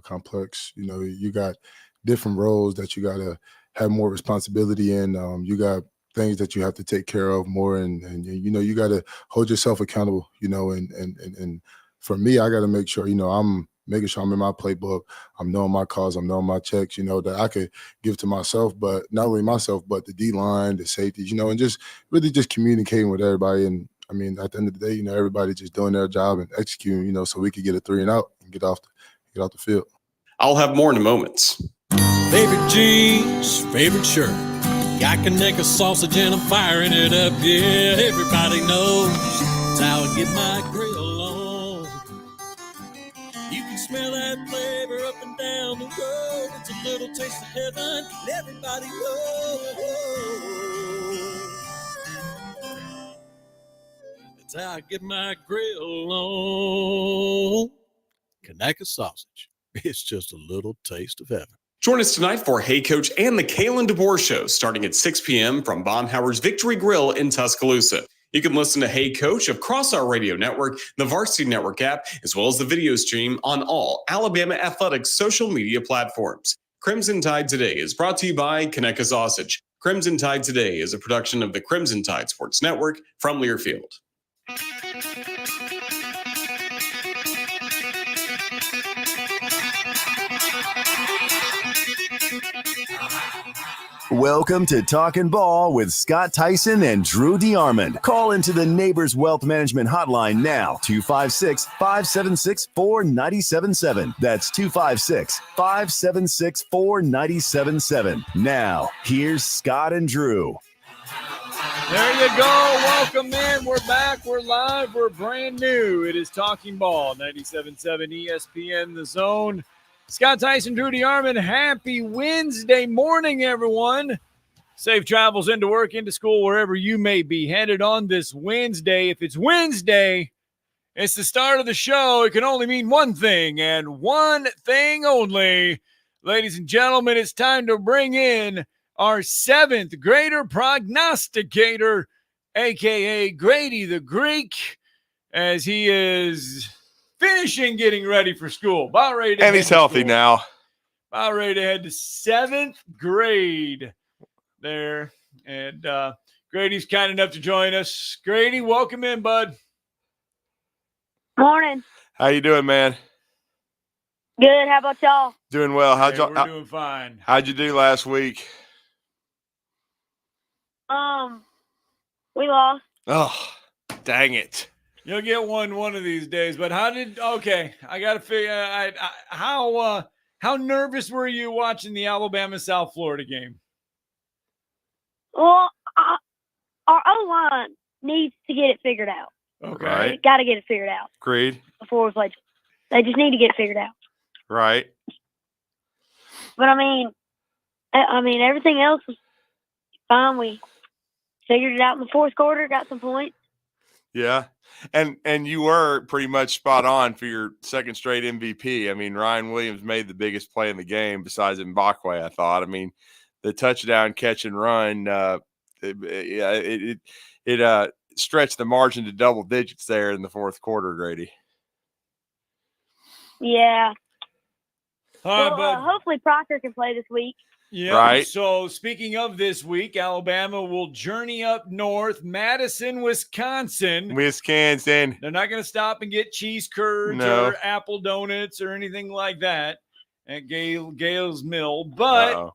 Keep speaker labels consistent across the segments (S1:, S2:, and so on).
S1: complex. You got different roles that you got to have more responsibility in. You got things that you have to take care of more, and you got to hold yourself accountable. And for me, I got to make sure I'm making sure I'm in my playbook. I'm knowing my calls. I'm knowing my checks. That I could give to myself, but not only myself, but the D line, the safeties. And just really just communicating with everybody. And I mean, at the end of the day, everybody just doing their job and executing. So we could get a 3 and out and get off the field.
S2: I'll have more in moments.
S3: Favorite jeans, favorite shirt. Got Conecuh sausage and I'm firing it up. Yeah, everybody knows that's how I get my grill on. You can smell that flavor up and down the road. It's a little taste of heaven, and everybody knows that's how I get my grill on. Conecuh sausage. It's just a little taste of heaven.
S2: Join us tonight for Hey Coach and the Kalen DeBoer Show starting at 6 p.m. from Baumhauer's Victory Grill in Tuscaloosa. You can listen to Hey Coach across our radio network, the Varsity Network app, as well as the video stream on all Alabama Athletics social media platforms. Crimson Tide Today is brought to you by Conecuh Sausage. Crimson Tide Today is a production of the Crimson Tide Sports Network from Learfield.
S4: Welcome to Talkin' Ball with Scott Theisen and Drew DeArmond. Call into the Neighbors Wealth Management Hotline now, 256-576-4977. That's 256-576-4977. Now, here's Scott and Drew.
S5: There you go. Welcome in. We're back. We're live. We're brand new. It is Talking Ball, 97.7 ESPN, The Zone. Scott Theisen, Drew DeArmond, happy Wednesday morning, everyone. Safe travels into work, into school, wherever you may be headed on this Wednesday. If it's Wednesday, it's the start of the show. It can only mean one thing and one thing only. Ladies and gentlemen, it's time to bring in our seventh grader prognosticator, a.k.a. Grady the Greek, as he is finishing getting ready for school. About ready to
S6: and he's healthy
S5: school.
S6: now.
S5: About ready to head to seventh grade there. And Grady's kind enough to join us. Grady, welcome in, bud.
S7: Morning.
S6: How you doing, man?
S7: Good. How about y'all?
S6: Doing well.
S5: We're doing fine.
S6: How'd you do last week?
S7: We lost.
S6: Oh, dang it.
S5: You'll get one of these days. But I got to figure how nervous were you watching the Alabama-South Florida game?
S7: Well, our O-line needs to get it figured out.
S5: Okay.
S6: Right.
S7: They got to get it figured out.
S6: Agreed.
S7: Before we play. They just need to get it figured out.
S6: Right.
S7: But, I mean, everything else was fine. We figured it out in the fourth quarter, got some points.
S6: Yeah. And you were pretty much spot on for your second straight MVP. I mean, Ryan Williams made the biggest play in the game besides Mbakwe, I thought. I mean, the touchdown catch and run, it stretched the margin to double digits there in the fourth quarter, Grady.
S7: Yeah.
S5: All right,
S7: Well, hopefully Proctor can play this week.
S5: Yeah.
S6: Right.
S5: So speaking of this week, Alabama will journey up north, Madison, Wisconsin.
S6: Wisconsin.
S5: They're not going to stop and get cheese curds or apple donuts or anything like that at Gale's Mill. But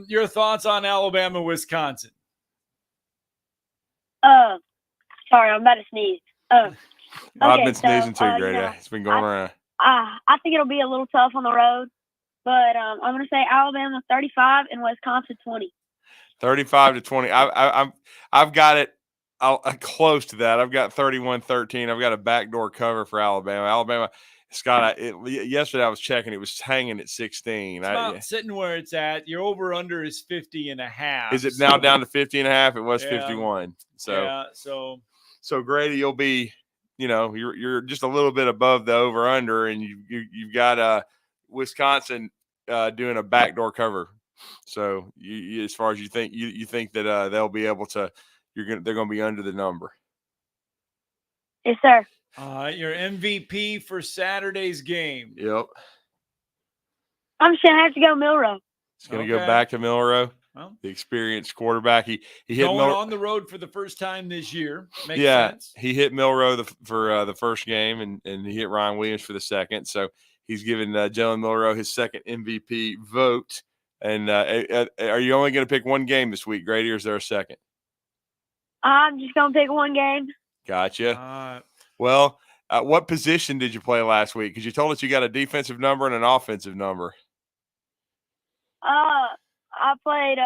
S5: your thoughts on Alabama, Wisconsin?
S7: Sorry, I'm about to sneeze.
S6: I've been sneezing too, Grady. It's been going around.
S7: I think it'll be a little tough on the road. But I'm going to say Alabama 35 and Wisconsin 20.
S6: 35-20. I've got it close to that. I've got 31-13. I've got a backdoor cover for Alabama. Alabama, Scott, yesterday I was checking. It was hanging at 16.
S5: It's about sitting where it's at. Your over-under is 50.5.
S6: Is it now down to 50.5? It was 51. So Grady, you'll be, you're just a little bit above the over-under, and you've got Wisconsin doing a backdoor cover. So you as far as you think that they'll be able to, they're going to be under the number.
S7: Yes, sir.
S5: Your MVP for Saturday's game.
S6: Yep.
S7: I'm just gonna have to go Milrow.
S6: It's going to go back to Milrow, the experienced quarterback. He hit
S5: going on the road for the first time this year. Makes sense.
S6: He hit Milrow for the first game, and he hit Ryan Williams for the second. So he's given Jalen Milrow his second MVP vote. And are you only going to pick one game this week, Grady, or is there a second?
S7: I'm just gonna pick one game.
S6: Gotcha. Well, what position did you play last week? Because you told us you got a defensive number and an offensive number.
S7: I played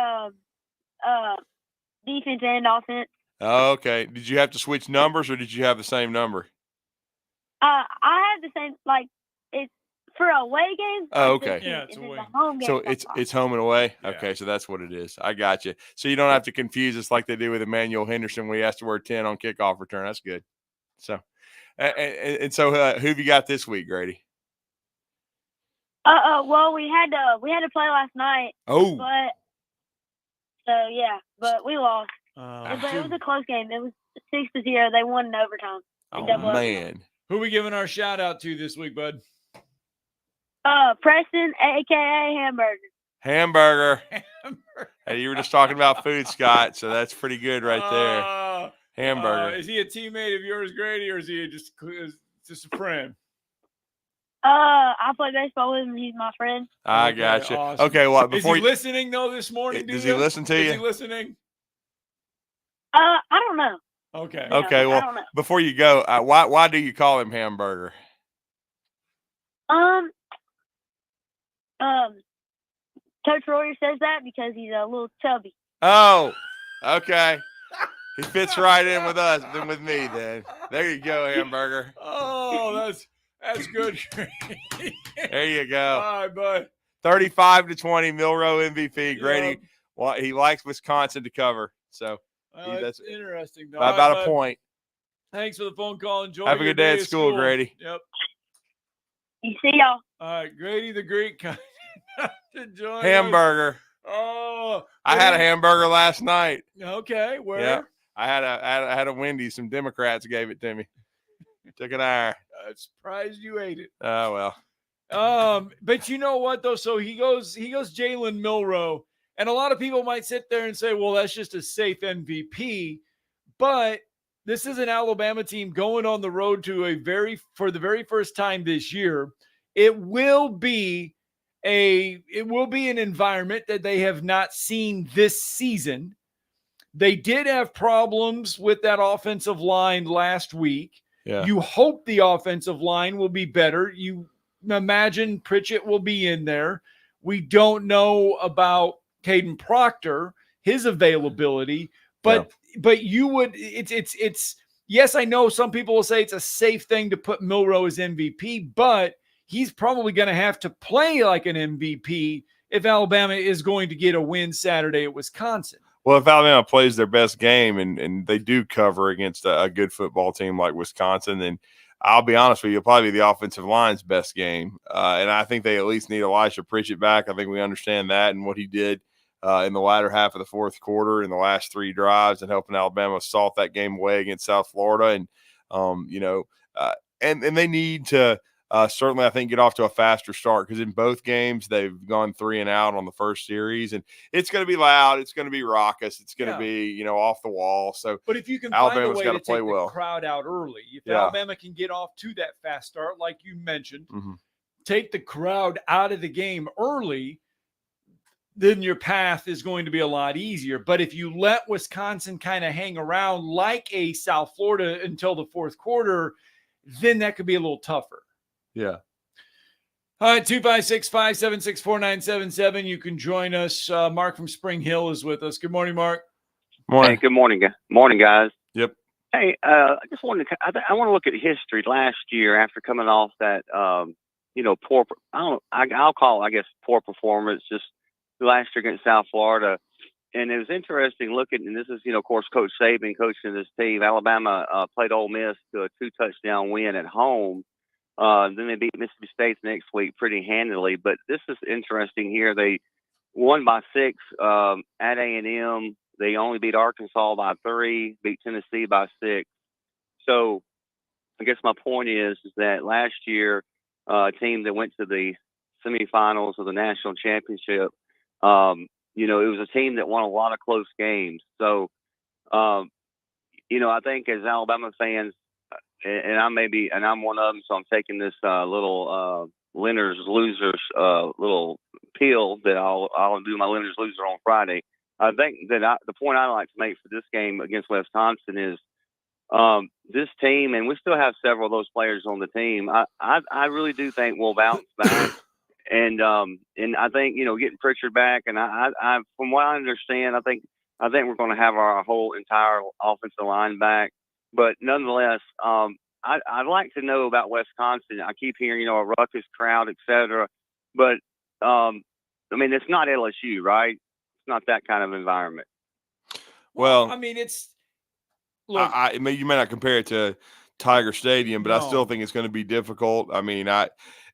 S7: defense and offense.
S6: Oh, okay. Did you have to switch numbers, or did you have the same number?
S7: I had the same, like, it's for away games.
S6: Oh, okay.
S5: Yeah, it's away.
S7: Home game.
S6: So it's home and away?
S5: Yeah.
S6: Okay, so that's what it is. I got you. So you don't have to confuse us like they do with Emmanuel Henderson when he has to wear 10 on kickoff return. That's good. So, and so who have you got this week, Grady?
S7: Well, we had to play last night.
S6: Oh.
S7: But we lost. But it was a close game. It was 6-0. They won in overtime.
S6: Oh,
S7: double
S6: man.
S5: Who we giving our shout out to this week, bud?
S7: Preston, a.k.a.
S6: Hamburger. Hey, you were just talking about food, Scott, so that's pretty good right there. Hamburger.
S5: Is he a teammate of yours, Grady, or is he just a friend?
S7: I play baseball with him. He's my friend.
S6: I gotcha.
S5: Awesome.
S6: Okay, well,
S5: is he listening though this morning?
S6: Does he listen to you?
S5: Is he listening?
S7: I don't know.
S5: Okay.
S6: Okay.
S7: I don't know.
S6: Before you go, why do you call him Hamburger?
S7: Coach Royer says that because he's a little chubby.
S6: Oh, okay. He fits right in with us than with me. Then there you go, Hamburger.
S5: Oh, that's good.
S6: There you go.
S5: All right, bud.
S6: 35-20, Milrow MVP. Grady,
S5: Yep.
S6: well, he likes Wisconsin to cover, so
S5: That's interesting. Though.
S6: by about a point.
S5: Thanks for the phone call. Enjoy.
S6: Have a
S5: your
S6: good day at
S5: of
S6: school, Grady.
S5: Yep.
S7: You see y'all.
S5: All right, Grady the Greek to join
S6: Hamburger.
S5: us. Oh,
S6: I had a hamburger last night.
S5: Okay, where?
S6: Yeah, I had a Wendy's. Some Democrats gave it to me. Took an hour.
S5: I'm surprised you ate it.
S6: Oh well.
S5: But you know what though? So he goes Jalen Milrow, and a lot of people might sit there and say, "Well, that's just a safe MVP," but this is an Alabama team going on the road to for the very first time this year. It will be an environment that they have not seen this season. They did have problems with that offensive line last week.
S6: Yeah.
S5: You hope the offensive line will be better. You imagine Pritchett will be in there. We don't know about Caden Proctor, his availability, but you would it's yes, I know some people will say it's a safe thing to put Milrow as MVP, but he's probably going to have to play like an MVP if Alabama is going to get a win Saturday at Wisconsin.
S6: Well, if Alabama plays their best game and they do cover against a good football team like Wisconsin, then I'll be honest with you, it'll probably be the offensive line's best game. And I think they at least need Elisha Pritchett back. I think we understand that and what he did in the latter half of the fourth quarter in the last three drives and helping Alabama salt that game away against South Florida. And, and they need to certainly, I think, get off to a faster start because in both games they've gone 3 and out on the first series. And it's going to be loud. It's going to be raucous. It's going to be, off the wall. So,
S5: but if you can
S6: Alabama's
S5: find a way to
S6: play
S5: take
S6: well.
S5: The crowd out early, if Alabama can get off to that fast start, like you mentioned, take the crowd out of the game early, then your path is going to be a lot easier. But if you let Wisconsin kind of hang around like a South Florida until the fourth quarter, then that could be a little tougher.
S6: Yeah.
S5: All right, 256-576-4977. You can join us. Mark from Spring Hill is with us. Good morning, Mark.
S6: Morning.
S8: Hey, good morning. Morning, guys.
S6: Yep.
S8: Hey, I just wanted to. I want to look at history. Last year, after coming off that, poor. I'll call it, I guess, poor performance. Just last year against South Florida, and it was interesting looking. And this is, of course, Coach Saban coaching this team. Alabama played Ole Miss to a 2-touchdown win at home. Then they beat Mississippi State next week pretty handily. But this is interesting here. They won by 6 at A&M. They only beat Arkansas by 3, beat Tennessee by 6. So I guess my point is that last year, a team that went to the semifinals of the national championship, it was a team that won a lot of close games. So, I think as Alabama fans, and I'm one of them, so I'm taking this little winners losers little pill that I'll do my winners loser on Friday. I think that the point I like to make for this game against Wisconsin is this team, and we still have several of those players on the team. I really do think we'll bounce back, and I think getting Pritchard back, and I from what I understand, I think we're going to have our whole entire offensive line back. But nonetheless, I'd like to know about Wisconsin. I keep hearing a ruckus crowd, etc. But it's not LSU, right? It's not that kind of environment.
S6: Well,
S5: it's.
S6: Look, you may not compare it to Tiger Stadium, but I still think it's going to be difficult.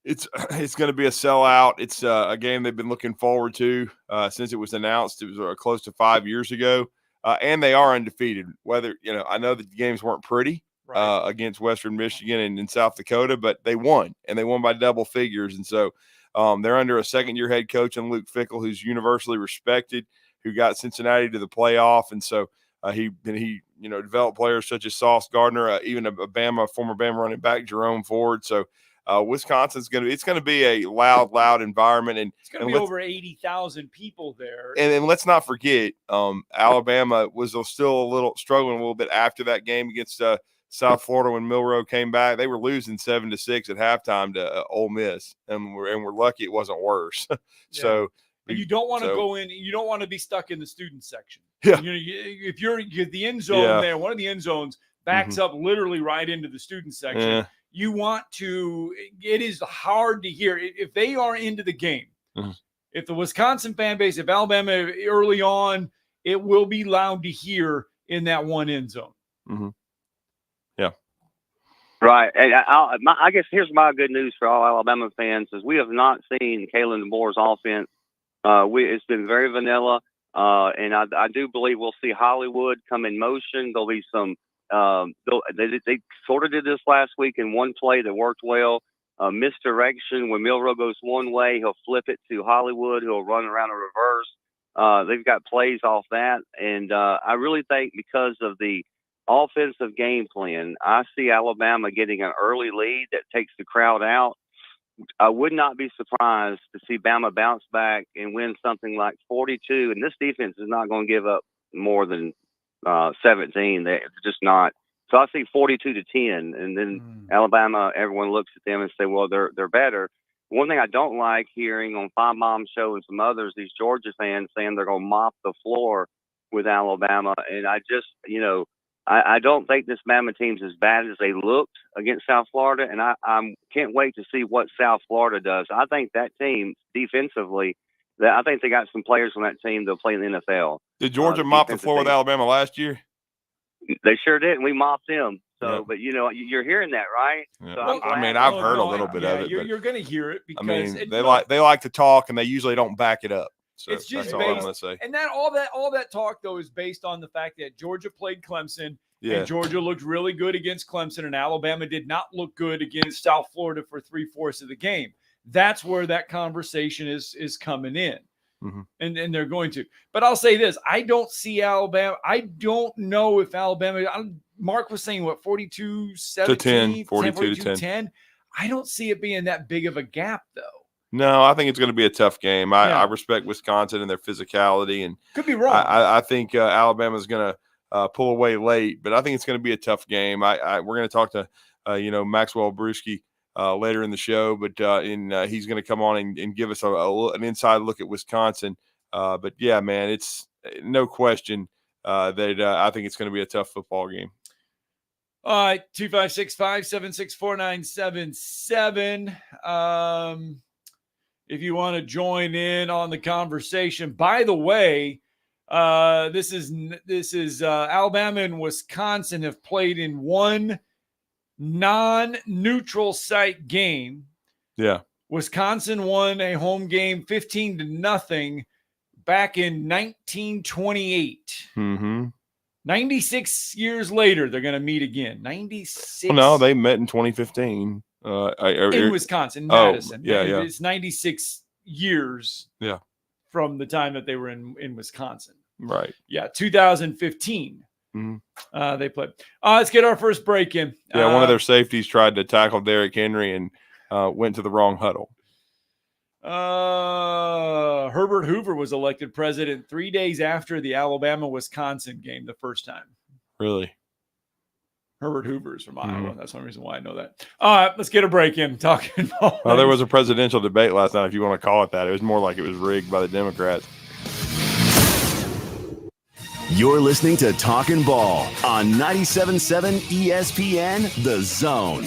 S6: It's going to be a sellout. It's a game they've been looking forward to since it was announced. It was close to 5 years ago, and they are undefeated. Whether I know that the games weren't pretty against Western Michigan and South Dakota, but they won, and they won by double figures. And so they're under a second-year head coach in Luke Fickell, who's universally respected, who got Cincinnati to the playoff, and so. He developed players such as Sauce Gardner, even a former Bama running back, Jerome Ford. So Wisconsin's going to be a loud environment, and
S5: it's going to be over 80,000 people there.
S6: And let's not forget, Alabama was still struggling a little bit after that game against South Florida when Milroe came back. They were losing 7-6 at halftime to Ole Miss, and we're lucky it wasn't worse. So.
S5: And you don't want to go in. You don't want to be stuck in the student section.
S6: Yeah.
S5: If you're the end zone there, one of the end zones backs up literally right into the student section.
S6: Yeah.
S5: You want to. It is hard to hear if they are into the game. If the Wisconsin fan base, if Alabama early on, it will be loud to hear in that one end zone.
S6: Yeah.
S8: Right. And I guess here's my good news for all Alabama fans is we have not seen Kalen DeBoer's offense. It's been very vanilla, and I do believe we'll see Hollywood come in motion. There'll be some. They sort of did this last week in one play that worked well. Misdirection when Milroe goes one way, he'll flip it to Hollywood, who'll run around a reverse. They've got plays off that, and I really think because of the offensive game plan, I see Alabama getting an early lead that takes the crowd out. I would not be surprised to see Bama bounce back and win something like 42. And this defense is not going to give up more than 17. They're just not. So I see 42-10, and then Alabama. Everyone looks at them and say, "Well, they're better." One thing I don't like hearing on Five Mom Show and some others, these Georgia fans saying they're going to mop the floor with Alabama, and I just, I don't think this Bama team's as bad as they looked against South Florida, and I can't wait to see what South Florida does. I think that team defensively, I think they got some players on that team that'll play in the NFL.
S6: Did Georgia mop the floor with Alabama last year?
S8: They sure did, and we mopped them. So,
S6: yeah.
S8: But you're hearing that, right?
S6: Yeah.
S8: So
S6: I've heard a little bit of it.
S5: You're going to hear it because
S6: they like to talk, and they usually don't back it up. So
S5: it's just
S6: that's all I'm going to say.
S5: And all that talk though is based on the fact that Georgia played Clemson, and Georgia looked really good against Clemson, and Alabama did not look good against South Florida for 3/4 of the game. That's where that conversation is coming in. And they're going to. But I'll say this. I don't see Alabama. I don't know if Alabama – Mark was saying, 42-17? 42-10. I don't see it being that big of a gap, though.
S6: No, I think it's going to be a tough game. I respect Wisconsin and their physicality. And
S5: could be wrong.
S6: I think Alabama's going to pull away late, but I think it's going to be a tough game. We're going to talk to, Maxwell Brewski later in the show, but he's going to come on and give us an inside look at Wisconsin. But yeah, man, it's no question that I think it's going to be a tough football game.
S5: All right, 256-576-4977. If you want to join in on the conversation, by the way, this is Alabama and Wisconsin have played in one non-neutral site game.
S6: Yeah.
S5: Wisconsin won a home game 15-0 back in 1928. 96 years later, they're going to meet again. 96.
S6: Well, no, they met in 2015.
S5: In Wisconsin, Madison.
S6: Yeah.
S5: It's 96 years from the time that they were in Wisconsin.
S6: Right.
S5: Yeah, 2015.
S6: Mm-hmm.
S5: They played. Let's get our first break in.
S6: Yeah, one of their safeties tried to tackle Derrick Henry and went to the wrong huddle.
S5: Herbert Hoover was elected president 3 days after the Alabama-Wisconsin game the first time.
S6: Really?
S5: Herbert Hoover is from Iowa. That's one reason why I know that. All right, let's get a break in. Talking ball.
S6: Well, there was a presidential debate last night, if you want to call it that. It was more like it was rigged by the Democrats.
S4: You're listening to Talkin' Ball on 97.7 ESPN, The Zone.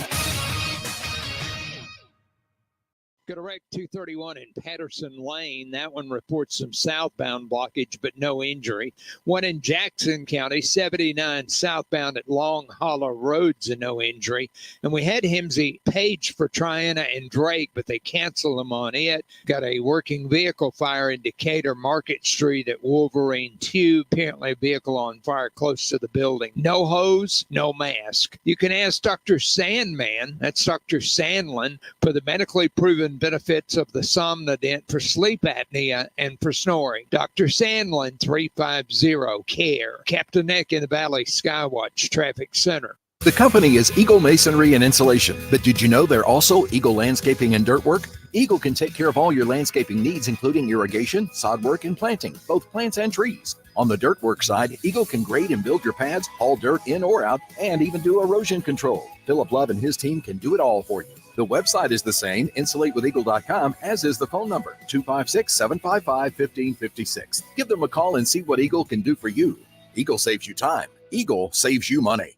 S9: Got a wreck 231 in Patterson Lane. That one reports some southbound blockage, but no injury. One in Jackson County, 79 southbound at Long Hollow Roads, and no injury. And we had Hemsey Page for Triana and Drake, but they canceled them on it. Got a working vehicle fire in Decatur Market Street at Wolverine 2. Apparently a vehicle on fire close to the building. No hose, no mask. You can ask Dr. Sandman, that's Dr. Sandlin, for the medically proven benefits of the Somnodent for sleep apnea and for snoring. Dr. Sandlin, 350-CARE. Captain Neck in the Valley Skywatch Traffic Center.
S10: The company is Eagle Masonry and Insulation, but did you know they're also Eagle Landscaping and Dirt Work? Eagle can take care of all your landscaping needs, including irrigation, sod work, and planting, both plants and trees. On the dirt work side, Eagle can grade and build your pads, haul dirt in or out, and even do erosion control. Philip Love and his team can do it all for you. The website is the same, insulatewitheagle.com, as is the phone number, 256-755-1556. Give them a call and see what Eagle can do for you. Eagle saves you time. Eagle saves you money.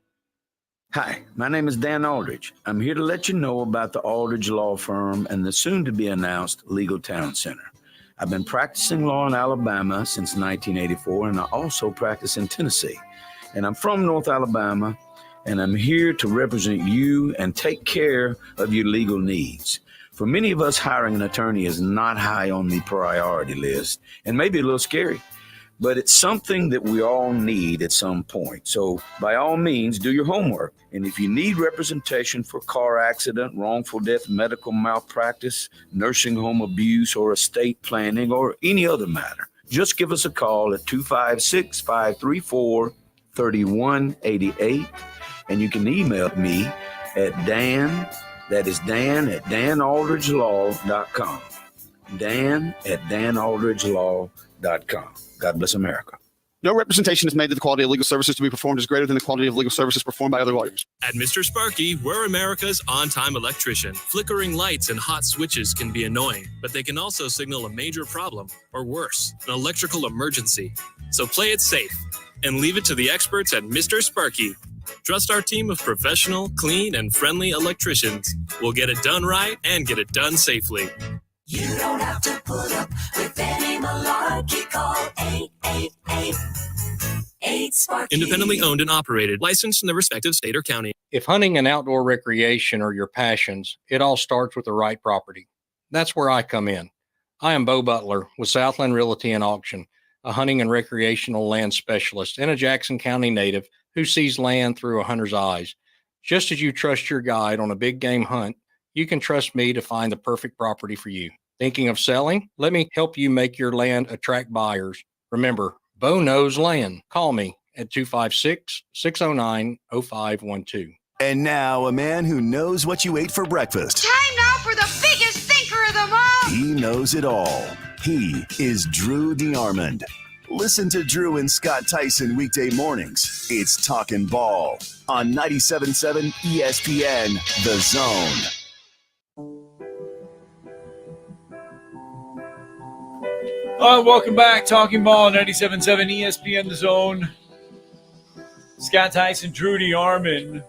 S11: Hi, my name is Dan Aldridge. I'm here to let you know about the Aldridge Law Firm and the soon-to-be-announced Legal Town Center. I've been practicing law in Alabama since 1984, and I also practice in Tennessee. And I'm from North Alabama, and I'm here to represent you and take care of your legal needs. For many of us, hiring an attorney is not high on the priority list and maybe a little scary, but it's something that we all need at some point. So by all means, do your homework. And if you need representation for car accident, wrongful death, medical malpractice, nursing home abuse, or estate planning, or any other matter, just give us a call at 256-534-3188. And you can email me at Dan, that is Dan at danaldridgelaw.com. Dan at danaldridgelaw.com. God bless America.
S12: No representation is made that the quality of legal services to be performed is greater than the quality of legal services performed by other lawyers.
S13: At Mr. Sparky, we're America's on-time electrician. Flickering lights and hot switches can be annoying, but they can also signal a major problem, or worse, an electrical emergency. So play it safe and leave it to the experts at Mr. Sparky. Trust our team of professional, clean, and friendly electricians. We'll get it done right and get it done safely.
S14: You don't have to put up with any malarkey. Call 888-8-SPARKY.
S13: Independently owned and operated, licensed in the respective state or county.
S15: If hunting and outdoor recreation are your passions, it all starts with the right property. That's where I come in. I am Bo Butler with Southland Realty and Auction, a hunting and recreational land specialist and a Jackson County native who sees land through a hunter's eyes. Just as you trust your guide on a big game hunt, you can trust me to find the perfect property for you. Thinking of selling? Let me help you make your land attract buyers. Remember, Bo knows land. Call me at 256-609-0512.
S4: And now a man who knows what you ate for breakfast.
S14: Time now for the biggest thinker of them all.
S4: He knows it all. He is Drew DeArmond. Listen to Drew and Scott Tyson weekday mornings. It's Talkin' Ball on 97.7 ESPN, The Zone.
S5: Welcome back. Talking Ball, 97.7 ESPN, The Zone. Scott Tyson, Drew DeArmond.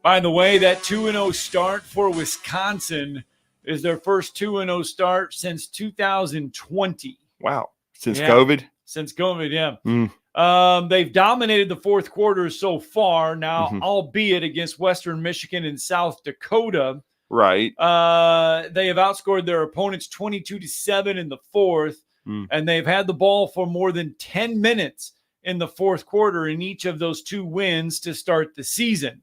S5: By the way, that 2-0 start for Wisconsin is their first 2-0 start since 2020.
S6: Wow. Since COVID?
S5: Since COVID, yeah. They've dominated the fourth quarter so far now, albeit against Western Michigan and South Dakota.
S6: Right.
S5: They have outscored their opponents 22-7 in the fourth, and they've had the ball for more than 10 minutes in the fourth quarter in each of those 2 wins to start the season.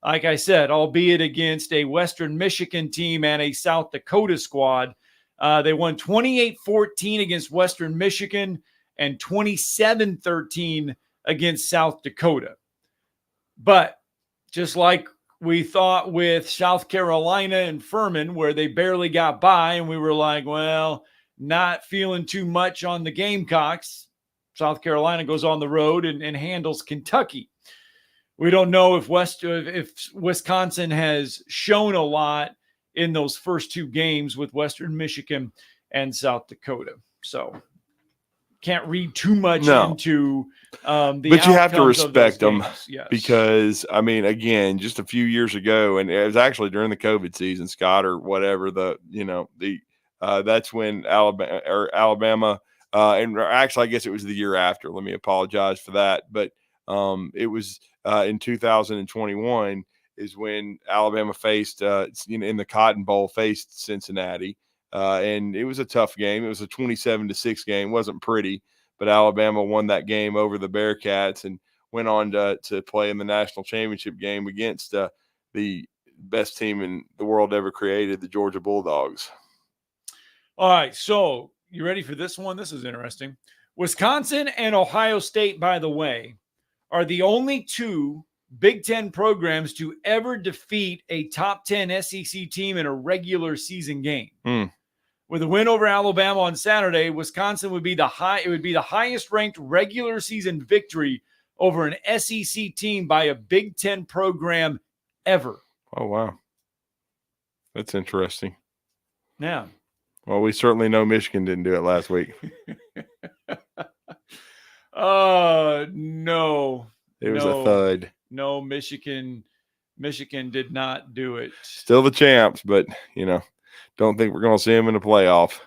S5: Like I said, albeit against a Western Michigan team and a South Dakota squad. They won 28-14 against Western Michigan and 27-13 against South Dakota. But just like we thought with South Carolina and Furman, where they barely got by, and we were like, well, not feeling too much on the Gamecocks. South Carolina goes on the road and handles Kentucky. We don't know if Wisconsin has shown a lot in those first 2 games with Western Michigan and South Dakota. So can't read too much into the
S6: but you have to
S5: outcomes of
S6: respect
S5: those
S6: them
S5: games. Yes.
S6: because, I mean, again, just a few years ago, and it was actually during the COVID season, Scott, or whatever, that's when Alabama, and actually, I guess it was the year after. Let me apologize for that. But it was in 2021 is when Alabama faced, in the Cotton Bowl, faced Cincinnati. And it was a tough game. It was a 27-6 game. It wasn't pretty, but Alabama won that game over the Bearcats and went on to play in the national championship game against the best team in the world ever created, the Georgia Bulldogs.
S5: All right, so you ready for this one? This is interesting. Wisconsin and Ohio State, by the way, are the only 2 Big Ten programs to ever defeat a top 10 SEC team in a regular season game. With a win over Alabama on Saturday, Wisconsin would be the highest ranked regular season victory over an SEC team by a Big Ten program ever.
S6: Oh, wow. That's interesting.
S5: Yeah.
S6: Well, we certainly know Michigan didn't do it last week.
S5: No.
S6: It was a thud.
S5: No, Michigan did not do it.
S6: Still the champs, but, don't think we're going to see them in the playoff.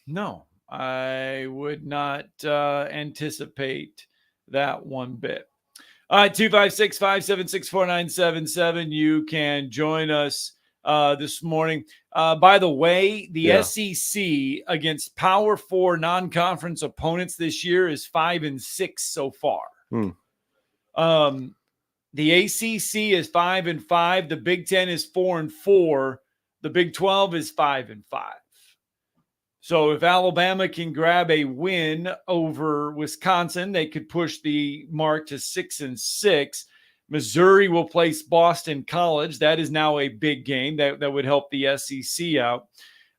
S5: No, I would not anticipate that one bit. All right, 256-576-4977. You can join us this morning. By the way, the SEC against Power 4 non-conference opponents this year is 5-6 so far. The ACC is 5-5. The Big Ten is 4-4. The Big 12 is 5-5. So if Alabama can grab a win over Wisconsin, they could push the mark to 6-6. Missouri will place Boston College. That is now a big game that would help the SEC out.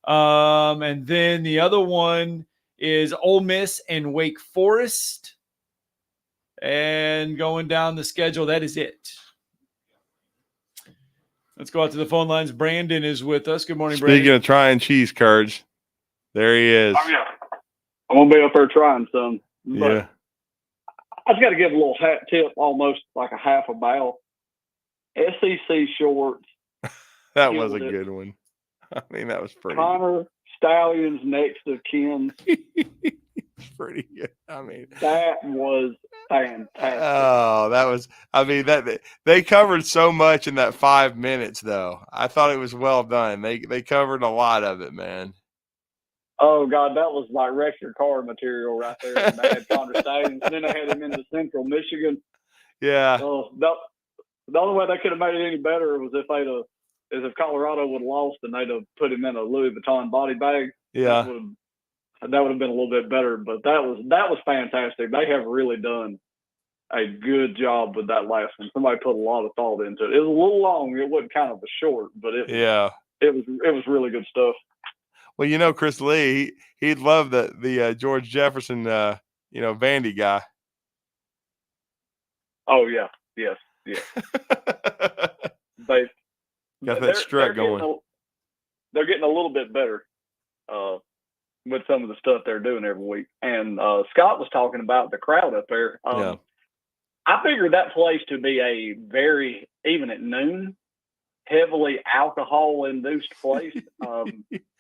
S5: And then the other one is Ole Miss and Wake Forest. And going down the schedule, that is it. Let's go out to the phone lines. Brandon is with us. Good morning, Brandon.
S6: Speaking of trying cheese curds, there he is.
S16: Oh, yeah. I'm going to be up there trying some.
S6: Yeah.
S16: I just got to give a little hat tip, almost like a half a bow. SEC shorts.
S6: That was a good one. I mean, that was pretty.
S16: Connor Stallions next to Ken.
S6: Pretty good. I mean,
S16: that was fantastic.
S6: Oh, that was. I mean, that they covered so much in that 5 minutes, though. I thought it was well done. They covered a lot of it, man.
S16: Oh God, that was like wreck your car material right there. And they had Connor Stallions. Then they had him into Central Michigan.
S6: Yeah.
S16: The only way they could have made it any better was if Colorado would have lost and they'd have put him in a Louis Vuitton body bag.
S6: Yeah.
S16: That would have been a little bit better, but that was fantastic. They have really done a good job with that last one. Somebody put a lot of thought into it. It was a little long. It wasn't kind of a short, but it was really good stuff.
S6: Well, Chris Lee, he'd love the George Jefferson, Vandy guy.
S16: Oh yeah, yes. They
S6: got that strut going.
S16: They're getting a little bit better with some of the stuff they're doing every week. And Scott was talking about the crowd up there. I figured that place to be a very, even at noon, heavily alcohol-induced place.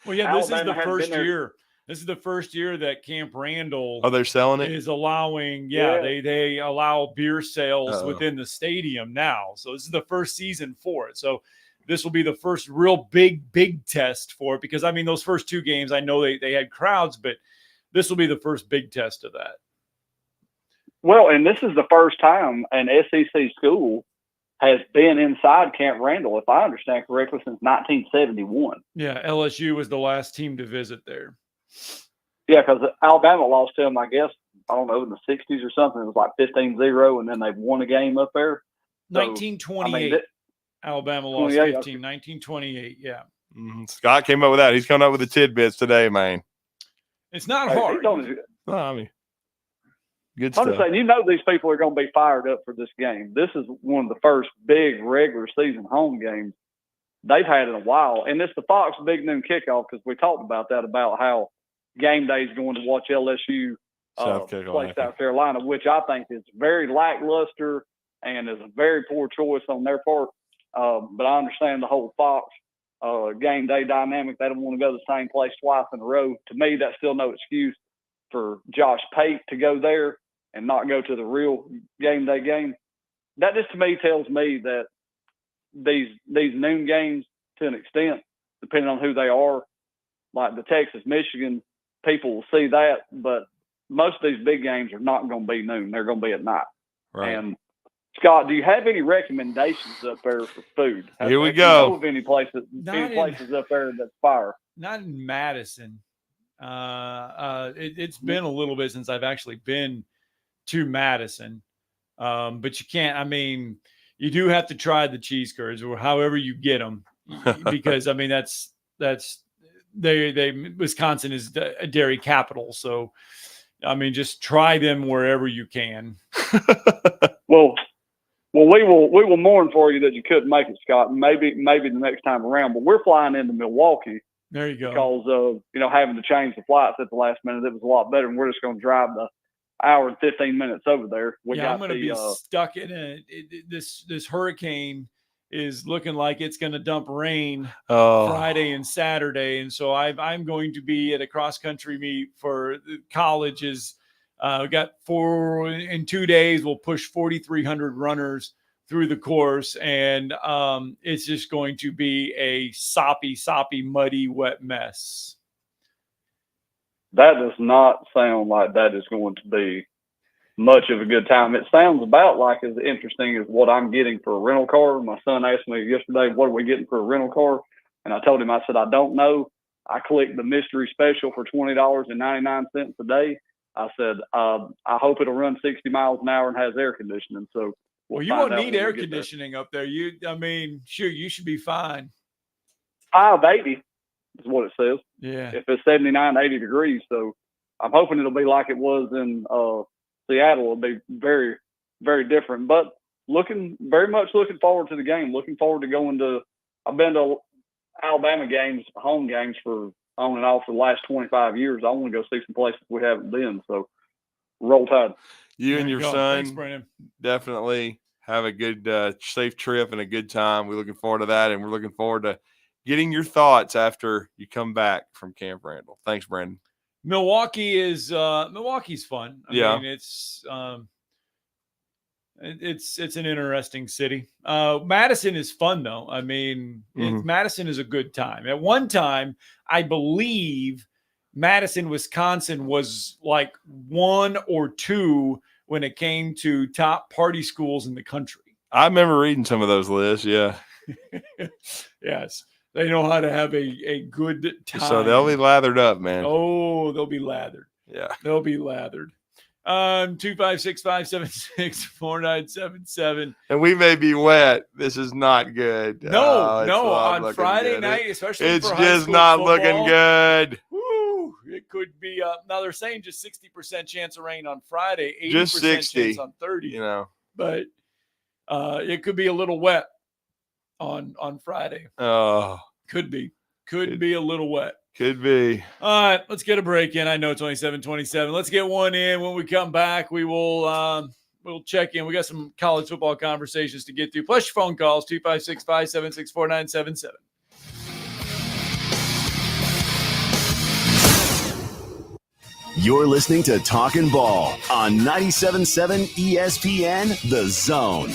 S5: Well, yeah, this is the first year. This is the first year that Camp Randall
S6: they're selling it?
S5: Is allowing, they allow beer sales within the stadium now. So this is the first season for it. So this will be the first real big test for it because, I mean, those first 2 games, I know they had crowds, but this will be the first big test of that.
S16: Well, and this is the first time an SEC school has been inside Camp Randall, if I understand correctly, since 1971.
S5: Yeah, LSU was the last team to visit there.
S16: Yeah, because Alabama lost to them, I guess, I don't know, in the 60s or something. It was like 15-0, and then they've won a game up there. So,
S5: 1928. Alabama lost 15. 1928, yeah.
S6: Mm-hmm. Scott came up with that. He's coming up with the tidbits today, man.
S5: It's not hard.
S6: No, I mean, good
S16: I'm
S6: stuff.
S16: just saying, you know these people are going to be fired up for this game. This is one of the first big regular season home games they've had in a while. And it's the Fox Big Noon Kickoff, because we talked about that, about how game day is going to watch LSU play South Carolina, which I think is very lackluster and is a very poor choice on their part. But I understand the whole Fox game day dynamic. They don't want to go to the same place twice in a row. To me, that's still no excuse for Josh Pate to go there and not go to the real game day game. That just to me tells me that these noon games, to an extent, depending on who they are, like the Texas-Michigan, people will see that, but most of these big games are not going to be noon. They're going to be at night.
S6: Right.
S16: And Scott, do you have any recommendations up there for food?
S6: Here we
S16: Have
S6: go.
S16: you know of any places up there that's fire?
S5: Not in Madison. It's been a little bit since I've actually been to Madison. But you can't, I mean, you do have to try the cheese curds or however you get them, because I mean, that's Wisconsin is a dairy capital. So, I mean, just try them wherever you can.
S16: Well, we will mourn for you that you couldn't make it, Scott. Maybe the next time around. But we're flying into Milwaukee.
S5: There you go.
S16: Because of having to change the flights at the last minute, it was a lot better, and we're just going to drive the hour and 15 minutes over there.
S5: I'm going to be stuck in this hurricane is looking like it's going to dump rain Friday and Saturday, and so I'm going to be at a cross country meet for colleges. We got 2 days. We'll push 4,300 runners through the course, and it's just going to be a soppy, muddy, wet mess.
S16: That does not sound like that is going to be much of a good time. It sounds about like as interesting as what I'm getting for a rental car. My son asked me yesterday, what are we getting for a rental car? And I told him, I said, I don't know. I clicked the mystery special for $20.99 a day. I said, I hope it'll run 60 miles an hour and has air conditioning. So
S5: well, you won't need air conditioning up there. You should be fine.
S16: 580 is what it says.
S5: Yeah.
S16: If it's 79, 80 degrees. So I'm hoping it'll be like it was in Seattle. It'll be very, very different. But very much looking forward to the game. Looking forward to going to – I've been to Alabama games, home games for on and off for the last 25 years. I want to go see some places we haven't been. So roll tide.
S6: You and your son
S5: Thanks,
S6: definitely have a good, safe trip and a good time. We're looking forward to that, and we're looking forward to getting your thoughts after you come back from Camp Randall. Thanks, Brandon.
S5: Milwaukee's fun. I mean, it's an interesting city. Madison is fun though. I mean, Madison is a good time. At one time, I believe Madison, Wisconsin was like 1 or 2 when it came to top party schools in the country.
S6: I remember reading some of those lists. Yeah.
S5: Yes. They know how to have a good time.
S6: So they'll be lathered up, man.
S5: Oh, they'll be lathered.
S6: Yeah.
S5: They'll be lathered. 256-576-4977.
S6: And we may be wet. This is not good.
S5: No, on Friday night, especially
S6: it's
S5: for high
S6: just
S5: school
S6: not
S5: football,
S6: looking good.
S5: Woo, it could be now they're saying just 60% chance of rain on Friday, 80%
S6: just 60
S5: chance on 30.
S6: But
S5: it could be a little wet on Friday. Could be a little wet.
S6: Could be.
S5: All right, let's get a break in. I know it's only 7:27. Let's get one in. When we come back, we will we'll check in. We got some college football conversations to get through. Plus your phone calls, 256-576-4977.
S4: You're listening to Talkin' Ball on 97.7 ESPN, The Zone.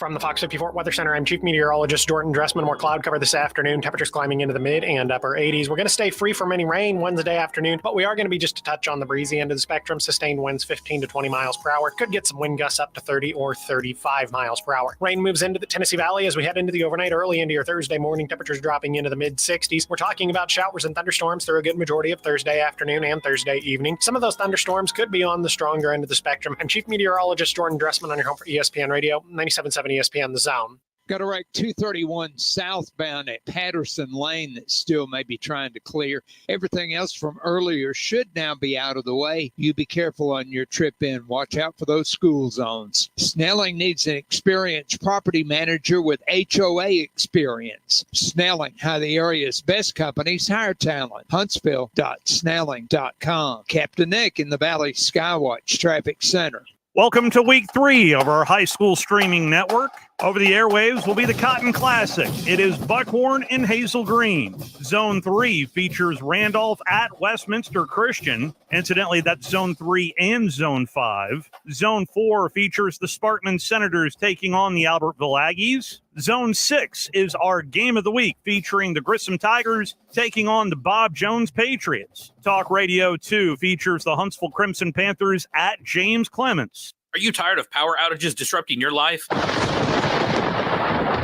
S17: From the Fox 54 Weather Center, I'm Chief Meteorologist Jordan Dressman. More cloud cover this afternoon. Temperatures climbing into the mid and upper 80s. We're going to stay free from any rain Wednesday afternoon, but we are going to be just a touch on the breezy end of the spectrum. Sustained winds 15 to 20 miles per hour. Could get some wind gusts up to 30 or 35 miles per hour. Rain moves into the Tennessee Valley as we head into the overnight, early into your Thursday morning. Temperatures dropping into the mid 60s. We're talking about showers and thunderstorms through a good majority of Thursday afternoon and Thursday evening. Some of those thunderstorms could be on the stronger end of the spectrum. I'm Chief Meteorologist Jordan Dressman on your home for ESPN Radio, 97.7 ESPN The Zone.
S9: Got a wreck 231 southbound at Patterson Lane that still may be trying to clear. Everything else from earlier should now be out of the way. You be careful on your trip in. Watch out for those school zones. Snelling needs an experienced property manager with HOA experience. Snelling, how the area's best companies hire talent. Huntsville.snelling.com. Captain Nick in the Valley Skywatch Traffic Center.
S18: Welcome to week 3 of our high school streaming network. Over the airwaves will be the Cotton Classic. It is Buckhorn and Hazel Green. Zone 3 features Randolph at Westminster Christian. Incidentally, that's Zone 3 and Zone 5. Zone 4 features the Sparkman Senators taking on the Albertville Aggies. Zone 6 is our game of the week, featuring the Grissom Tigers taking on the Bob Jones Patriots. Talk Radio 2 features the Huntsville Crimson Panthers at James Clements.
S19: Are you tired of power outages disrupting your life?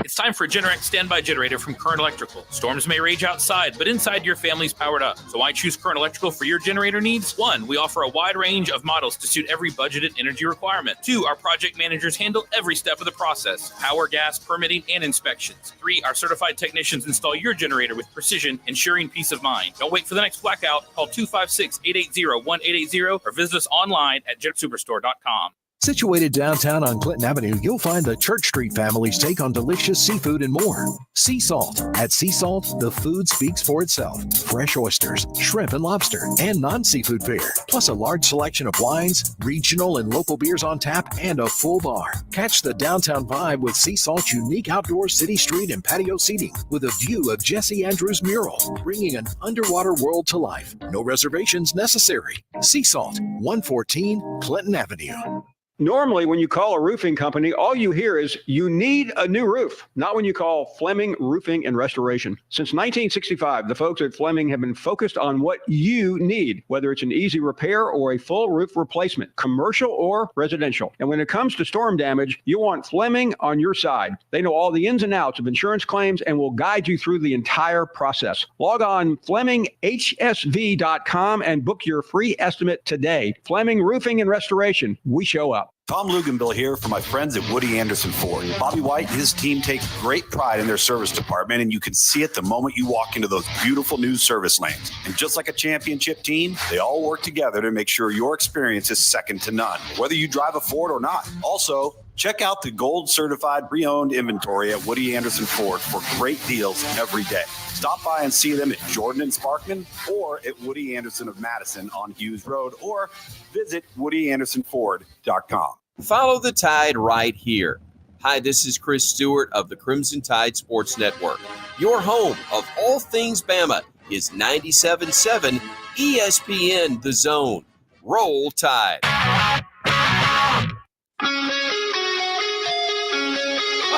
S19: It's time for a Generac standby generator from Current Electrical. Storms may rage outside, but inside your family's powered up. So why choose Current Electrical for your generator needs? 1, we offer a wide range of models to suit every budgeted energy requirement. 2, our project managers handle every step of the process: power, gas, permitting, and inspections. 3, our certified technicians install your generator with precision, ensuring peace of mind. Don't wait for the next blackout. Call 256-880-1880 or visit us online at jetsuperstore.com.
S10: Situated downtown on Clinton Avenue, you'll find the Church Street family's take on delicious seafood and more. Sea Salt. At Sea Salt, the food speaks for itself. Fresh oysters, shrimp and lobster, and non-seafood fare. Plus a large selection of wines, regional and local beers on tap, and a full bar. Catch the downtown vibe with Sea Salt's unique outdoor city street and patio seating with a view of Jesse Andrews' mural, bringing an underwater world to life. No reservations necessary. Sea Salt, 114 Clinton Avenue.
S20: Normally, when you call a roofing company, all you hear is, you need a new roof. Not when you call Fleming Roofing and Restoration. Since 1965, the folks at Fleming have been focused on what you need, whether it's an easy repair or a full roof replacement, commercial or residential. And when it comes to storm damage, you want Fleming on your side. They know all the ins and outs of insurance claims and will guide you through the entire process. Log on FlemingHSV.com and book your free estimate today. Fleming Roofing and Restoration. We show up.
S21: Tom Luganville here for my friends at Woody Anderson Ford. Bobby White and his team take great pride in their service department, and you can see it the moment you walk into those beautiful new service lanes. And just like a championship team, they all work together to make sure your experience is second to none, whether you drive a Ford or not. Also, check out the gold certified pre-owned inventory at Woody Anderson Ford for great deals every day. Stop by and see them at Jordan and Sparkman or at Woody Anderson of Madison on Hughes Road, or visit WoodyAndersonFord.com.
S22: Follow the Tide right here. Hi, this is Chris Stewart of the Crimson Tide Sports Network. Your home of all things Bama is 97.7 ESPN The Zone. Roll Tide.
S5: All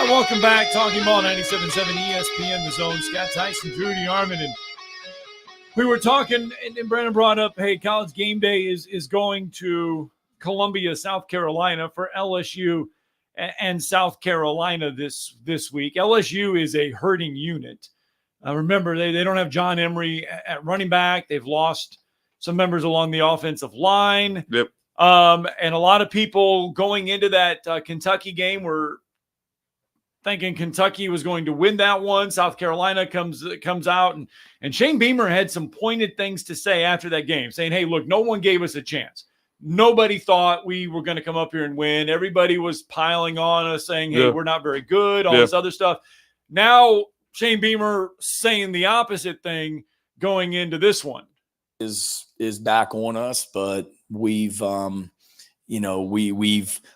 S5: right, welcome back. Talking Ball, 97.7 ESPN The Zone. Scott Tyson, Drew DeArmond, and we were talking, and Brandon brought up, hey, College Game Day is going to Columbia, South Carolina for LSU and South Carolina this week. LSU is a hurting unit. Remember, they don't have John Emery at running back. They've lost some members along the offensive line.
S6: Yep.
S5: And a lot of people going into that Kentucky game were thinking Kentucky was going to win that one. South Carolina comes out, and Shane Beamer had some pointed things to say after that game, saying, hey, look, no one gave us a chance. Nobody thought we were going to come up here and win. Everybody was piling on us saying, hey, we're not very good, all this other stuff. Now Shane Beamer saying the opposite thing going into this one.
S23: Is back on us, but we've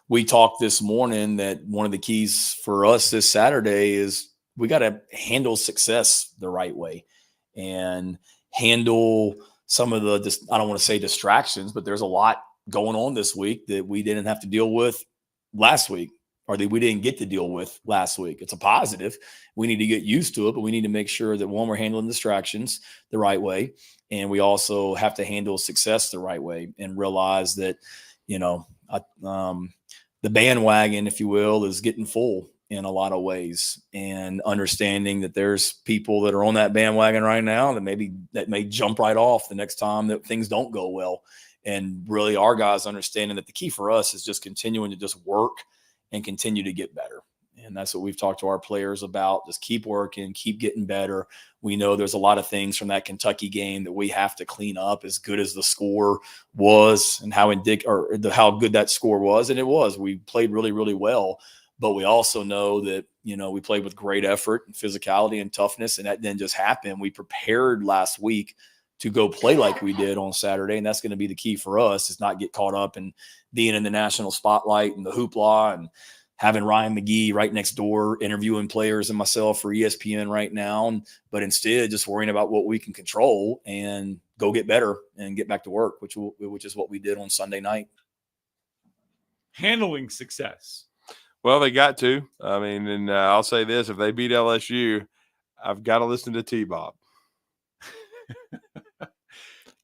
S23: we talked this morning that one of the keys for us this Saturday is we got to handle success the right way and handle some of the, I don't want to say distractions, but there's a lot going on this week that we didn't have to deal with last week. or that we didn't get to deal with last week. It's a positive. We need to get used to it, but we need to make sure that, one, we're handling distractions the right way. And we also have to handle success the right way and realize that, the bandwagon, if you will, is getting full in a lot of ways, and understanding that there's people that are on that bandwagon right now that may jump right off the next time that things don't go well. And really our guys understanding that the key for us is just continuing to just work and continue to get better. And that's what we've talked to our players about. Just keep working, keep getting better. We know there's a lot of things from that Kentucky game that we have to clean up, as good as the score was and how good that score was. And it was. We played really, really well. But we also know that, we played with great effort and physicality and toughness, and that didn't just happen. We prepared last week to go play like we did on Saturday, and that's going to be the key for us, is not get caught up in being in the national spotlight and the hoopla and having Ryan McGee right next door interviewing players and myself for ESPN right now, but instead just worrying about what we can control and go get better and get back to work, which is what we did on Sunday night.
S5: Handling success.
S6: Well, they got to. I mean, and I'll say this: if they beat LSU, I've got to listen to T-Bob.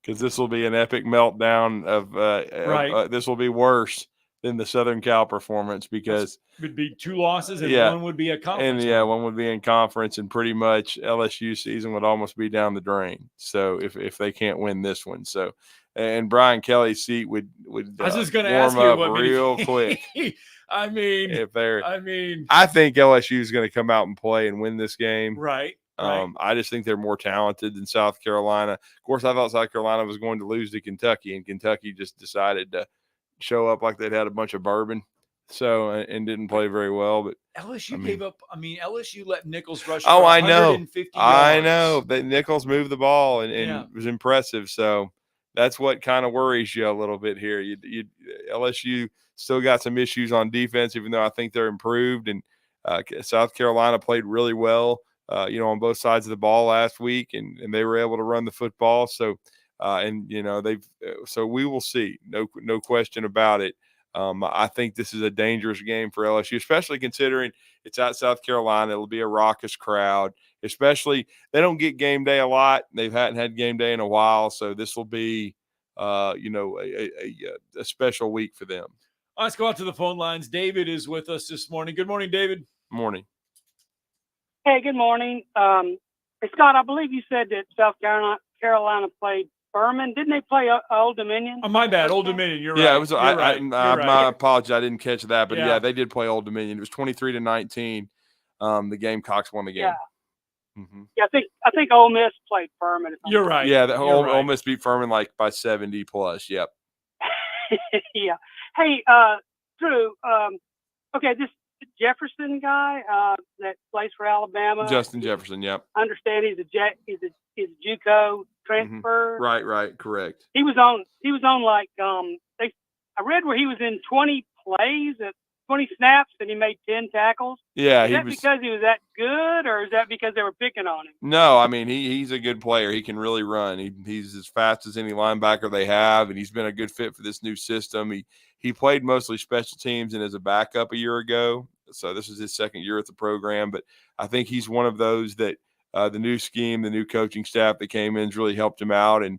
S6: Because this will be an epic meltdown of this will be worse than the Southern Cal performance, because
S5: it would be 2 losses and one would be a conference.
S6: And one would be in conference, and pretty much LSU season would almost be down the drain. So if they can't win this one, and Brian Kelly's seat would
S5: I was just going to
S6: warm
S5: ask you
S6: up
S5: what
S6: real quick.
S5: I
S6: think LSU is going to come out and play and win this game.
S5: Right.
S6: I just think they're more talented than South Carolina. Of course, I thought South Carolina was going to lose to Kentucky, and Kentucky just decided to show up like they'd had a bunch of bourbon, and didn't play very well. But
S5: LSU gave up. LSU let Nichols rush.
S6: Oh,
S5: for
S6: I know.
S5: 150 yards.
S6: I know that Nichols moved the ball and was impressive. So that's what kind of worries you a little bit here. LSU still got some issues on defense, even though I think they're improved. And South Carolina played really well, on both sides of the ball last week, and they were able to run the football. So, so we will see. No question about it. I think this is a dangerous game for LSU, especially considering it's at South Carolina. It'll be a raucous crowd, especially they don't get game day a lot. They hadn't had game day in a while. So this will be, a special week for them.
S5: Let's go out to the phone lines. David is with us this morning. Good morning, David.
S6: Morning.
S1: Hey, good morning. Scott, I believe you said that South Carolina played Furman. Didn't they play Old Dominion?
S5: Oh, my bad. Old Dominion. You're right.
S6: Yeah, it was.
S5: My
S6: apologies. I didn't catch that, but yeah, they did play Old Dominion. It was 23-19. The Gamecocks won the game.
S1: Yeah.
S6: Mm-hmm.
S1: Yeah, I think Ole Miss played Furman.
S5: You're right.
S6: Yeah, Ole Miss beat Furman like by 70 plus. Yep.
S1: Yeah. Hey, Drew. Okay, this Jefferson guy that plays for Alabama.
S6: Justin Jefferson. Yep.
S1: I understand he's a JUCO transfer.
S6: Mm-hmm. Right. Correct.
S1: He was on like I read where he was in 20 plays at 20 snaps and he made 10 tackles.
S6: Yeah,
S1: is that because he was that good, or is that because they were picking on him?
S6: No, I mean he's a good player. He can really run. He's as fast as any linebacker they have, and he's been a good fit for this new system. He played mostly special teams and as a backup a year ago, so this is his second year at the program. But I think he's one of those that the new scheme, the new coaching staff that came in has really helped him out, and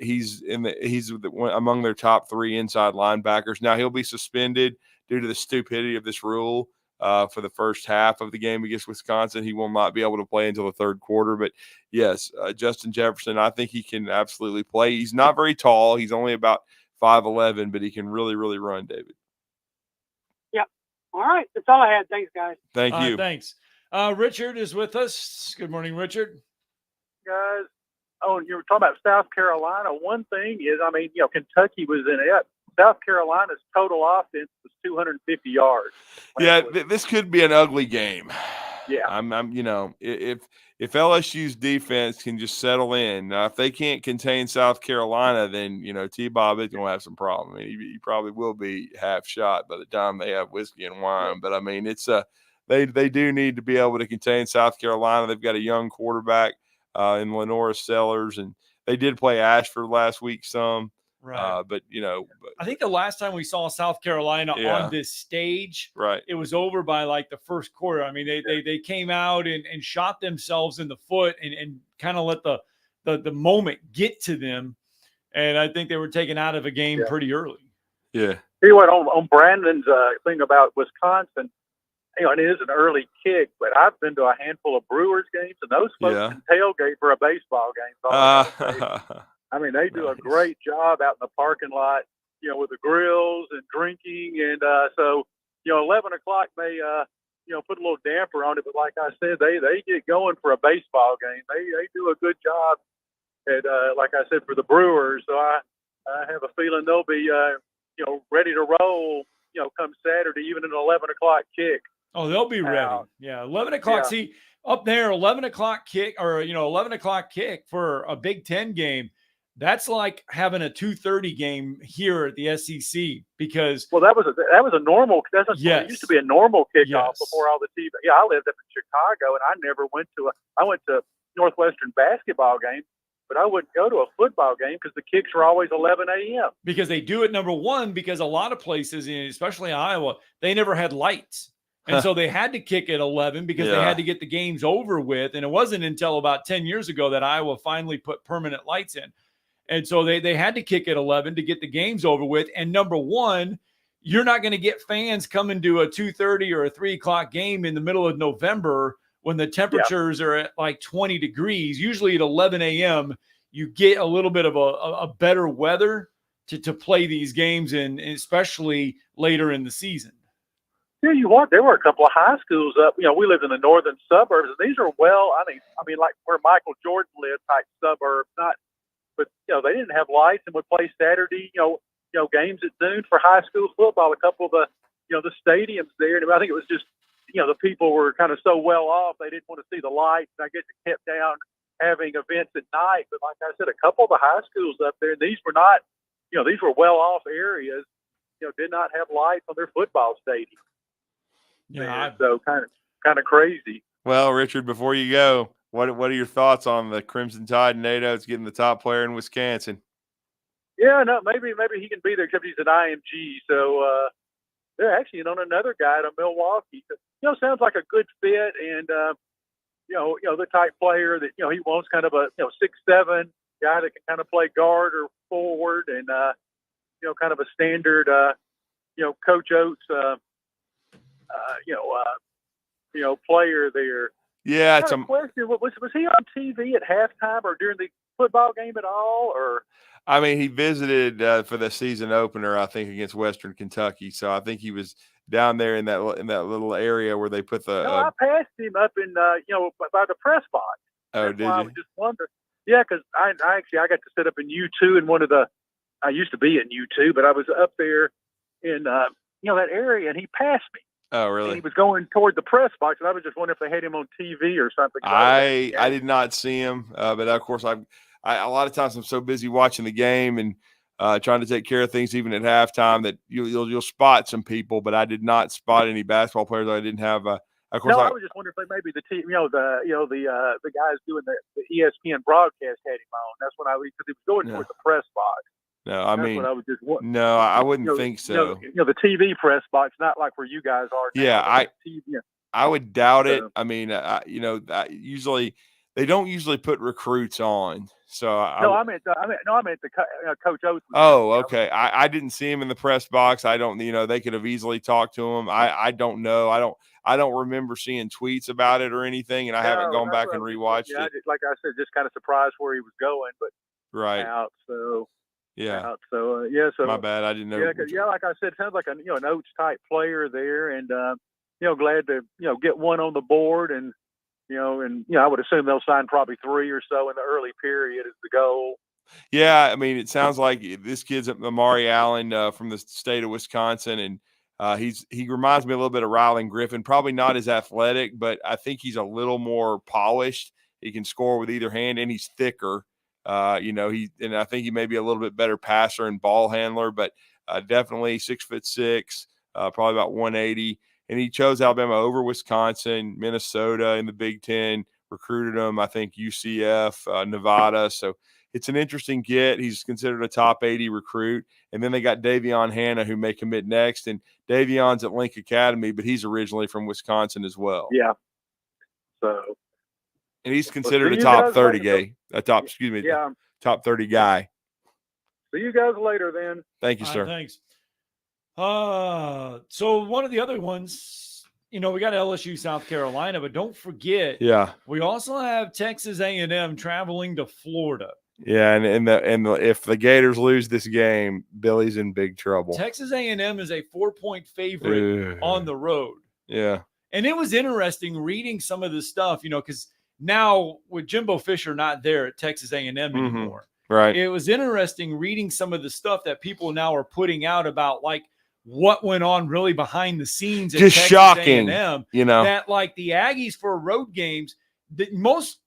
S6: he's among their top 3 inside linebackers. Now he'll be suspended due to the stupidity of this rule for the first half of the game against Wisconsin. He will not be able to play until the third quarter. But yes, Justin Jefferson, I think he can absolutely play. He's not very tall. He's only about 5'11", but he can really, really run, David.
S1: Yep. All right. That's all I had. Thanks, guys.
S6: Thank you.
S5: Thanks. Richard is with us. Good morning, Richard.
S2: Guys, you were talking about South Carolina. One thing is, Kentucky was in it. South Carolina's total offense was 250 yards.
S6: Yeah, this could be an ugly game.
S2: Yeah.
S6: If LSU's defense can just settle in, now if they can't contain South Carolina, then T-Bob is going to have some problem. He probably will be half shot by the time they have whiskey and wine. But it's they do need to be able to contain South Carolina. They've got a young quarterback in Lenora Sellers, and they did play Ashford last week some.
S5: Right.
S6: But
S5: I think the last time we saw South Carolina on this stage,
S6: right,
S5: it was over by like the first quarter. I mean, they came out and shot themselves in the foot and kind of let the moment get to them. And I think they were taken out of a game pretty early.
S6: Yeah.
S2: Tell you what, on Brandon's thing about Wisconsin, it is an early kick, but I've been to a handful of Brewers games, and those folks can tailgate for a baseball game. I mean, they do a great job out in the parking lot, with the grills and drinking. And so, 11 o'clock may, put a little damper on it. But like I said, they get going for a baseball game. They do a good job at, like I said, for the Brewers. So I have a feeling they'll be, ready to roll, come Saturday, even an 11 o'clock kick.
S5: Oh, they'll be ready. Yeah, 11 o'clock.
S2: Yeah.
S5: See, up there, 11 o'clock kick or, 11 o'clock kick for a Big Ten game. That's like having a 2:30 game here at the SEC because
S2: that was a normal. It used to be a normal kickoff before all the TV. Yeah, I lived up in Chicago, and I never went to I went to Northwestern basketball game, but I wouldn't go to a football game because the kicks were always 11 a.m.
S5: Because they do it, number one, because a lot of places, especially Iowa, they never had lights. And so they had to kick at 11 because they had to get the games over with. And it wasn't until about 10 years ago that Iowa finally put permanent lights in. And so they had to kick at 11 to get the games over with. And number one, you're not going to get fans coming to a 2:30 or a 3 o'clock game in the middle of November when the temperatures are at like 20 degrees. Usually at 11 a.m., you get a little bit of a better weather to play these games in, especially later in the season.
S2: Yeah, there were a couple of high schools up. We lived in the northern suburbs, and these are like where Michael Jordan lived, type suburbs. But they didn't have lights and would play Saturday, games at noon for high school football. A couple of the stadiums there, and I think it was just, the people were kind of so well off they didn't want to see the lights. And I guess it kept down having events at night. But like I said, a couple of the high schools up there, and these were not, these were well off areas. Did not have lights on their football stadium.
S5: Yeah,
S2: so kind of crazy.
S6: Well, Richard, before you go, what are your thoughts on the Crimson Tide NATO's getting the top player in Wisconsin?
S2: Yeah, no, maybe he can be there, except he's an IMG. So they're actually on another guy out of Milwaukee. Sounds like a good fit, and the type player that he wants, kind of a 6'7" guy that can kind of play guard or forward, and kind of a standard Coach Oates player there.
S6: Yeah, it's a
S2: question. Was he on TV at halftime or during the football game at all? Or
S6: I mean, he visited for the season opener, I think, against Western Kentucky. So I think he was down there in that little area where they put the.
S2: I passed him up in by the press box.
S6: Oh,
S2: That's
S6: did
S2: why
S6: you?
S2: I was just wondering. Yeah, because I got to sit up in U2 in one of the. I used to be in U2, but I was up there in that area, and he passed me.
S6: Oh, really?
S2: And he was going toward the press box, and I was just wondering if they had him on TV or something.
S6: I did not see him, but of course I a lot of times I'm so busy watching the game and trying to take care of things even at halftime that you'll spot some people, but I did not spot any basketball players. I didn't have of course.
S2: I was just wondering if maybe the team, the guys doing the ESPN broadcast had him on. That's when because he was going toward the press box.
S6: No, I mean,
S2: no,
S6: I wouldn't think so.
S2: The TV press box, not like where you guys are now.
S6: Yeah, I would doubt it.
S2: So.
S6: I mean, usually they don't usually put recruits on. So
S2: I meant the Coach Oates.
S6: Oh, okay. I didn't see him in the press box. I don't. They could have easily talked to him. I don't know. I don't remember seeing tweets about it or anything, and I haven't gone back and rewatched it.
S2: Like I said, just kind of surprised where he was going, but
S6: right
S2: out. So.
S6: Yeah.
S2: So So
S6: my bad. I didn't know.
S2: Yeah, like I said, sounds like an Oates type player there, and glad to get one on the board, and I would assume they'll sign probably 3 or so in the early period is the goal.
S6: Yeah, I mean, it sounds like this kid's Amari Allen from the state of Wisconsin, and he reminds me a little bit of Rylan Griffin. Probably not as athletic, but I think he's a little more polished. He can score with either hand, and he's thicker. And I think he may be a little bit better passer and ball handler, but definitely 6'6", probably about 180. And he chose Alabama over Wisconsin, Minnesota in the Big Ten, recruited him, I think UCF, Nevada. So it's an interesting get. He's considered a top 80 recruit. And then they got Davion Hanna, who may commit next. And Davion's at Link Academy, but he's originally from Wisconsin as well.
S2: Yeah. So.
S6: And he's considered a top 30 guy. Top 30 guy.
S2: See you guys later then.
S6: Thank you, sir.
S5: Thanks. So one of the other ones, we got LSU, South Carolina, but don't forget, we also have Texas A&M traveling to Florida.
S6: Yeah, and if the Gators lose this game, Billy's in big trouble.
S5: Texas A&M is a 4-point favorite on the road.
S6: Yeah.
S5: And it was interesting reading some of the stuff, because now with Jimbo Fisher not there at Texas A&M anymore.
S6: Right.
S5: It was interesting reading some of the stuff that people now are putting out about like what went on really behind the scenes.
S6: Just
S5: at Texas
S6: shocking,
S5: A&M,
S6: that
S5: like the Aggies for road games, that most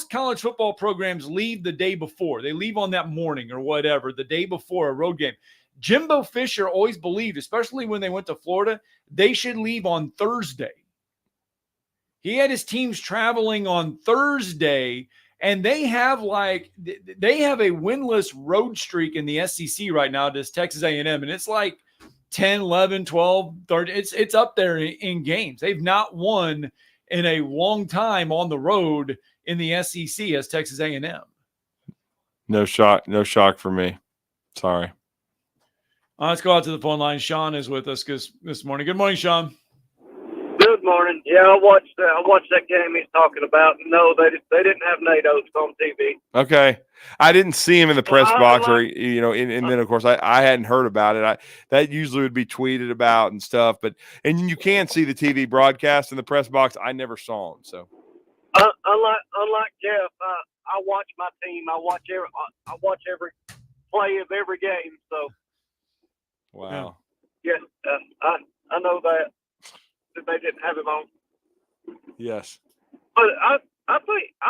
S5: college football programs leave the day before. They leave on that morning or whatever, the day before a road game. Jimbo Fisher always believed, especially when they went to Florida, they should leave on Thursday. He had his teams traveling on Thursday, and they have a winless road streak in the SEC right now, this Texas A&M, and it's like 10, 11, 12, 30. It's up there in games. They've not won in a long time on the road in the SEC as Texas A&M.
S6: No shock for me. Sorry.
S5: Let's go out to the phone line. Sean is with us this morning. Good morning, Sean.
S3: Good morning. Yeah, I watched that game he's talking about. No, they didn't have Nate Oates on TV.
S6: Okay. I didn't see him in the press box and then of course I hadn't heard about it. That usually would be tweeted about and stuff, and you can see the TV broadcast in the press box. I never saw him. So
S3: unlike Jeff, I watch my team. I watch every play of every game. So
S6: wow.
S3: Yes, I know that they didn't have him on.
S6: Yes.
S3: But I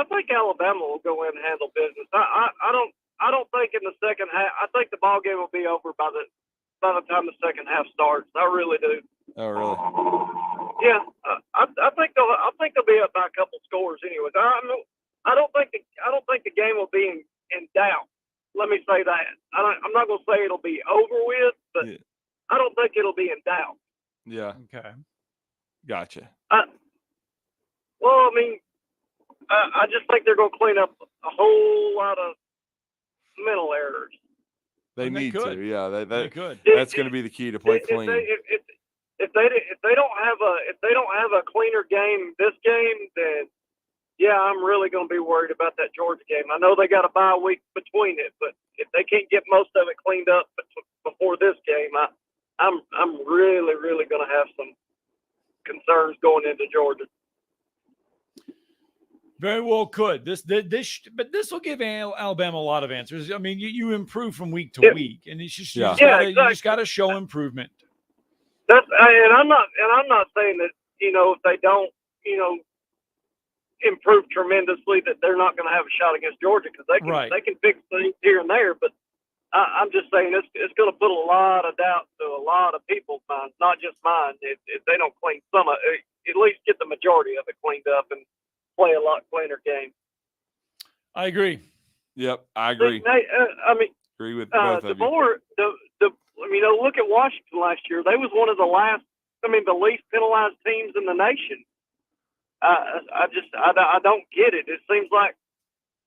S3: think Alabama will go in and handle business. I don't think in the second half. I think the ball game will be over by the time the second half starts. I really do.
S6: Oh, really?
S3: Yeah, I think they'll be up by a couple scores. Anyways, I don't think the game will be in doubt. Let me say that. I'm not going to say it'll be over with, but I don't think it'll be in doubt.
S6: Yeah.
S5: Okay.
S6: Gotcha.
S3: Well, I mean, I just think they're going to clean up a whole lot of mental errors.
S6: They need to. Yeah,
S5: they could.
S6: That's going to be the key to play clean.
S3: If they don't have a cleaner game this game, then yeah, I'm really going to be worried about that Georgia game. I know they got a bye week between it, but if they can't get most of it cleaned up before this game, I'm really, really going to have some concerns going into Georgia.
S5: Very well could. But this will give Alabama a lot of answers. I mean, you improve from week to week, and it's just you just got to show improvement.
S3: And I'm not saying that if they don't improve tremendously that they're not going to have a shot against Georgia, because they can fix things here and there. But I'm just saying it's going to put a lot of doubt to a lot of people's minds, not just mine. If they don't clean some of it, at least get the majority of it cleaned up and play a lot cleaner game.
S5: I agree.
S6: Yep, I agree.
S3: Agree with both of you. Look at Washington last year. They was one of the least penalized teams in the nation. I don't get it. It seems like,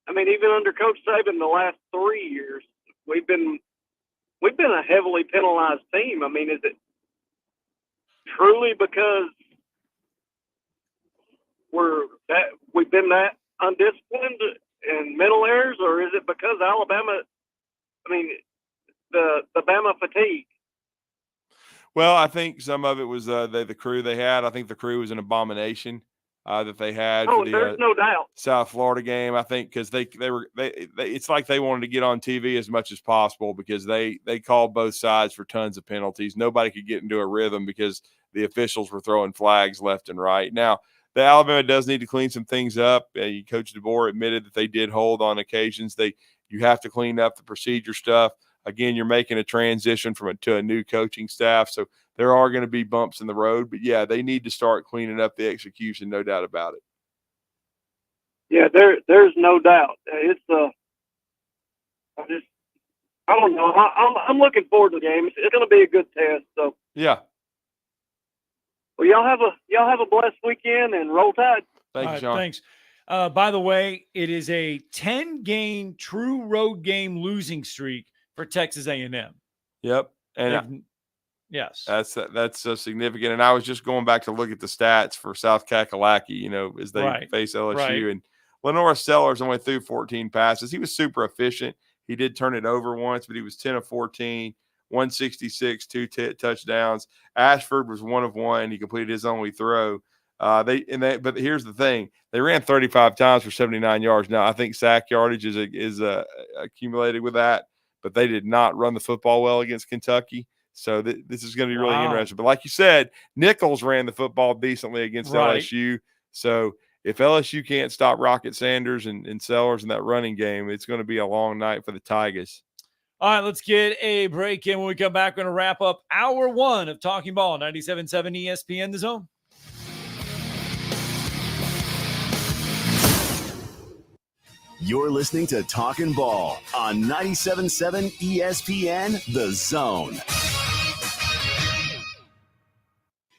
S3: even under Coach Saban the last 3 years, we've been a heavily penalized team. Is it truly because we've been that undisciplined and mental errors, or is it because Alabama? The Bama fatigue.
S6: Well, I think some of it was the crew they had. I think the crew was an abomination that they had.
S3: Oh,
S6: for
S3: there's no doubt.
S6: South Florida game. I think because they it's like they wanted to get on TV as much as possible because they called both sides for tons of penalties. Nobody could get into a rhythm because the officials were throwing flags left and right. Now, the Alabama does need to clean some things up. Coach DeBoer admitted that they did hold on occasions. You have to clean up the procedure stuff. Again, you're making a transition to a new coaching staff, so there are going to be bumps in the road. But, yeah, they need to start cleaning up the execution, no doubt about it.
S3: Yeah, there's no doubt. It's I don't know. I'm looking forward to the game. It's going to be a good test. So
S6: Yeah.
S3: well, y'all have a blessed weekend and roll Tide.
S6: Thank you, Sean.
S5: Thanks. By the way, it is a 10-game true road game losing streak for Texas A&M.
S6: Yep. And
S5: yes,
S6: that's so significant. And I was just going back to look at the stats for South Kakalaki, as they face LSU.
S5: Right.
S6: And Lenora Sellers only threw 14 passes. He was super efficient. He did turn it over once, but he was 10 of 14, 166, two touchdowns. Ashford was 1 of 1. He completed his only throw. But here's the thing: they ran 35 times for 79 yards. Now I think sack yardage is accumulated with that, but they did not run the football well against Kentucky. So this is going to be really interesting. But like you said, Nichols ran the football decently against LSU. So if LSU can't stop Rocket Sanders and Sellers in that running game, it's going to be a long night for the Tigers.
S5: All right, let's get a break in. When we come back, we're going to wrap up hour 1 of Talking Ball, 97.7 ESPN The Zone.
S4: You're listening to Talkin' Ball on 97.7 ESPN The Zone.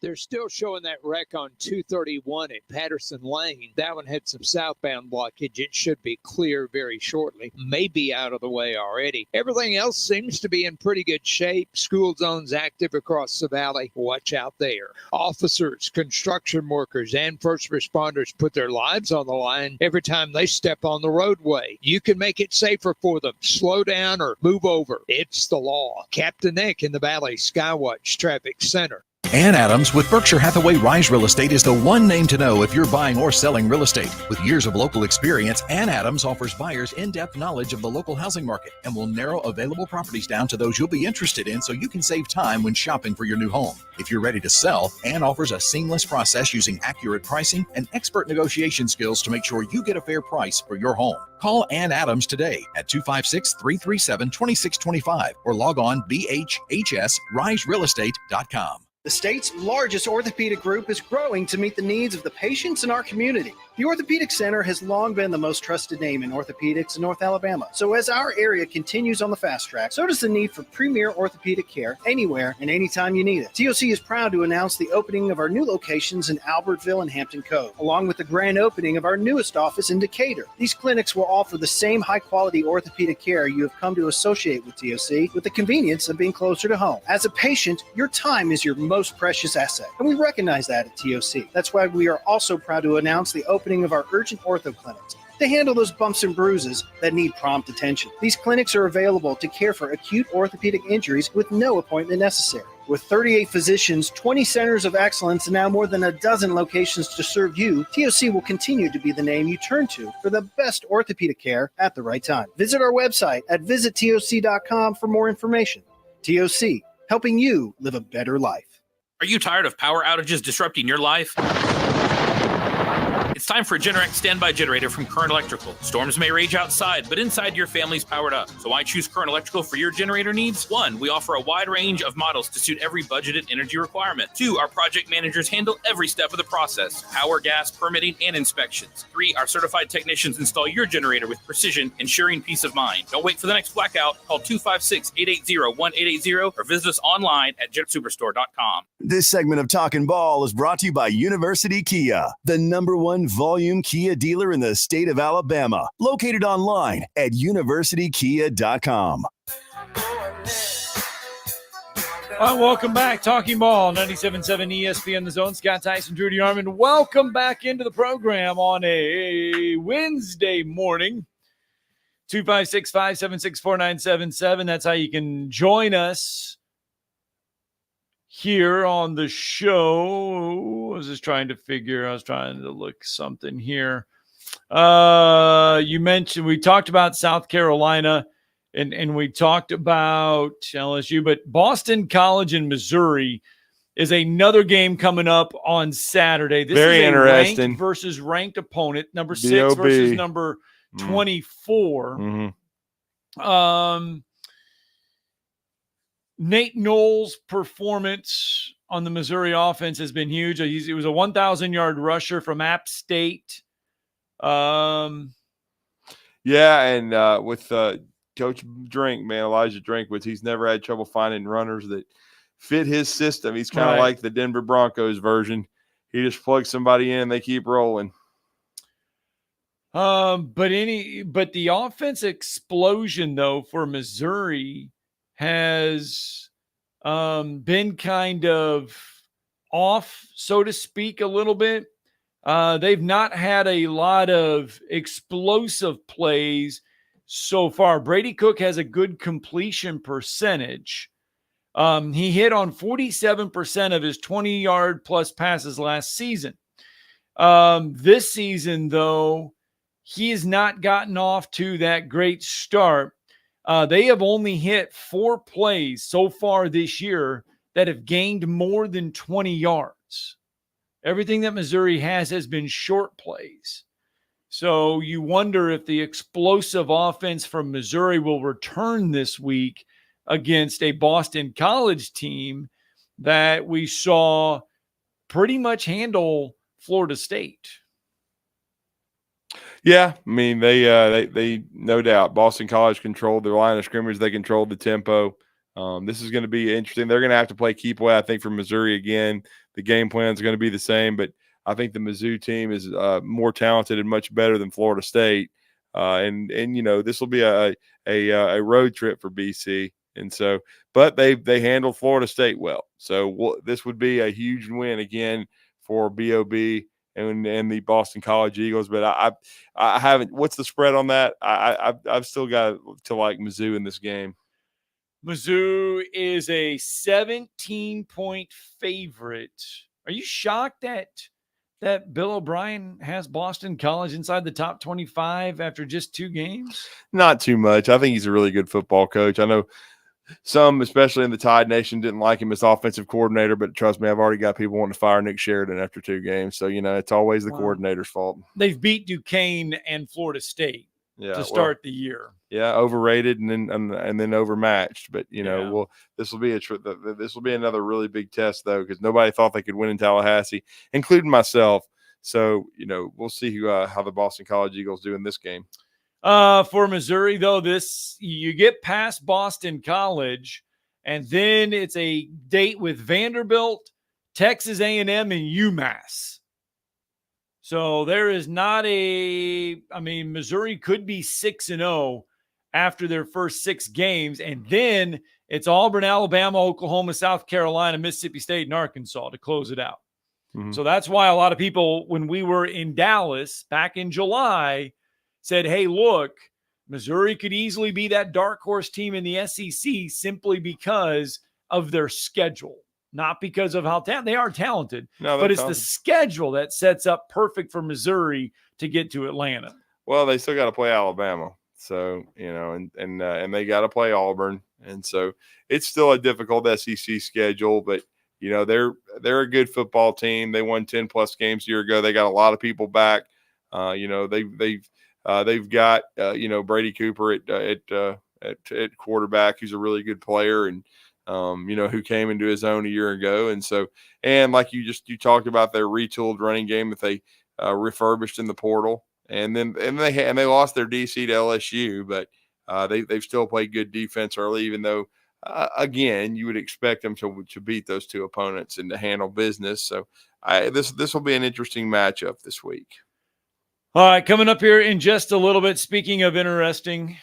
S9: They're still showing that wreck on 231 at Patterson Lane. That one had some southbound blockage. It should be clear very shortly. Maybe out of the way already. Everything else seems to be in pretty good shape. School zones active across the valley. Watch out there. Officers, construction workers, and first responders put their lives on the line every time they step on the roadway. You can make it safer for them. Slow down or move over. It's the law. Captain Nick in the Valley Skywatch Traffic Center.
S10: Ann Adams with Berkshire Hathaway Rise Real Estate is the one name to know if you're buying or selling real estate. With years of local experience, Ann Adams offers buyers in-depth knowledge of the local housing market and will narrow available properties down to those you'll be interested in so you can save time when shopping for your new home. If you're ready to sell, Ann offers a seamless process using accurate pricing and expert negotiation skills to make sure you get a fair price for your home. Call Ann Adams today at 256-337-2625 or log on bhhsriserealestate.com.
S7: The state's largest orthopedic group is growing to meet the needs of the patients in our community. The Orthopedic Center has long been the most trusted name in orthopedics in North Alabama. So as our area continues on the fast track, so does the need for premier orthopedic care anywhere and anytime you need it. TOC is proud to announce the opening of our new locations in Albertville and Hampton Cove, along with the grand opening of our newest office in Decatur. These clinics will offer the same high-quality orthopedic care you have come to associate with TOC, with the convenience of being closer to home. As a patient, your time is your most precious asset, and we recognize that at TOC. That's why we are also proud to announce the opening of our urgent ortho clinics to handle those bumps and bruises that need prompt attention. These clinics are available to care for acute orthopedic injuries with no appointment necessary. With 38 physicians, 20 centers of excellence, and now more than a dozen locations to serve you, TOC will continue to be the name you turn to for the best orthopedic care at the right time. Visit our website at visittoc.com for more information. TOC, helping you live a better life.
S19: Are you tired of power outages disrupting your life? It's time for a Generac standby generator from Current Electrical. Storms may rage outside, but inside your family's powered up. So why choose Current Electrical for your generator needs? 1, we offer a wide range of models to suit every budgeted energy requirement. 2, our project managers handle every step of the process: power, gas, permitting, and inspections. 3, our certified technicians install your generator with precision, ensuring peace of mind. Don't wait for the next blackout. Call 256-880-1880 or visit us online at jetsuperstore.com.
S4: This segment of Talkin' Ball is brought to you by University Kia, the #1 volume Kia dealer in the state of Alabama. Located online at universitykia.com.
S5: All right, welcome back. Talking Ball, 97.7 ESPN The Zone. Scott Tyson, Drew DeArmond. Welcome back into the program on a Wednesday morning. 256-576-4977. That's how you can join us here on the show. I was trying to look something here. You mentioned, we talked about South Carolina and we talked about LSU, but Boston College in Missouri is another game coming up on Saturday. This
S6: Very
S5: is a
S6: interesting.
S5: ranked versus ranked opponent, number 6
S6: B.O.B.
S5: versus number 24.
S6: Mm-hmm.
S5: Nate Knowles' performance on the Missouri offense has been huge. He was a 1,000-yard rusher from App State.
S6: Yeah, and with Coach Drink, man, Elijah Drinkwitz, he's never had trouble finding runners that fit his system. He's kind of like the Denver Broncos version. He just plugs somebody in, they keep rolling.
S5: But the offense explosion though for Missouri has been kind of off, so to speak, a little bit. They've not had a lot of explosive plays so far. Brady Cook has a good completion percentage. He hit on 47% of his 20-yard plus passes last season. This season, though, he has not gotten off to that great start. They have only hit 4 plays so far this year that have gained more than 20 yards. Everything that Missouri has been short plays. So you wonder if the explosive offense from Missouri will return this week against a Boston College team that we saw pretty much handle Florida State.
S6: Yeah, I mean, they no doubt, Boston College controlled their line of scrimmage. They controlled the tempo. This is going to be interesting. They're going to have to play keep away, I think, for Missouri again. The game plan is going to be the same, but I think the Mizzou team is more talented and much better than Florida State. And this will be a road trip for BC. And so, but they handled Florida State well. So this would be a huge win again for BOB and the Boston College Eagles. But I haven't. What's the spread on that? I've still got to like Mizzou in this game.
S5: Mizzou is a 17-point favorite. Are you shocked that Bill O'Brien has Boston College inside the top 25 after just 2 games?
S6: Not too much. I think he's a really good football coach. I know some, especially in the Tide Nation, didn't like him as offensive coordinator, but trust me, I've already got people wanting to fire Nick Sheridan after 2 games. So, it's always the coordinator's fault.
S5: They've beat Duquesne and Florida State to start the year.
S6: Yeah, overrated and then overmatched. But this will be another really big test though, because nobody thought they could win in Tallahassee, including myself. So we'll see how the Boston College Eagles do in this game.
S5: For Missouri though, you get past Boston College, and then it's a date with Vanderbilt, Texas A&M, and UMass. So there is not Missouri could be 6-0 after their first 6 games. And then it's Auburn, Alabama, Oklahoma, South Carolina, Mississippi State, and Arkansas to close it out. Mm-hmm. So that's why a lot of people, when we were in Dallas back in July, said, hey, look, Missouri could easily be that dark horse team in the SEC simply because of their schedule. Not because of how they are talented, but it's the schedule that sets up perfect for Missouri to get to Atlanta.
S6: Well, they still got to play Alabama, so and they got to play Auburn, and so it's still a difficult SEC schedule. But they're a good football team. They won 10+ games a year ago. They got a lot of people back. They've got Brady Cooper at quarterback, who's a really good player, and who came into his own a year ago. And so, and like you talked about their retooled running game that they refurbished in the portal, and they lost their DC to LSU, but they've still played good defense early, even though again, you would expect them to beat those 2 opponents and to handle business. So this will be an interesting matchup this week.
S5: All right, coming up here in just a little bit, speaking of interesting,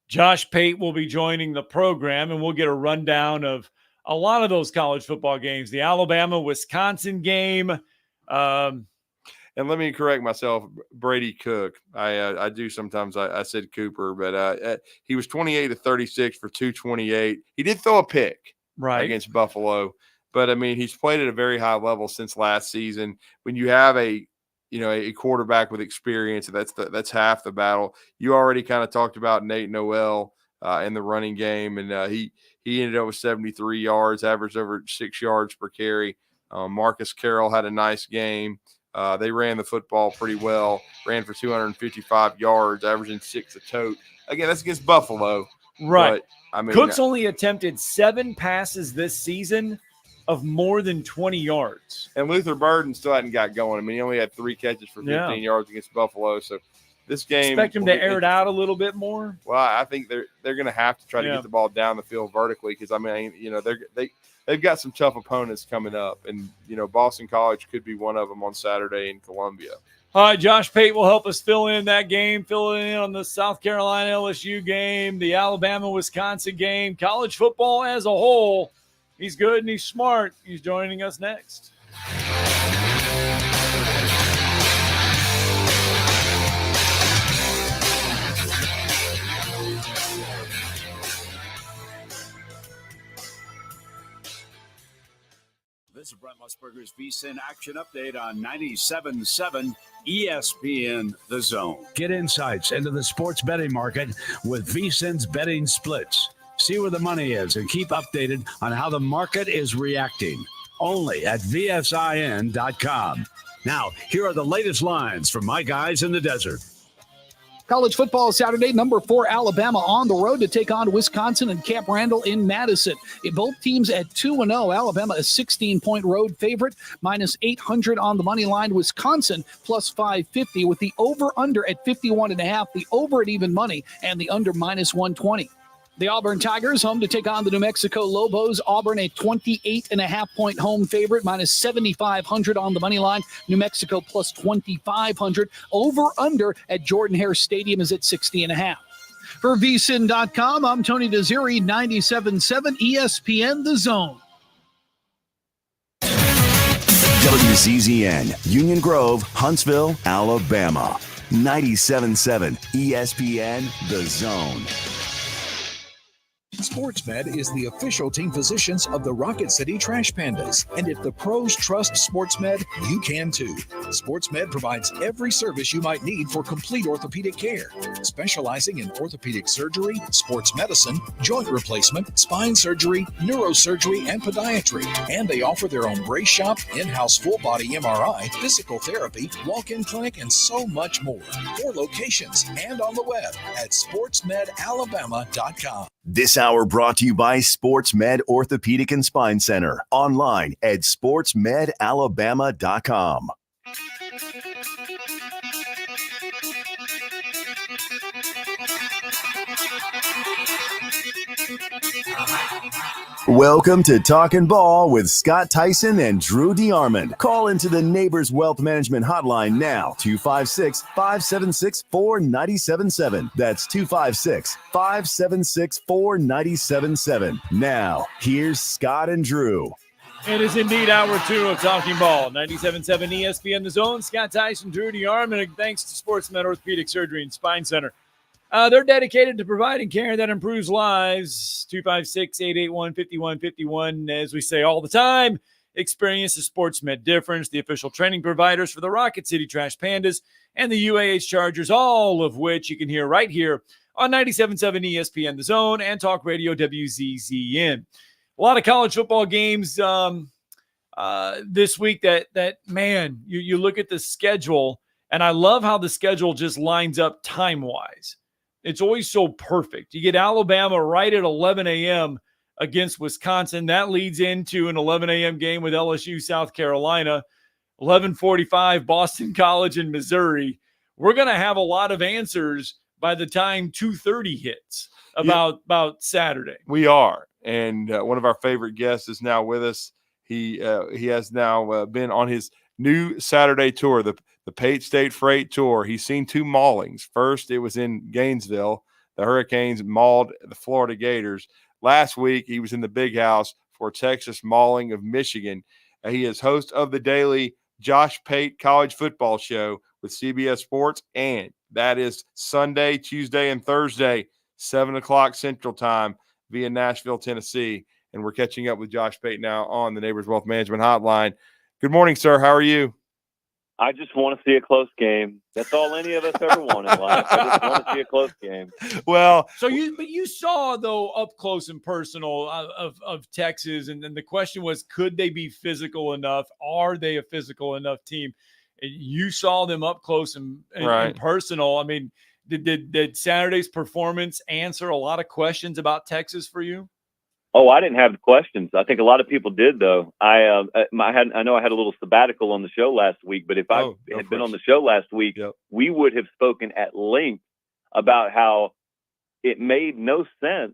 S5: Josh Pate will be joining the program, and we'll get a rundown of a lot of those college football games. The Alabama-Wisconsin game.
S6: And let me correct myself, Brady Cook. I do sometimes I said Cooper, but he was 28 to 36 for 228. He did throw a pick against Buffalo, but he's played at a very high level since last season. When you have a quarterback with experience, that's half the battle. You already kind of talked about Nate Noel in the running game, and he ended up with 73 yards, averaged over 6 yards per carry. Marcus Carroll had a nice game. They ran the football pretty well, ran for 255 yards, averaging 6 a tote. Again, that's against Buffalo.
S5: Right.
S6: But,
S5: Cook's only attempted 7 passes this season of more than 20 yards.
S6: And Luther Burden still hadn't got going. He only had 3 catches for 15 yards against Buffalo. So, this game.
S5: Expect them to air it out a little bit more.
S6: Well, I think they're going to have to try to
S5: Yeah.
S6: get the ball down the field vertically because, I mean, they've got some tough opponents coming up. And, Boston College could be one of them on Saturday in Columbia.
S5: All right, Josh Pate will help us fill in that game, fill in on the South Carolina LSU game, the Alabama-Wisconsin game, college football as a whole. He's good and he's smart. He's joining us next.
S8: This is Brent Musburger's VSiN Action Update on 97.7 ESPN The Zone. Get insights into the sports betting market with VSiN's betting splits. See where the money is and keep updated on how the market is reacting. Only at VSIN.com. Now, here are the latest lines from my guys in the desert.
S11: College football Saturday, number 4 Alabama on the road to take on Wisconsin and Camp Randall in Madison. Both teams at 2-0. Alabama a 16-point road favorite, minus 800 on the money line. Wisconsin plus 550 with the over-under at 51.5, the over at even money, and the under minus 120. The Auburn Tigers home to take on the New Mexico Lobos. Auburn a 28.5-point home favorite, minus 7,500 on the money line. New Mexico plus 2,500. Over-under at Jordan-Hare Stadium is at 60.5. For VSiN.com, I'm Tony Desiri, 97.7 ESPN The Zone.
S4: WZZN, Union Grove, Huntsville, Alabama. 97.7 ESPN The Zone.
S10: SportsMed is the official team physicians of the Rocket City Trash Pandas. And if the pros trust SportsMed, you can too. SportsMed provides every service you might need for complete orthopedic care, specializing in orthopedic surgery, sports medicine, joint replacement, spine surgery, neurosurgery, and podiatry. And they offer their own brace shop, in-house full-body MRI, physical therapy, walk-in clinic, and so much more. 4 locations and on the web at sportsmedalabama.com.
S4: This hour brought to you by SportsMed Orthopedic and Spine Center. Online at sportsmedalabama.com. Welcome to Talkin' Ball with Scott Tyson and Drew DeArmond. Call into the Neighbors Wealth Management Hotline now, 256-576-4977. That's 256-576-4977. Now, here's Scott and Drew.
S5: It is indeed hour 2 of Talking Ball, 97.7 ESPN The Zone. Scott Tyson, Drew DeArmond, and thanks to SportsMed Orthopedic Surgery and Spine Center. They're dedicated to providing care that improves lives. 256-881-5151. As we say all the time, experience the SportsMed difference, the official training providers for the Rocket City Trash Pandas and the UAH Chargers, all of which you can hear right here on 97.7 ESPN The Zone and Talk Radio WZZN. A lot of college football games this week that man, you look at the schedule, and I love how the schedule just lines up time-wise. It's always so perfect. You get Alabama right at 11 a.m. against Wisconsin. That leads into an 11 a.m. game with LSU, South Carolina. 11:45, Boston College and Missouri. We're going to have a lot of answers by the time 2:30 hits about Saturday.
S6: We are. And one of our favorite guests is now with us. He has now been on his new Saturday tour, the Pate State Freight Tour. He's seen 2 maulings. First, it was in Gainesville. The Hurricanes mauled the Florida Gators. Last week, he was in the Big House for Texas mauling of Michigan. He is host of the daily Josh Pate College Football Show with CBS Sports, and that is Sunday, Tuesday, and Thursday, 7 o'clock Central Time via Nashville, Tennessee. And we're catching up with Josh Pate now on the Neighbors Wealth Management Hotline. Good morning, sir. How are you?
S12: I just want to see a close game. That's all any of us ever want in life. I just want to see a close game.
S6: Well,
S5: so you saw, though, up close and personal of Texas, and then the question was, could they be physical enough? Are they a physical enough team? You saw them up close and personal. I mean, did Saturday's performance answer a lot of questions about Texas for you?
S12: Oh, I didn't have the questions. I think a lot of people did, though. I know I had a little sabbatical on the show last week, but if I had been on the show last week, we would have spoken at length about how it made no sense.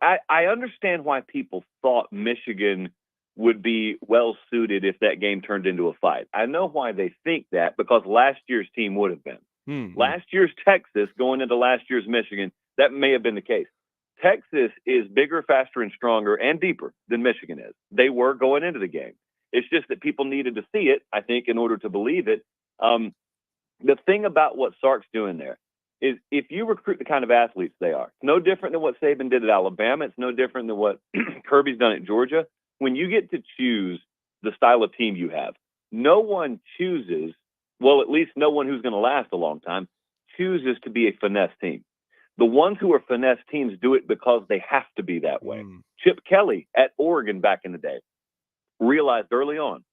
S12: I understand why people thought Michigan would be well suited if that game turned into a fight. I know why they think that, because last year's team would have been. Last year's Texas going into last year's Michigan, that may have been the case. Texas is bigger, faster, and stronger and deeper than Michigan is. They were going into the game. It's just that people needed to see it, I think, in order to believe it. The thing about what Sark's doing there is if you recruit the kind of athletes they are, it's no different than what Saban did at Alabama. It's no different than what Kirby's done at Georgia. When you get to choose the style of team you have, no one chooses, well, at least no one who's going to last a long time, chooses to be a finesse team. The ones who are finesse teams do it because they have to be that way. Chip Kelly at Oregon back in the day realized early on,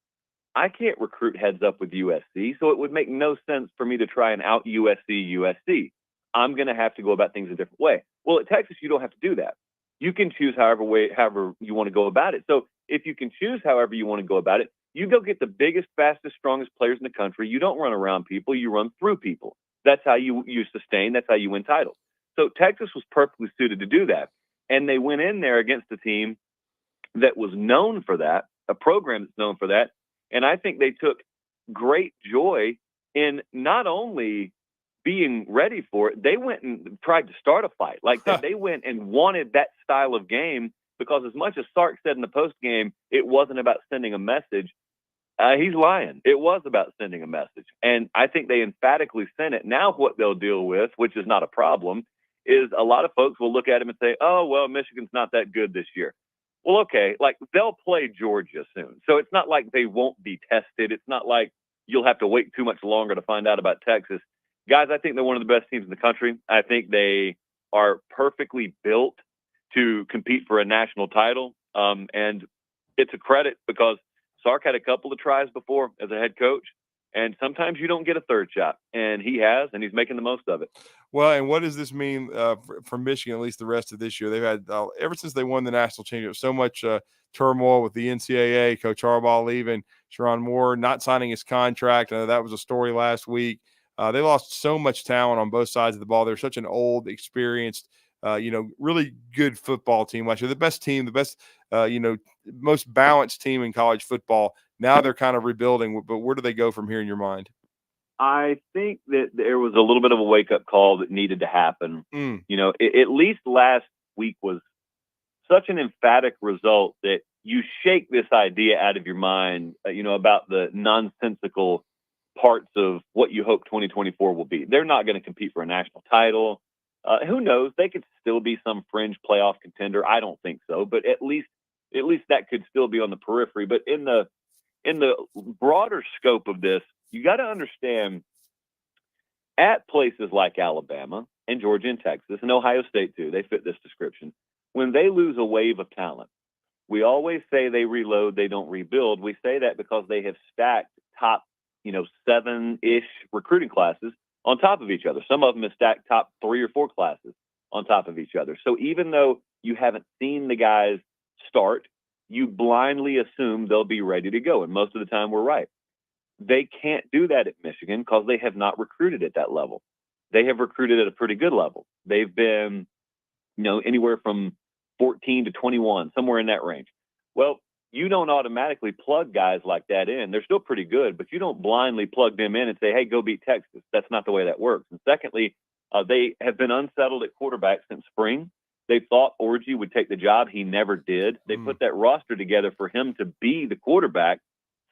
S12: I can't recruit heads up with USC, so it would make no sense for me to try and out USC. I'm going to have to go about things a different way. Well, at Texas, you don't have to do that. You can choose however you want to go about it. So if you can choose however you want to go about it, you go get the biggest, fastest, strongest players in the country. You don't run around people. You run through people. That's how you sustain. That's how you win titles. So Texas was perfectly suited to do that. And they went in there against a team that was known for that, a program that's known for that. And I think they took great joy in not only being ready for it, they went and tried to start a fight. Like they went and wanted that style of game, because as much as Sark said in the post game, it wasn't about sending a message. He's lying. It was about sending a message. And I think they emphatically sent it. Now what they'll deal with, which is not a problem, is a lot of folks will look at him and say, oh, well, Michigan's not that good this year. Well, okay, like they'll play Georgia soon. So it's not like they won't be tested. It's not like you'll have to wait too much longer to find out about Texas. Guys, I think they're one of the best teams in the country. I think they are perfectly built to compete for a national title. And it's a credit because Sark had a couple of tries before as a head coach. And sometimes you don't get a third shot, and he has, and he's making the most of it.
S6: Well, and what does this mean for Michigan, at least the rest of this year? They've had, ever since they won the national championship, so much turmoil with the NCAA, Coach Harbaugh leaving, Sharon Moore not signing his contract. I know that was a story last week. They lost so much talent on both sides of the ball. They're such an old, experienced, really good football team last year. The best team, the best, most balanced team in college football. Now they're kind of rebuilding, but where do they go from here in your mind?
S12: I think that there was a little bit of a wake-up call that needed to happen. At least last week was such an emphatic result that you shake this idea out of your mind, about the nonsensical parts of what you hope 2024 will be. They're not going to compete for a national title. Who knows? They could still be some fringe playoff contender. I don't think so, but at least that could still be on the periphery. But in the broader scope of this, you got to understand, at places like Alabama and Georgia and Texas and Ohio State too, they fit this description. When they lose a wave of talent, we always say they reload, they don't rebuild. We say that because they have stacked top, 7-ish recruiting classes on top of each other. Some of them have stacked top 3 or 4 classes on top of each other. So even though you haven't seen the guys start, you blindly assume they'll be ready to go. And most of the time we're right. They can't do that at Michigan because they have not recruited at that level. They have recruited at a pretty good level. They've been, anywhere from 14 to 21, somewhere in that range. Well, you don't automatically plug guys like that in. They're still pretty good, but you don't blindly plug them in and say, hey, go beat Texas. That's not the way that works. And secondly, they have been unsettled at quarterback since spring. They thought Orji would take the job. He never did. They put that roster together for him to be the quarterback,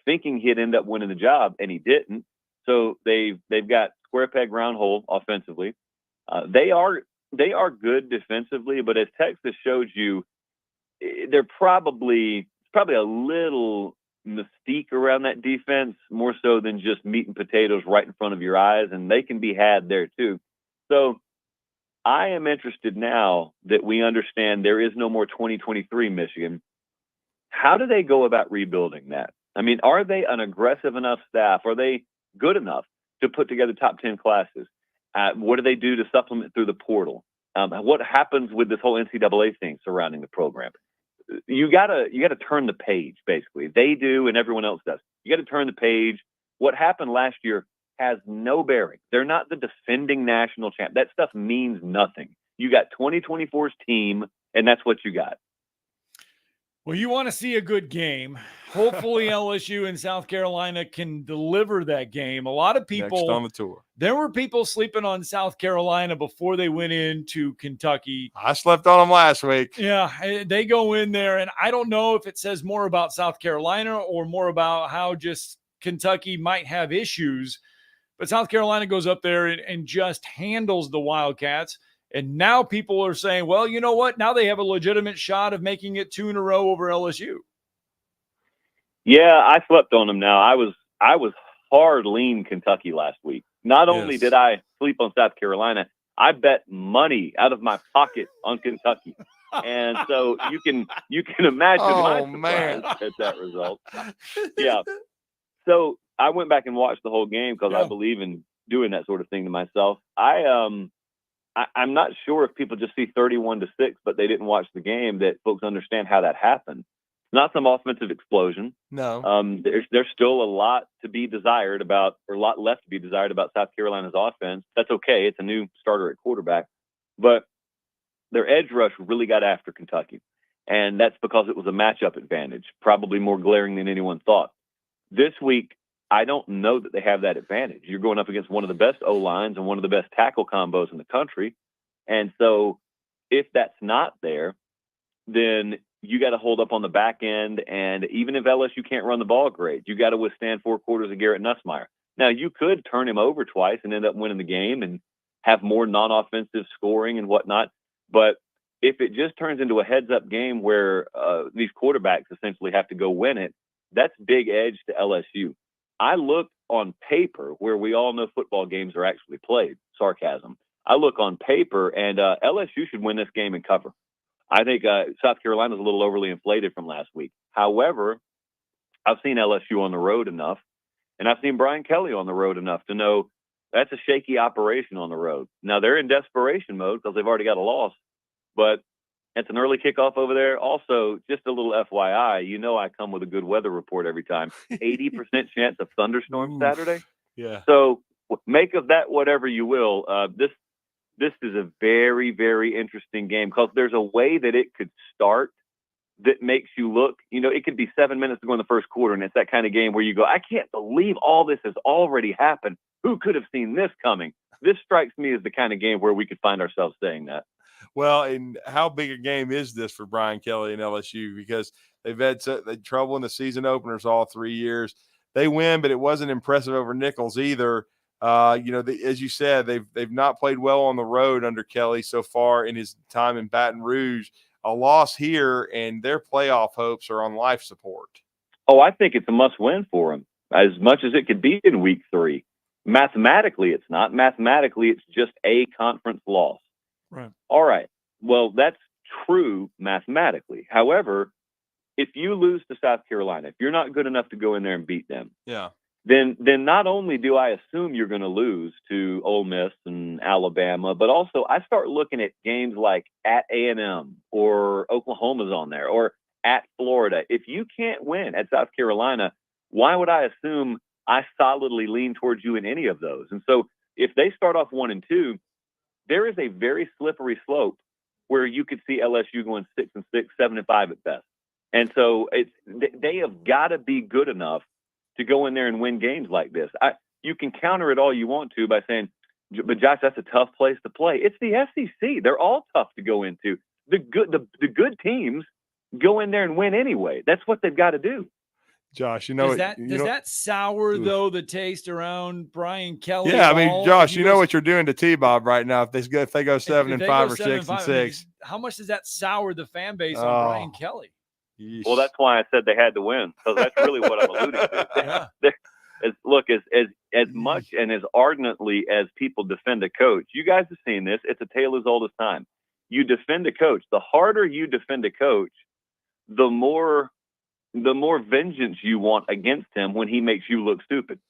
S12: thinking he'd end up winning the job, and he didn't. So they've got square peg round hole offensively. They are good defensively, but as Texas showed you, they're probably a little mystique around that defense, more so than just meat and potatoes right in front of your eyes, and they can be had there too. So I am interested now that we understand there is no more 2023 Michigan. How do they go about rebuilding that? I mean, are they an aggressive enough staff? Are they good enough to put together top 10 classes? What do they do to supplement through the portal? What happens with this whole NCAA thing surrounding the program? you gotta turn the page, basically. They do, and everyone else does. You got to turn the page. What happened last year has no bearing. They're not the defending national champ. That stuff means nothing. You got 2024's team, and that's what you got.
S5: Well, you want to see a good game. Hopefully LSU and South Carolina can deliver that game. A lot of people
S6: next on the tour.
S5: There were people sleeping on South Carolina before they went into Kentucky.
S6: I slept on them last week.
S5: Yeah, they go in there, and I don't know if it says more about South Carolina or more about how just Kentucky might have issues. But South Carolina goes up there and just handles the Wildcats. And now people are saying, well, you know what? Now they have a legitimate shot of making it 2 in a row over LSU.
S12: Yeah, I slept on them now. I was hard lean Kentucky last week. Not only did I sleep on South Carolina, I bet money out of my pocket on Kentucky. And so you can imagine my surprise at that result. Yeah. So I went back and watched the whole game because I believe in doing that sort of thing to myself. I'm not sure if people just see 31-6, but they didn't watch the game, that folks understand how that happened. Not some offensive explosion.
S6: No.
S12: There's still a lot to be desired about, or a lot left to be desired about South Carolina's offense. That's okay. It's a new starter at quarterback. But their edge rush really got after Kentucky. And that's because it was a matchup advantage, probably more glaring than anyone thought. This week, I don't know that they have that advantage. You're going up against one of the best O-lines and one of the best tackle combos in the country. And so if that's not there, then you got to hold up on the back end. And even if LSU can't run the ball great, you got to withstand 4 quarters of Garrett Nussmeier. Now, you could turn him over twice and end up winning the game and have more non-offensive scoring and whatnot. But if it just turns into a heads-up game where these quarterbacks essentially have to go win it, that's big edge to LSU. I look on paper, where we all know football games are actually played, sarcasm. I look on paper, and LSU should win this game and cover. I think South Carolina's a little overly inflated from last week. However, I've seen LSU on the road enough, and I've seen Brian Kelly on the road enough to know that's a shaky operation on the road. Now, they're in desperation mode because they've already got a loss, but it's an early kickoff over there. Also, just a little FYI, you know I come with a good weather report every time. 80% chance of thunderstorms Saturday.
S6: Yeah.
S12: So make of that whatever you will. This is a very, very interesting game because there's a way that it could start that makes you look, it could be 7 minutes to go in the first quarter, and it's that kind of game where you go, I can't believe all this has already happened. Who could have seen this coming? This strikes me as the kind of game where we could find ourselves saying that.
S6: Well, and how big a game is this for Brian Kelly and LSU? Because they've had trouble in the season openers all 3 years. They win, but it wasn't impressive over Nichols either. As you said, they've not played well on the road under Kelly so far in his time in Baton Rouge. A loss here, and their playoff hopes are on life support.
S12: Oh, I think it's a must-win for them, as much as it could be in week 3. Mathematically, it's not. Mathematically, it's just a conference loss.
S5: Right.
S12: All right. Well, that's true mathematically. However, if you lose to South Carolina, if you're not good enough to go in there and beat them, then not only do I assume you're going to lose to Ole Miss and Alabama, but also I start looking at games like at A&M or Oklahoma's on there or at Florida. If you can't win at South Carolina, why would I assume I solidly lean towards you in any of those? And so if they start off 1-2, there is a very slippery slope where you could see LSU going 6-6, 7-5 at best. And so they have got to be good enough to go in there and win games like this. You can counter it all you want to by saying, but Josh, that's a tough place to play. It's the SEC. They're all tough to go into. The good teams go in there and win anyway. That's what they've got to do.
S6: Josh,
S5: does that sour though the taste around Brian Kelly?
S6: Yeah, I mean, Josh, you know what you're doing to T-Bob right now. If they go 7-5 or 6-6,
S5: how much does that sour the fan base on Brian Kelly?
S12: Well, that's why I said they had to win, because that's really what I'm alluding to. Look, as much and as ardently as people defend a coach, you guys have seen this. It's a tale as old as time. You defend a coach. The harder you defend a coach, the more vengeance you want against him when he makes you look stupid.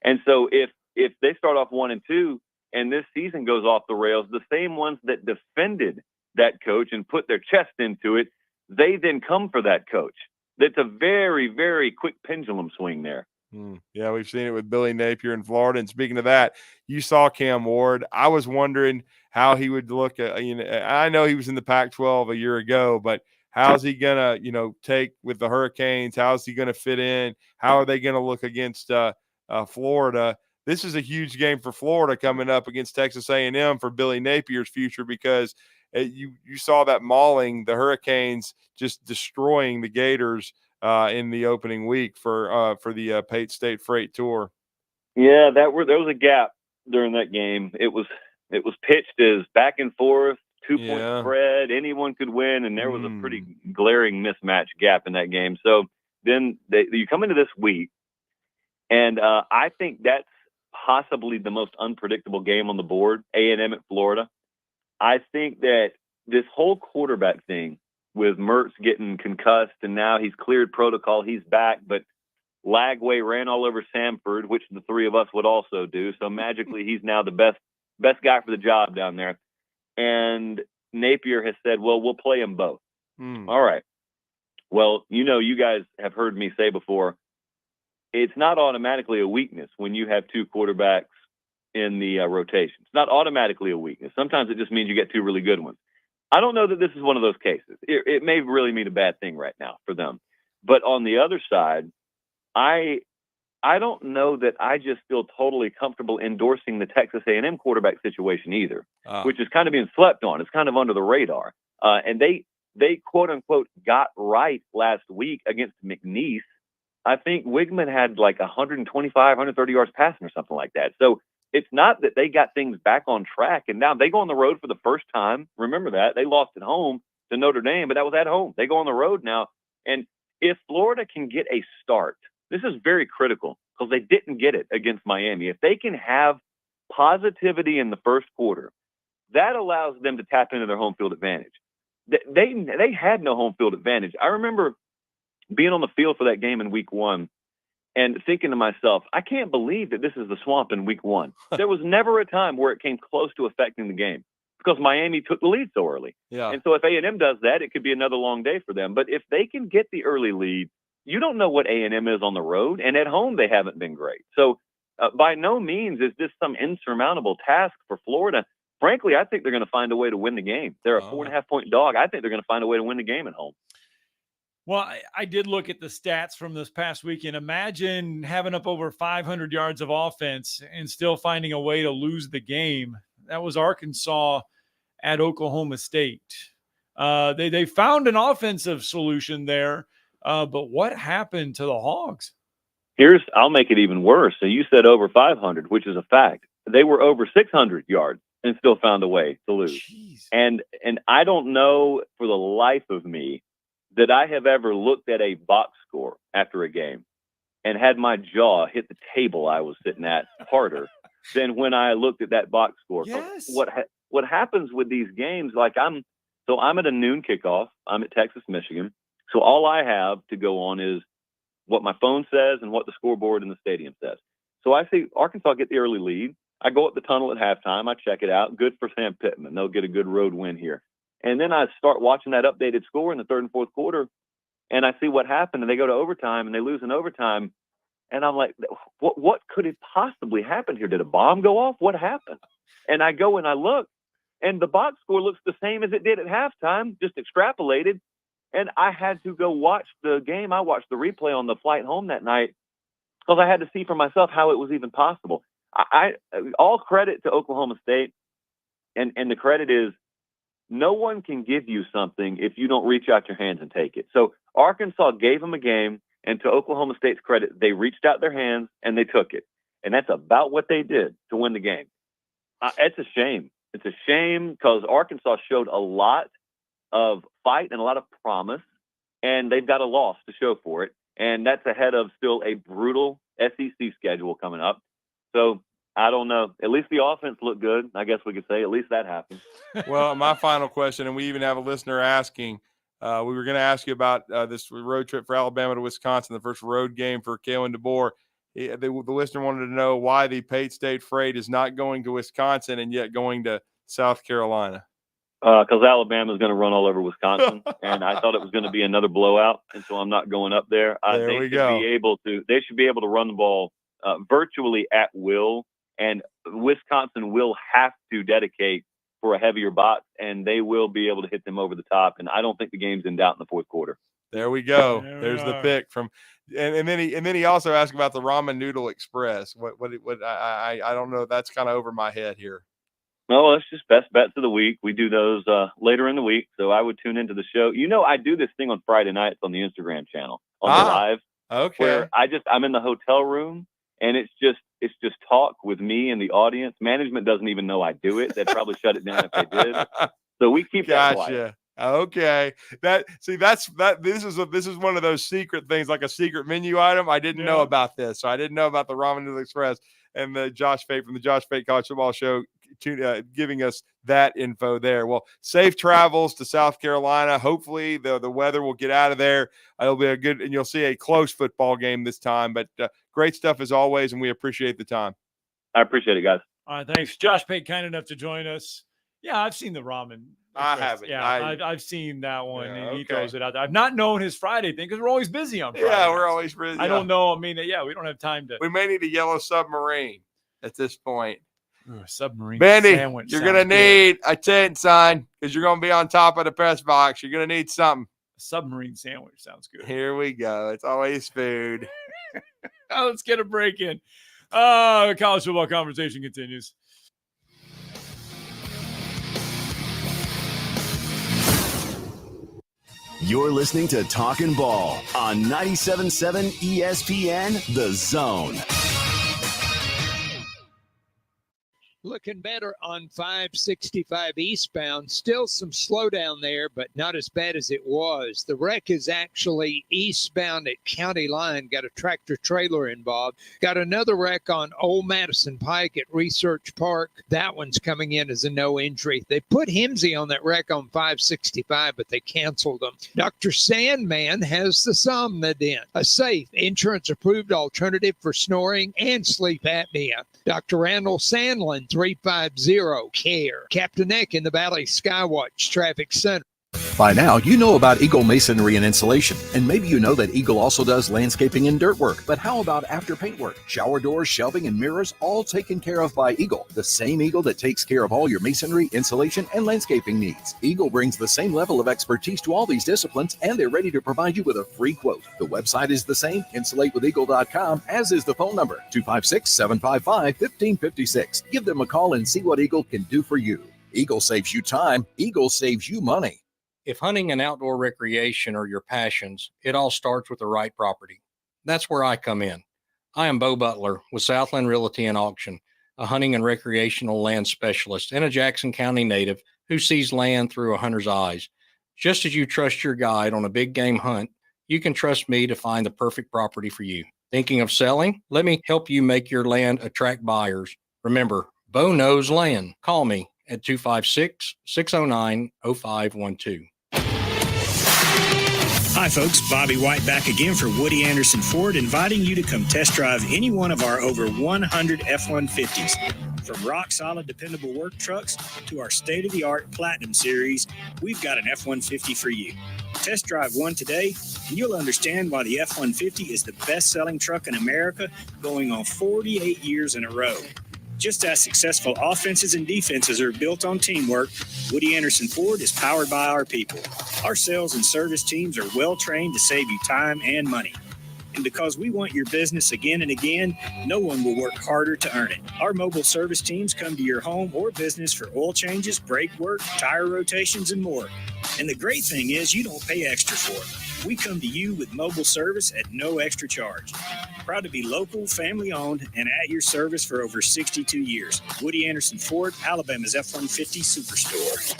S12: And so if they start off 1-2 and this season goes off the rails, the same ones that defended that coach and put their chest into it they then come for that coach. That's a very, very quick pendulum swing there.
S6: Yeah, we've seen it with Billy Napier in Florida. And speaking of that, you saw Cam Ward. I was wondering how he would look at, I know he was in the Pac-12 a year ago, but how's he going to, take with the Hurricanes? How's he going to fit in? How are they going to look against Florida? This is a huge game for Florida coming up against Texas A&M for Billy Napier's future, because you saw that mauling, the Hurricanes just destroying the Gators in the opening week for the Pate State Freight Tour.
S12: Yeah, there was a gap during that game. It was pitched as back and forth, 2-point spread, anyone could win, and there was a pretty glaring mismatch gap in that game. So then you come into this week, and I think that's possibly the most unpredictable game on the board, A&M at Florida. I think that this whole quarterback thing, with Mertz getting concussed and now he's cleared protocol, he's back, but Lagway ran all over Samford, which the three of us would also do. So magically he's now the best guy for the job down there. And Napier has said, well, we'll play them both. All right. Well, you guys have heard me say before, it's not automatically a weakness when you have two quarterbacks in the rotation. It's not automatically a weakness. Sometimes it just means you get two really good ones. I don't know that this is one of those cases. It may really mean a bad thing right now for them. But on the other side, I don't know that I just feel totally comfortable endorsing the Texas A&M quarterback situation either, which is kind of being slept on. It's kind of under the radar. And they quote unquote got right last week against McNeese. I think Wigman had like 125, 130 yards passing or something like that. So it's not that they got things back on track, and now they go on the road for the first time. Remember that. They lost at home to Notre Dame, but that was at home. They go on the road now. And if Florida can get a start, this is very critical because they didn't get it against Miami. If they can have positivity in the first quarter, that allows them to tap into their home field advantage. They had no home field advantage. I remember being on the field for that game in week one and thinking to myself, I can't believe that this is the Swamp in week one. There was never a time where it came close to affecting the game because Miami took the lead so early.
S6: Yeah.
S12: And so if A&M does that, it could be another long day for them. But if they can get the early lead, you don't know what A&M is on the road, and at home they haven't been great. So by no means is this some insurmountable task for Florida. Frankly, I think they're going to find a way to win the game. They're a 4.5-point dog. I think they're going to find a way to win the game at home.
S5: Well, I did look at the stats from this past weekend. Imagine having up over 500 yards of offense and still finding a way to lose the game. That was Arkansas at Oklahoma State. They found an offensive solution there, but what happened to the Hogs?
S12: I'll make it even worse. So you said over 500, which is a fact. They were over 600 yards and still found a way to lose.
S5: Jeez.
S12: And I don't know for the life of me that I have ever looked at a box score after a game and had my jaw hit the table I was sitting at harder than when I looked at that box score.
S5: Yes.
S12: What happens with these games, like I'm at a noon kickoff. I'm at Texas, Michigan. So all I have to go on is what my phone says and what the scoreboard in the stadium says. So I see Arkansas get the early lead. I go up the tunnel at halftime. I check it out. Good for Sam Pittman. They'll get a good road win here. And then I start watching that updated score in the third and fourth quarter, and I see what happened, and they go to overtime, and they lose in overtime. And I'm like, what could it possibly happen here? Did a bomb go off? What happened? And I go and I look, and the box score looks the same as it did at halftime, just extrapolated. And I had to go watch the game. I watched the replay on the flight home that night because I had to see for myself how it was even possible. All credit to Oklahoma State, and the credit is, no one can give you something if you don't reach out your hands and take it. So Arkansas gave them a game, and to Oklahoma State's credit, they reached out their hands and they took it. And that's about what they did to win the game. It's a shame. It's a shame because Arkansas showed a lot of fight and a lot of promise, and they've got a loss to show for it. And that's ahead of still a brutal SEC schedule coming up. So I don't know. At least the offense looked good. I guess we could say at least that happened.
S6: Well, my final question, and we even have a listener asking, we were going to ask you about this road trip for Alabama to Wisconsin, the first road game for Kalen DeBoer. The listener wanted to know why the Pate State Freight is not going to Wisconsin and yet going to South Carolina.
S12: Because Alabama's going to run all over Wisconsin, and I thought it was going to be another blowout, and so I'm not going up there.
S6: There we go.
S12: They should be able to run the ball virtually at will, and Wisconsin will have to dedicate for a heavier box, and they will be able to hit them over the top. And I don't think the game's in doubt in the fourth quarter.
S6: There we go. There's the pick from, and then he also asked about the Ramen Noodle Express. I don't know. That's kind of over my head here.
S12: No, it's just best bets of the week. We do those later in the week, so I would tune into the show. I do this thing on Friday nights on the Instagram channel on the live.
S6: Okay.
S12: Where I'm in the hotel room, and it's just talk with me and the audience. Management doesn't even know I do it. They'd probably shut it down if they did. So we keep that quiet.
S6: Okay. This is one of those secret things, like a secret menu item. I didn't know about this. So I didn't know about the Ramen Noodle Express and the Josh Fate from the Josh Fate College Football Show giving us that info there. Well, safe travels to South Carolina. Hopefully the weather will get out of there. It'll be and you'll see a close football game this time, but great stuff as always. And we appreciate the time.
S12: I appreciate it, guys.
S5: All right. Thanks. Josh Pate, kind enough to join us. Yeah. I've seen the ramen.
S6: I haven't.
S5: Yeah. I've seen that one. And he throws it out there. I've not known his Friday thing because we're always busy on Friday.
S6: Yeah. We're always busy.
S5: I don't know. I mean, we don't have time to.
S6: We may need a yellow submarine at this point.
S5: Submarine
S6: Bendy,
S5: sandwich.
S6: You're going to need a tent sign because you're going to be on top of the press box. You're going to need something.
S5: A submarine sandwich sounds good.
S6: Here we go. It's always food.
S5: Let's get a break in. The college football conversation continues.
S4: You're listening to Talkin' Ball on 97.7 ESPN, The Zone.
S9: Looking better on 565 eastbound. Still some slowdown there, but not as bad as it was. The wreck is actually eastbound at County Line. Got a tractor trailer involved. Got another wreck on Old Madison Pike at Research Park. That one's coming in as a no injury. They put Himsey on that wreck on 565, but they canceled them. Dr. Sandman has the Somnodent, a safe, insurance-approved alternative for snoring and sleep apnea. Dr. Randall Sandlin, 350-CARE. Captain Eck in the Valley Skywatch Traffic Center.
S10: By now, you know about Eagle Masonry and Insulation, and maybe you know that Eagle also does landscaping and dirt work. But how about after paint work? Shower doors, shelving, and mirrors, all taken care of by Eagle, the same Eagle that takes care of all your masonry, insulation, and landscaping needs. Eagle brings the same level of expertise to all these disciplines, and they're ready to provide you with a free quote. The website is the same, insulatewitheagle.com, as is the phone number, 256-755-1556. Give them a call and see what Eagle can do for you. Eagle saves you time. Eagle saves you money.
S13: If hunting and outdoor recreation are your passions, it all starts with the right property. That's where I come in. I am Bo Butler with Southland Realty and Auction, a hunting and recreational land specialist and a Jackson County native who sees land through a hunter's eyes. Just as you trust your guide on a big game hunt, you can trust me to find the perfect property for you. Thinking of selling? Let me help you make your land attract buyers. Remember, Bo knows land. Call me at 256-609-0512.
S14: Hi folks, Bobby White back again for Woody Anderson Ford, inviting you to come test drive any one of our over 100 F-150s. From rock-solid, dependable work trucks to our state-of-the-art Platinum Series, we've got an F-150 for you. Test drive one today, and you'll understand why the F-150 is the best-selling truck in America, going on 48 years in a row. Just as successful offenses and defenses are built on teamwork, Woody Anderson Ford is powered by our people. Our sales and service teams are well-trained to save you time and money. And because we want your business again and again, no one will work harder to earn it. Our mobile service teams come to your home or business for oil changes, brake work, tire rotations, and more. And the great thing is you don't pay extra for it. We come to you with mobile service at no extra charge. Proud to be local, family-owned, and at your service for over 62 years. Woody Anderson Ford, Alabama's F-150 Superstore.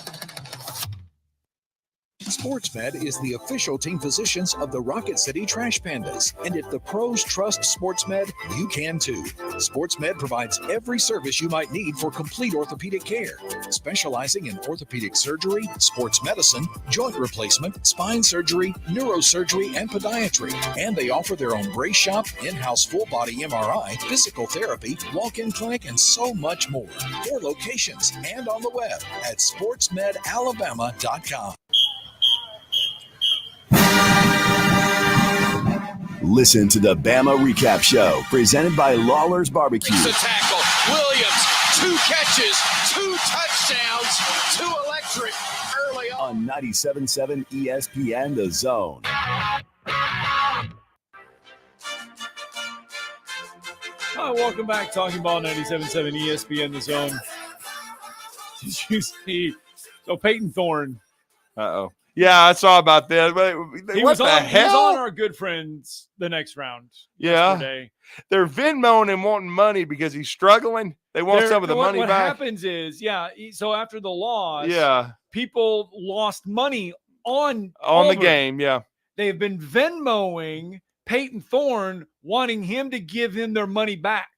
S10: SportsMed is the official team physicians of the Rocket City Trash Pandas. And if the pros trust SportsMed, you can too. SportsMed provides every service you might need for complete orthopedic care, specializing in orthopedic surgery, sports medicine, joint replacement, spine surgery, neurosurgery, and podiatry. And they offer their own brace shop, in-house full-body MRI, physical therapy, walk-in clinic, and so much more. 4 locations and on the web at sportsmedalabama.com.
S4: Listen to the Bama Recap Show, presented by Lawler's Barbecue.
S15: The tackle, Williams, 2 catches, 2 touchdowns, 2 electric early
S4: on 97.7 ESPN The Zone.
S5: Hi, welcome back. Talking Ball 97.7 ESPN The Zone. Did you see? So Peyton Thorne.
S6: Uh-oh. Yeah, I saw about that. But
S5: he
S6: what
S5: was
S6: the
S5: on,
S6: hell?
S5: He was on our good friends the next round.
S6: Yeah.
S5: Yesterday.
S6: They're Venmoing him wanting money because he's struggling. They want some of the money
S5: what
S6: back.
S5: What happens is, so after the loss,
S6: people
S5: lost money on
S6: the game, yeah.
S5: They have been Venmoing Peyton Thorne, wanting him to give him their money back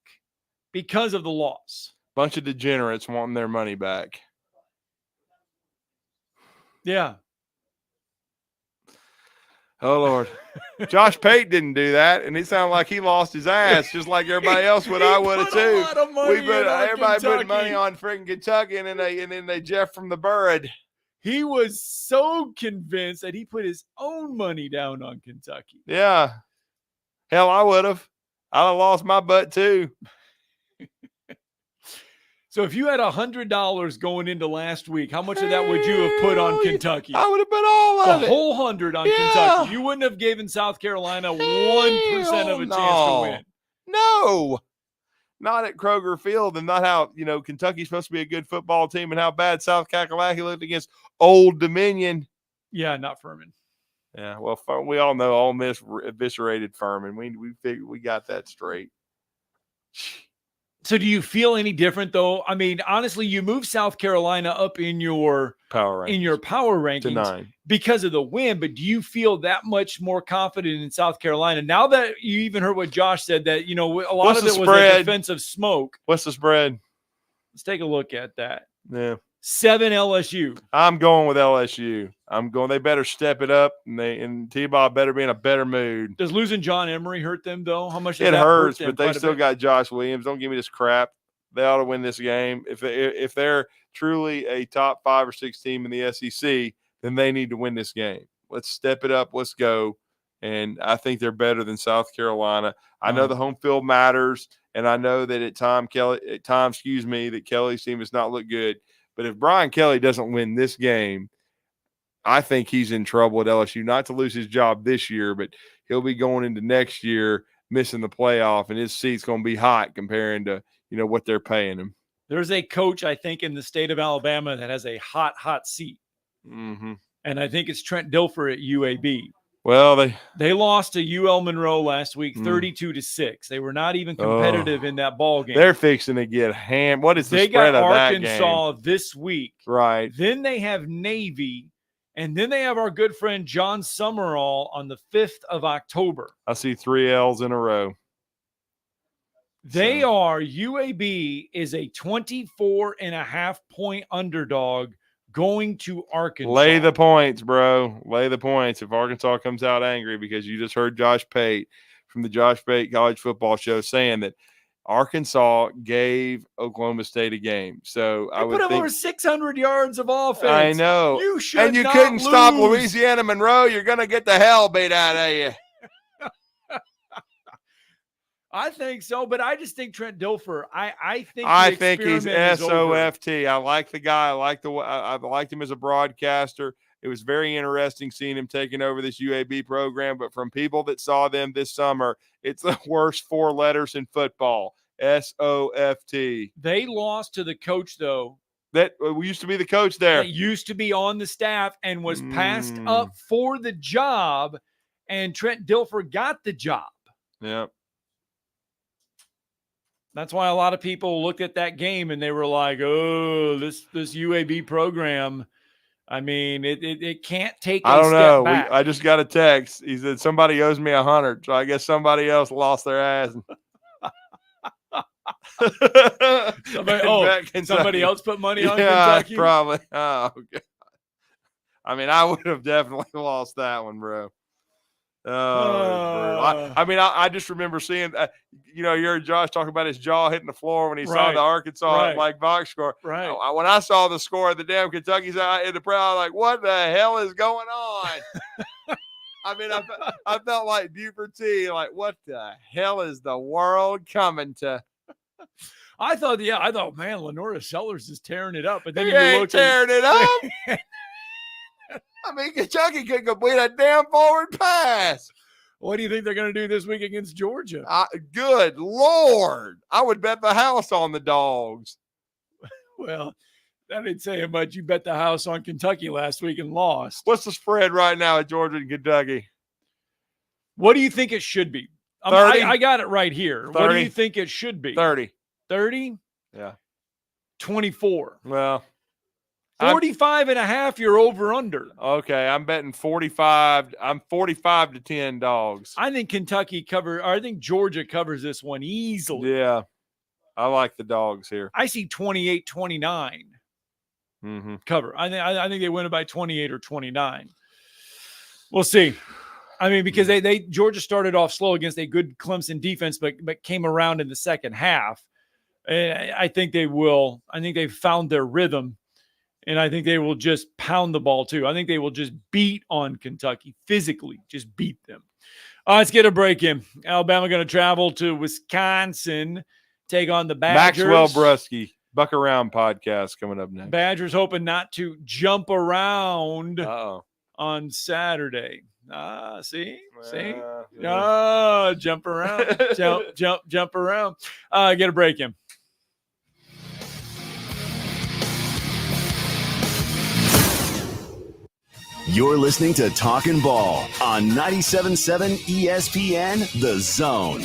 S5: because of the loss.
S6: Bunch of degenerates wanting their money back.
S5: Yeah.
S6: Oh, Lord. Josh Pate didn't do that, and it sounded like he lost his ass just like everybody else would. I would have, too. Everybody put money on freaking Kentucky, and then they Jeff from the Bird.
S5: He was so convinced that he put his own money down on Kentucky.
S6: Yeah. Hell, I would have. I'd have lost my butt, too.
S5: So if you had $100 going into last week, how much of that would you have put on Kentucky?
S6: I would have put all of it.
S5: The whole 100 on Kentucky. You wouldn't have given South Carolina 1% of a chance to win.
S6: No. Not at Kroger Field, and not how, Kentucky's supposed to be a good football team, and how bad South Kakalaki looked against Old Dominion.
S5: Yeah, not Furman.
S6: Yeah, well, we all know Ole Miss eviscerated Furman. We figured we got that straight.
S5: So do you feel any different, though? I mean, honestly, you moved South Carolina up in your
S6: power rankings
S5: to
S6: 9
S5: because of the win, but do you feel that much more confident in South Carolina now that you even heard what Josh said, that, a lot of it was a defensive smoke?
S6: What's the spread?
S5: Let's take a look at that.
S6: Yeah.
S5: 7 LSU.
S6: I'm going with LSU. They better step it up, and T-Ball better be in a better mood.
S5: Does losing John Emery hurt them, though? How much does
S6: it
S5: that
S6: hurts,
S5: hurt them?
S6: But they still got Josh Williams. Don't give me this crap. They ought to win this game. If they're truly a top 5 or 6 team in the SEC, then they need to win this game. Let's step it up. Let's go. And I think they're better than South Carolina. I know the home field matters, and I know that at times that Kelly's team has not looked good. But if Brian Kelly doesn't win this game, I think he's in trouble at LSU. Not to lose his job this year, but he'll be going into next year missing the playoff, and his seat's going to be hot comparing to what they're paying him.
S5: There's a coach, I think, in the state of Alabama that has a hot seat.
S6: Mm-hmm.
S5: And I think it's Trent Dilfer at UAB.
S6: Well,
S5: they lost to UL Monroe last week, 32-6. They were not even competitive in that ball game.
S6: They're fixing to get hammered. What is the spread of that game?
S5: They got Arkansas this week.
S6: Right.
S5: Then they have Navy, and then they have our good friend John Summerall on the 5th of October.
S6: I see 3 L's in a row.
S5: UAB is a 24.5-point underdog going to Arkansas.
S6: Lay the points, bro. Lay the points. If Arkansas comes out angry, because you just heard Josh Pate from the Josh Pate College Football Show saying that Arkansas gave Oklahoma State a game. So I would
S5: put up
S6: think
S5: over 600 yards of offense.
S6: I know.
S5: You should
S6: and you
S5: not
S6: couldn't
S5: lose.
S6: stop Louisiana Monroe. You're going to get the hell beat out of you.
S5: I think so, but I just think Trent Dilfer. I think
S6: he's SOFT. I like the guy. I liked him as a broadcaster. It was very interesting seeing him taking over this UAB program. But from people that saw them this summer, it's the worst 4 letters in football. SOFT.
S5: They lost to the coach, though.
S6: That used to be the coach there.
S5: That used to be on the staff and was passed up for the job, and Trent Dilfer got the job.
S6: Yep.
S5: That's why a lot of people looked at that game and they were like, "Oh, this UAB program, I mean, it can't take
S6: I
S5: a
S6: don't
S5: step
S6: know.
S5: back.
S6: I just got a text. He said somebody owes me $100, so I guess somebody else lost their ass.
S5: Somebody else put money on
S6: yeah,
S5: Kentucky?
S6: probably. Oh, God. I mean, I would have definitely lost that one, bro. Oh, I just remember seeing, you heard Josh talk about his jaw hitting the floor when he saw the Arkansas box score.
S5: Right.
S6: When I saw the score of the damn Kentucky side in the crowd, I was like, what the hell is going on? I mean, I felt like Buford T. Like, what the hell is the world coming to?
S5: I thought, man, Lenora Sellers is tearing it up. But then
S6: he
S5: you
S6: ain't
S5: look
S6: tearing it up. I mean, Kentucky couldn't complete a damn forward pass.
S5: What do you think they're going to do this week against Georgia?
S6: Good Lord. I would bet the house on the Dogs.
S5: Well, that ain't saying much. You bet the house on Kentucky last week and lost.
S6: What's the spread right now at Georgia and Kentucky?
S5: What do you think it should be?
S6: 30?
S5: I got it right here.
S6: 30?
S5: What do you think it should be?
S6: 30.
S5: 30?
S6: Yeah.
S5: 24.
S6: Well,
S5: 45 and a half, you're over under.
S6: Okay, I'm betting 45. I'm 45 to 10 Dogs.
S5: I think I think Georgia covers this one easily.
S6: Yeah. I like the Dogs here.
S5: I see 28-29 cover. I think they win it by 28 or 29. We'll see. I mean, because Georgia started off slow against a good Clemson defense, but came around in the second half. And I think they will. I think they've found their rhythm, and I think they will just pound the ball too. I think they will just beat on Kentucky physically, just beat them. Let's get a break in. Alabama going to travel to Wisconsin, take on the Badgers.
S6: Maxwell Brusky, Buck Around podcast coming up next.
S5: Badgers hoping not to jump around on Saturday. See? Jump around. jump around. Get a break in.
S4: You're listening to Talkin' Ball on 97.7 ESPN, The Zone.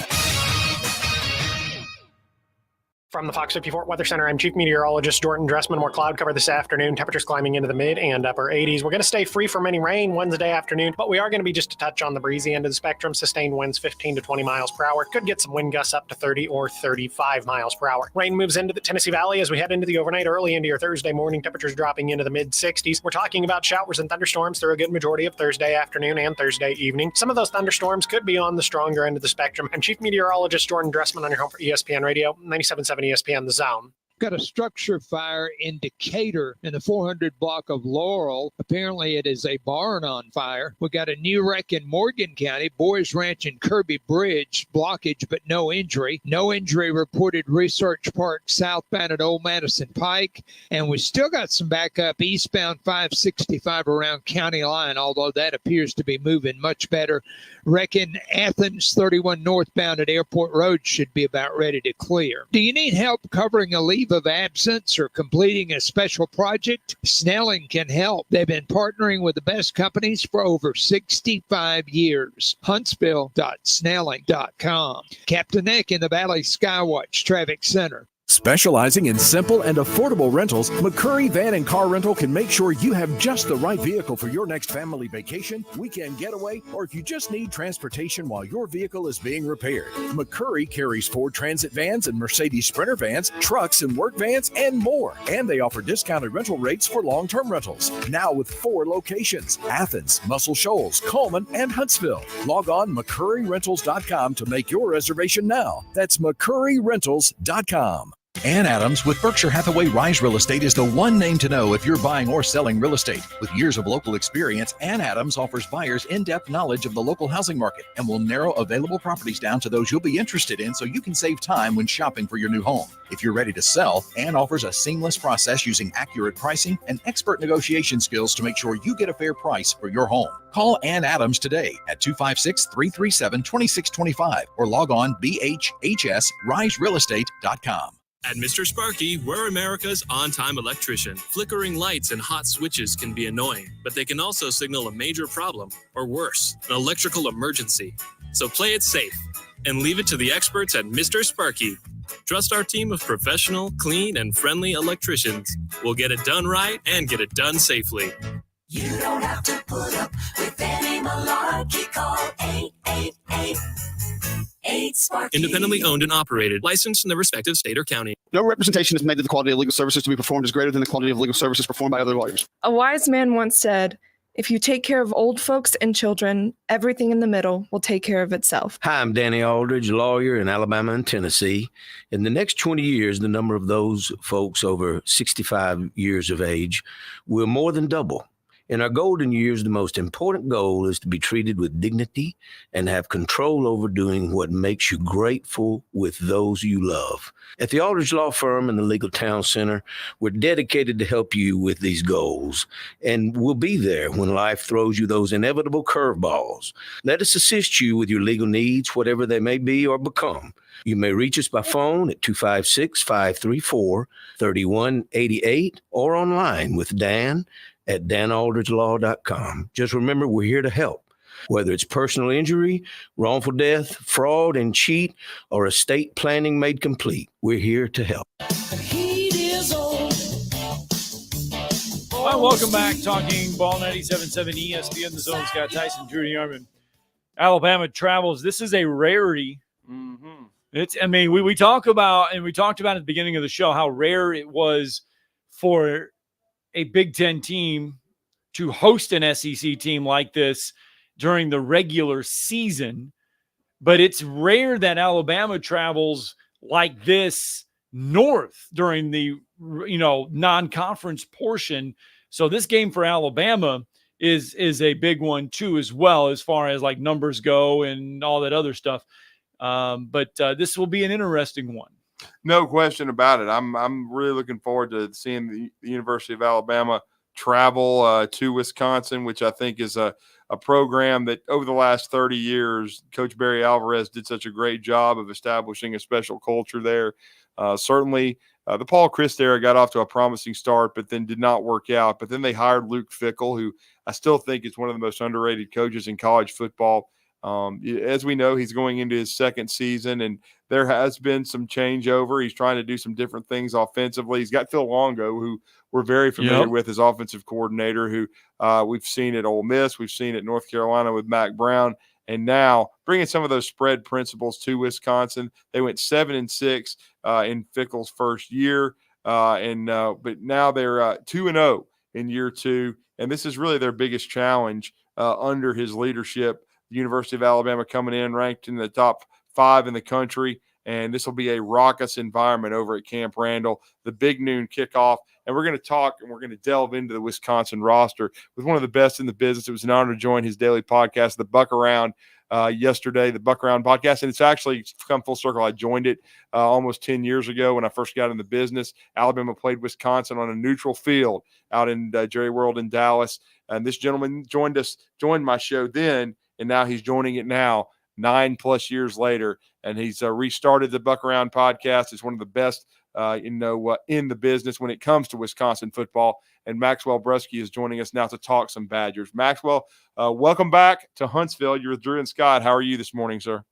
S16: From the Fox 54 Weather Center, I'm Chief Meteorologist Jordan Dressman. More cloud cover this afternoon. Temperatures climbing into the mid and upper 80s. We're going to stay free from any rain Wednesday afternoon, but we are going to be just a touch on the breezy end of the spectrum. Sustained winds 15 to 20 miles per hour. Could get some wind gusts up to 30 or 35 miles per hour. Rain moves into the Tennessee Valley as we head into the overnight, early into your Thursday morning. Temperatures dropping into the mid 60s. We're talking about showers and thunderstorms through a good majority of Thursday afternoon and Thursday evening. Some of those thunderstorms could be on the stronger end of the spectrum. I'm Chief Meteorologist Jordan Dressman on your home for ESPN Radio, 97.7 ESPN, The Zone.
S9: Got a structure fire in Decatur in the 400 block of Laurel. Apparently it is a barn on fire. We got a new wreck in Morgan County, Boys Ranch and Kirby Bridge, blockage but no injury. No injury reported Research Park southbound at Old Madison Pike. And we still got some backup eastbound 565 around County Line, although that appears to be moving much better. Reckon Athens 31 northbound at Airport Road should be about ready to clear. Do you need help covering a leave of absence or completing a special project? Snelling can help. They've been partnering with the best companies for over 65 years. Huntsville.snelling.com. Captain Nick in the Valley Skywatch Traffic Center.
S10: Specializing in simple and affordable rentals, McCurry Van and Car Rental can make sure you have just the right vehicle for your next family vacation, weekend getaway, or if you just need transportation while your vehicle is being repaired. McCurry carries Ford Transit vans and Mercedes Sprinter vans, trucks and work vans, and more. And they offer discounted rental rates for long-term rentals. Now with 4 locations: Athens, Muscle Shoals, Coleman, and Huntsville. Log on McCurryRentals.com to make your reservation now. That's McCurryRentals.com. Ann Adams with Berkshire Hathaway Rise Real Estate is the one name to know if you're buying or selling real estate. With years of local experience, Ann Adams offers buyers in-depth knowledge of the local housing market and will narrow available properties down to those you'll be interested in so you can save time when shopping for your new home. If you're ready to sell, Ann offers a seamless process using accurate pricing and expert negotiation skills to make sure you get a fair price for your home. Call Ann Adams today at 256-337-2625 or log on bhhsriserealestate.com.
S17: At Mr. Sparky, we're America's on-time electrician. Flickering lights and hot switches can be annoying, but they can also signal a major problem, or worse, an electrical emergency. So play it safe and leave it to the experts at Mr. Sparky. Trust our team of professional, clean, and friendly electricians. We'll get it done right and get it done safely.
S18: You don't have to put up with any malarkey. Call 888-8-SPARKY.
S17: Independently owned and operated, licensed in the respective state or county.
S20: No representation is made that the quality of legal services to be performed is greater than the quality of legal services performed by other lawyers.
S21: A wise man once said, if you take care of old folks and children, everything in the middle will take care of itself.
S24: Hi, I'm Danny Aldridge, lawyer in Alabama and Tennessee. In the next 20 years, the number of those folks over 65 years of age will more than double. In our golden years, the most important goal is to be treated with dignity and have control over doing what makes you grateful with those you love. At the Aldridge Law Firm and the Legal Town Center, we're dedicated to help you with these goals, and we'll be there when life throws you those inevitable curveballs. Let us assist you with your legal needs, whatever they may be or become. You may reach us by phone at 256-534-3188 or online with Dan at danaldridgelaw.com. Just remember, we're here to help. Whether it's personal injury, wrongful death, fraud and cheat, or estate planning made complete, we're here to help.
S5: Well, welcome back. Talking Ball 97.7 ESPN, the Zone. Scott Tyson, Drew DeArmond. Alabama travels. This is a rarity.
S6: Mm-hmm.
S5: We talked about at the beginning of the show how rare it was for a Big Ten team to host an SEC team like this during the regular season, but it's rare that Alabama travels like this north during the non-conference portion. So this game for Alabama is a big one too, as well, as far as like numbers go and all that other stuff. But this will be an interesting one.
S6: No question about it. I'm really looking forward to seeing the University of Alabama travel to Wisconsin, which I think is a program that over the last 30 years, Coach Barry Alvarez did such a great job of establishing a special culture there. Certainly, the Paul Chryst era got off to a promising start, but then did not work out. But then they hired Luke Fickell, who I still think is one of the most underrated coaches in college football. As we know, he's going into his second season, and there has been some changeover. He's trying to do some different things offensively. He's got Phil Longo, who we're very familiar with as offensive coordinator, who we've seen at Ole Miss. We've seen at North Carolina with Mack Brown. And now bringing some of those spread principles to Wisconsin. They went 7-6 in Fickell's first year, but now they're 2-0 in year two. And this is really their biggest challenge under his leadership. The University of Alabama coming in ranked in the top 5 in the country, and this will be a raucous environment over at Camp Randall, the big noon kickoff. And we're going to talk and we're going to delve into the Wisconsin roster with one of the best in the business. It was an honor to join his daily podcast, The Buck Around, yesterday, the Buck Around podcast. And it's actually come full circle. I joined it almost 10 years ago when I first got in the business. Alabama played Wisconsin on a neutral field out in Jerry World in Dallas. And this gentleman joined my show then, and now he's joining it now 9+ years later. And he's restarted the Buck Around podcast. It's one of the best in the business when it comes to Wisconsin football. And Maxwell Brusky is joining us now to talk some Badgers. Maxwell, welcome back to Huntsville. You're with Drew and Scott. How are you this morning, sir?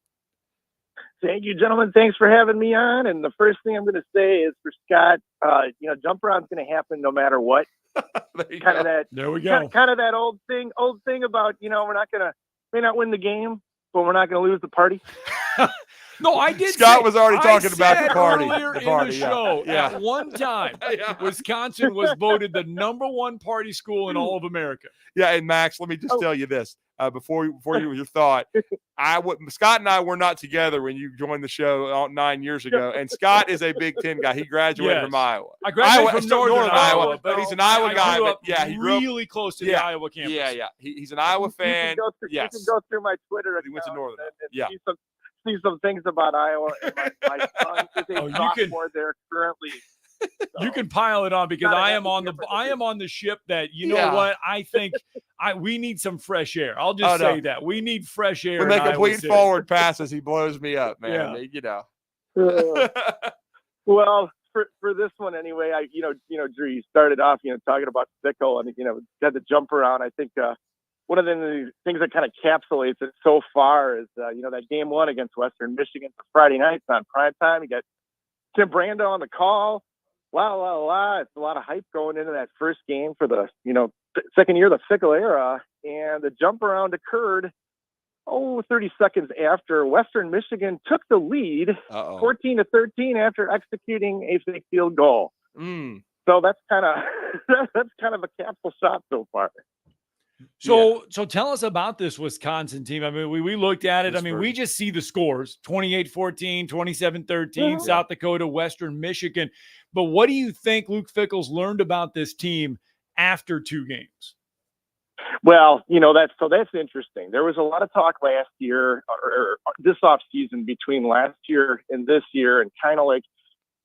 S3: Thank you, gentlemen. Thanks for having me on. And the first thing I'm going to say is for Scott, jump around's going to happen no matter what.
S5: There we go.
S3: Kind of that old thing about, may not win the game, but we're not going to lose the party.
S5: No, I did.
S6: Scott was already talking about the party.
S5: Earlier in the show, at one time, Wisconsin was voted the #1 party school in all of America.
S6: Yeah, and Max, let me just tell you this before your thought. Scott and I were not together when you joined the show 9 years ago, and Scott is a Big Ten guy. He graduated from Iowa.
S5: I graduated from Northern Iowa,
S6: but he's an Iowa guy.
S5: He grew up really close to the Iowa campus.
S6: Yeah. He's an Iowa fan.
S3: You can go through my Twitter account.
S6: He went to Northern.
S3: And see some things about Iowa. And my son is a sophomore there currently. So,
S5: you can pile it on because I am on the ship that what I think we need some fresh air. I'll just say that we need fresh air.
S6: When they complete forward passes, he blows me up, man.
S5: Yeah.
S3: Well, for this one anyway, Drew, you started off talking about Fickell and had the jump around. I think one of the things that kind of encapsulates it so far is that game one against Western Michigan for Friday nights on prime time. You got
S1: Tim Brando on the call. La. It's a lot of hype going into that first game for the, second year of the Fickle era. And the jump around occurred, 30 seconds after Western Michigan took the lead, 14-13 after executing a fake field goal. So that's kind of a capsule shot so far.
S5: So tell us about this Wisconsin team. I mean, we looked at it. I mean, we just see the scores, 28-14, 27-13, South Dakota, Western Michigan. But what do you think Luke Fickell's learned about this team after 2 games?
S1: Well, that's interesting. There was a lot of talk last year or this offseason between last year and this year, and kind of like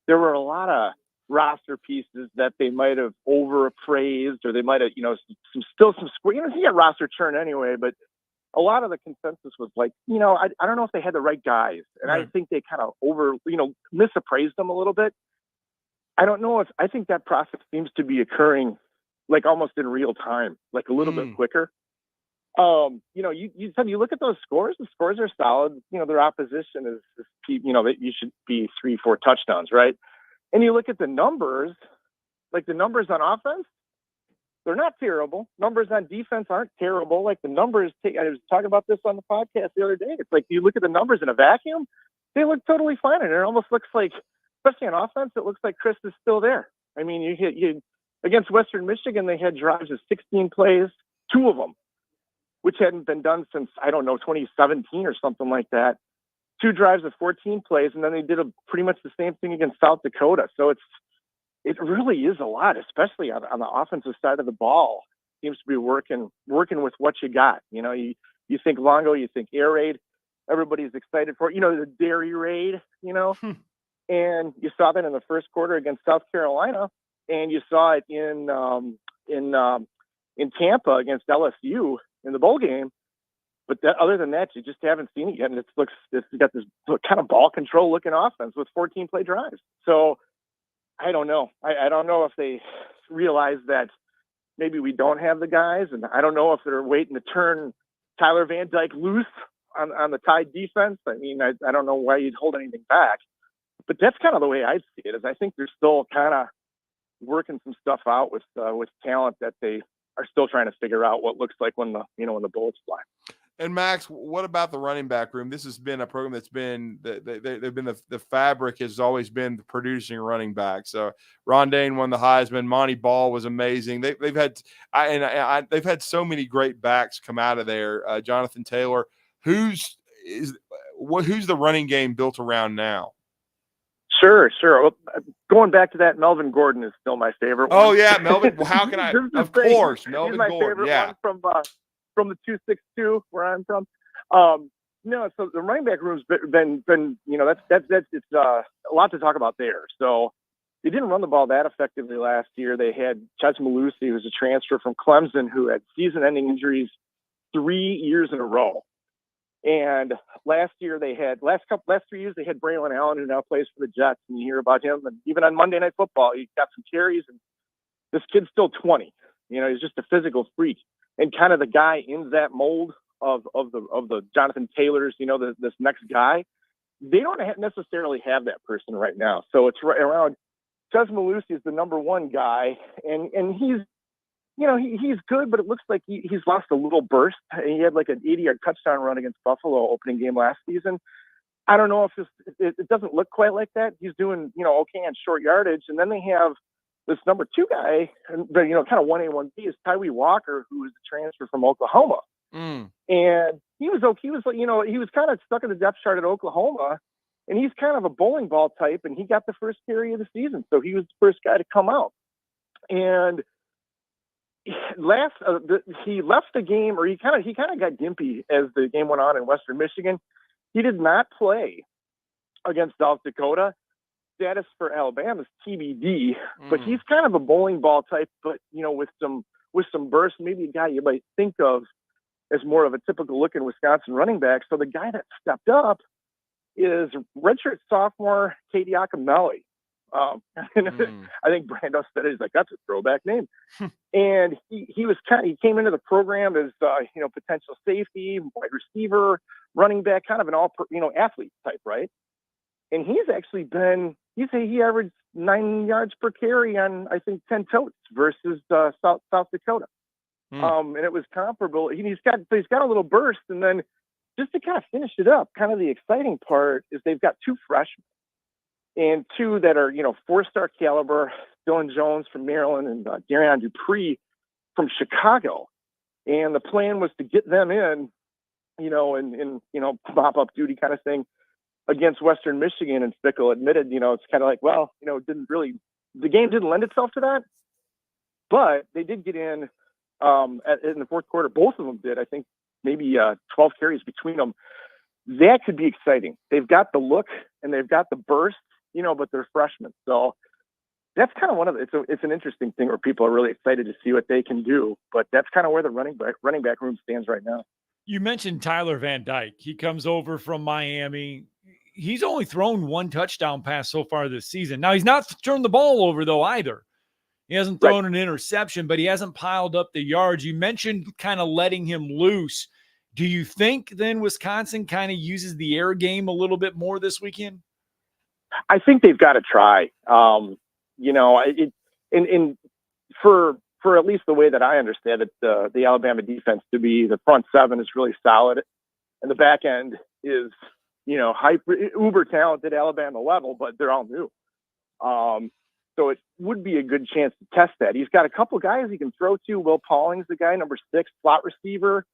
S1: there were a lot of roster pieces that they might have overappraised, or they might have, some square. You get roster churn anyway, but a lot of the consensus was like, I don't know if they had the right guys, and I think they kind of misappraised them a little bit. I don't know if I think that process seems to be occurring like almost in real time, like a little bit quicker. You look at those scores, the scores are solid. Their opposition is that you should be 3-4 touchdowns, right? And you look at the numbers, like the numbers on offense, they're not terrible. Numbers on defense aren't terrible. Like the numbers, I was talking about this on the podcast the other day. It's like you look at the numbers in a vacuum, they look totally fine. And it almost looks like, especially on offense, it looks like Chris is still there. I mean, you against Western Michigan, they had drives of 16 plays, 2 of them, which hadn't been done since, 2017 or something like that. 2 drives of 14 plays, and then they did pretty much the same thing against South Dakota. So it really is a lot, especially on the offensive side of the ball. Seems to be working with what you got. You think Longo, you think air raid. Everybody's excited for the dairy raid. And you saw that in the first quarter against South Carolina, and you saw it in Tampa against LSU in the bowl game. But other than that, you just haven't seen it yet. And it's got this kind of ball control looking offense with 14 play drives. So I don't know. I don't know if they realize that maybe we don't have the guys. And I don't know if they're waiting to turn Tyler Van Dyke loose on the Tide defense. I mean, I don't know why you'd hold anything back. But that's kind of the way I see it, is I think they're still kind of working some stuff out with talent that they are still trying to figure out what looks like when the bullets fly.
S6: And Max, what about the running back room? This has been a program that's been they've been the fabric has always been producing running back. So Ron Dane won the Heisman. Monty Ball was amazing. They've had so many great backs come out of there. Jonathan Taylor, who's the running game built around now?
S1: Sure. Well, going back to that, Melvin Gordon is still my favorite one.
S6: Oh yeah, Melvin. Well, how can I? Of course, Melvin
S1: He's my
S6: Gordon.
S1: Favorite one from the 262 where I'm from. So the running back room's been it's a lot to talk about there. So they didn't run the ball that effectively last year. They had Ches Malusi, who's a transfer from Clemson, who had season-ending injuries 3 years in a row. And last 3 years they had Braylon Allen, who now plays for the Jets, and you hear about him. And even on Monday Night Football, he got some carries. And this kid's still 20. He's just a physical freak, and kind of the guy in that mold of the Jonathan Taylors. This next guy. They don't necessarily have that person right now. So it's right around. Ches Malusi is the number 1 guy, and he's. He's good, but it looks like he's lost a little burst. He had like an 80-yard touchdown run against Buffalo opening game last season. I don't know if it doesn't look quite like that. He's doing, okay on short yardage. And then they have this number 2 guy, kind of 1A, 1B is Tyree Walker, who is a transfer from Oklahoma. And he was okay. He was kind of stuck in the depth chart at Oklahoma, and he's kind of a bowling ball type, and he got the first carry of the season. So he was the first guy to come out. And he left the game, or he kind of got gimpy as the game went on in Western Michigan. He did not play against South Dakota. Status for Alabama is TBD, but he's kind of a bowling ball type, but with some burst, maybe a guy you might think of as more of a typical looking Wisconsin running back. So the guy that stepped up is redshirt sophomore Katie Akamelli. I think Brando said it. He's like, that's a throwback name. And he came into the program as potential safety, wide receiver, running back, kind of an all athlete type, right? And he's actually been he averaged 9 yards per carry on, I think, 10 totes versus South Dakota. And it was comparable. He's got a little burst, and then just to kind of finish it up, kind of the exciting part is they've got 2 freshmen and 2 that are, 4-star caliber, Dylan Jones from Maryland and Darian Dupree from Chicago. And the plan was to get them in, in pop-up duty kind of thing against Western Michigan. And Fickle admitted, it's kind of like, well, the game didn't lend itself to that, but they did get in in the fourth quarter. Both of them did. I think maybe 12 carries between them. That could be exciting. They've got the look and they've got the burst, but they're freshmen. So that's kind of it's an interesting thing where people are really excited to see what they can do. But that's kind of where the running back room stands right now.
S5: You mentioned Tyler Van Dyke. He comes over from Miami. He's only thrown 1 touchdown pass so far this season. Now, he's not turned the ball over, though, either. He hasn't thrown an interception, but he hasn't piled up the yards. You mentioned kind of letting him loose. Do you think then Wisconsin kind of uses the air game a little bit more this weekend?
S1: I think they've got to try. For at least the way that I understand it, the Alabama defense to be, the front 7 is really solid, and the back end is, uber talented Alabama level, but they're all new. So it would be a good chance to test that. He's got a couple guys he can throw to. Will Pauling's the guy, number 6, slot receiver,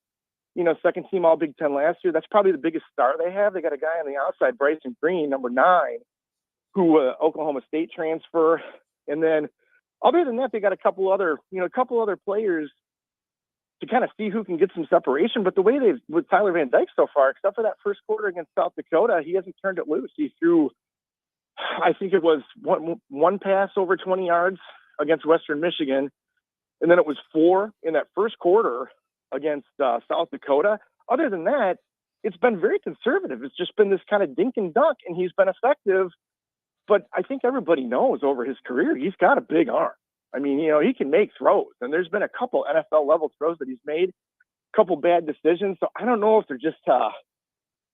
S1: second team All Big Ten last year. That's probably the biggest star they have. They got a guy on the outside, Bryson Green, number 9, who Oklahoma State transfer. And then other than that, they got a couple other players to kind of see who can get some separation. But the way they've with Tyler Van Dyke so far, except for that first quarter against South Dakota, he hasn't turned it loose. He threw, I think it was one pass over 20 yards against Western Michigan. And then it was 4 in that first quarter against South Dakota. Other than that, it's been very conservative. It's just been this kind of dink and dunk, and he's been effective. But I think everybody knows over his career, he's got a big arm. I mean, he can make throws. And there's been a couple NFL-level throws that he's made, a couple bad decisions. So I don't know if they're just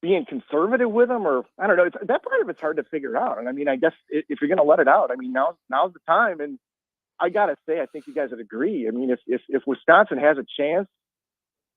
S1: being conservative with him, or I don't know. That part of it's hard to figure out. And I mean, I guess if you're going to let it out, I mean, now's the time. And I got to say, I think you guys would agree. I mean, if Wisconsin has a chance,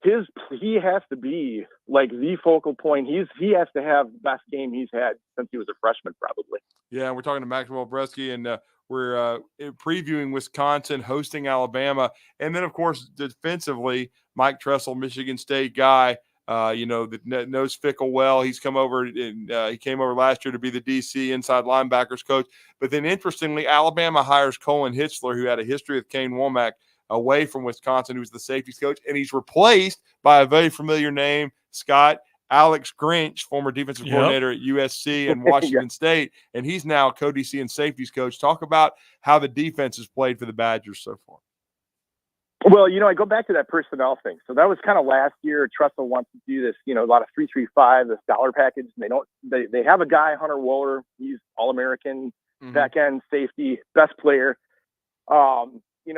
S1: he has to be like the focal point. He has to have the best game he's had since he was a freshman, probably.
S6: Yeah, we're talking to Maxwell Bresky, and we're previewing Wisconsin hosting Alabama. And then, of course, defensively, Mike Tressel, Michigan State guy, that knows Fickle well. He's come over, and he came over last year to be the DC inside linebackers coach. But then, interestingly, Alabama hires Colin Hitzler, who had a history with Kane Womack, away from Wisconsin, who's the safeties coach, and he's replaced by a very familiar name, Scott, Alex Grinch, former defensive coordinator at USC and Washington State, and he's now co-DC and safeties coach. Talk about how the defense has played for the Badgers so far.
S1: Well, I go back to that personnel thing. So that was kind of last year. Tressel wants to do this, a lot of 3-3-5, this dollar package. And they have a guy, Hunter Wohler. He's All-American, back end safety, best player.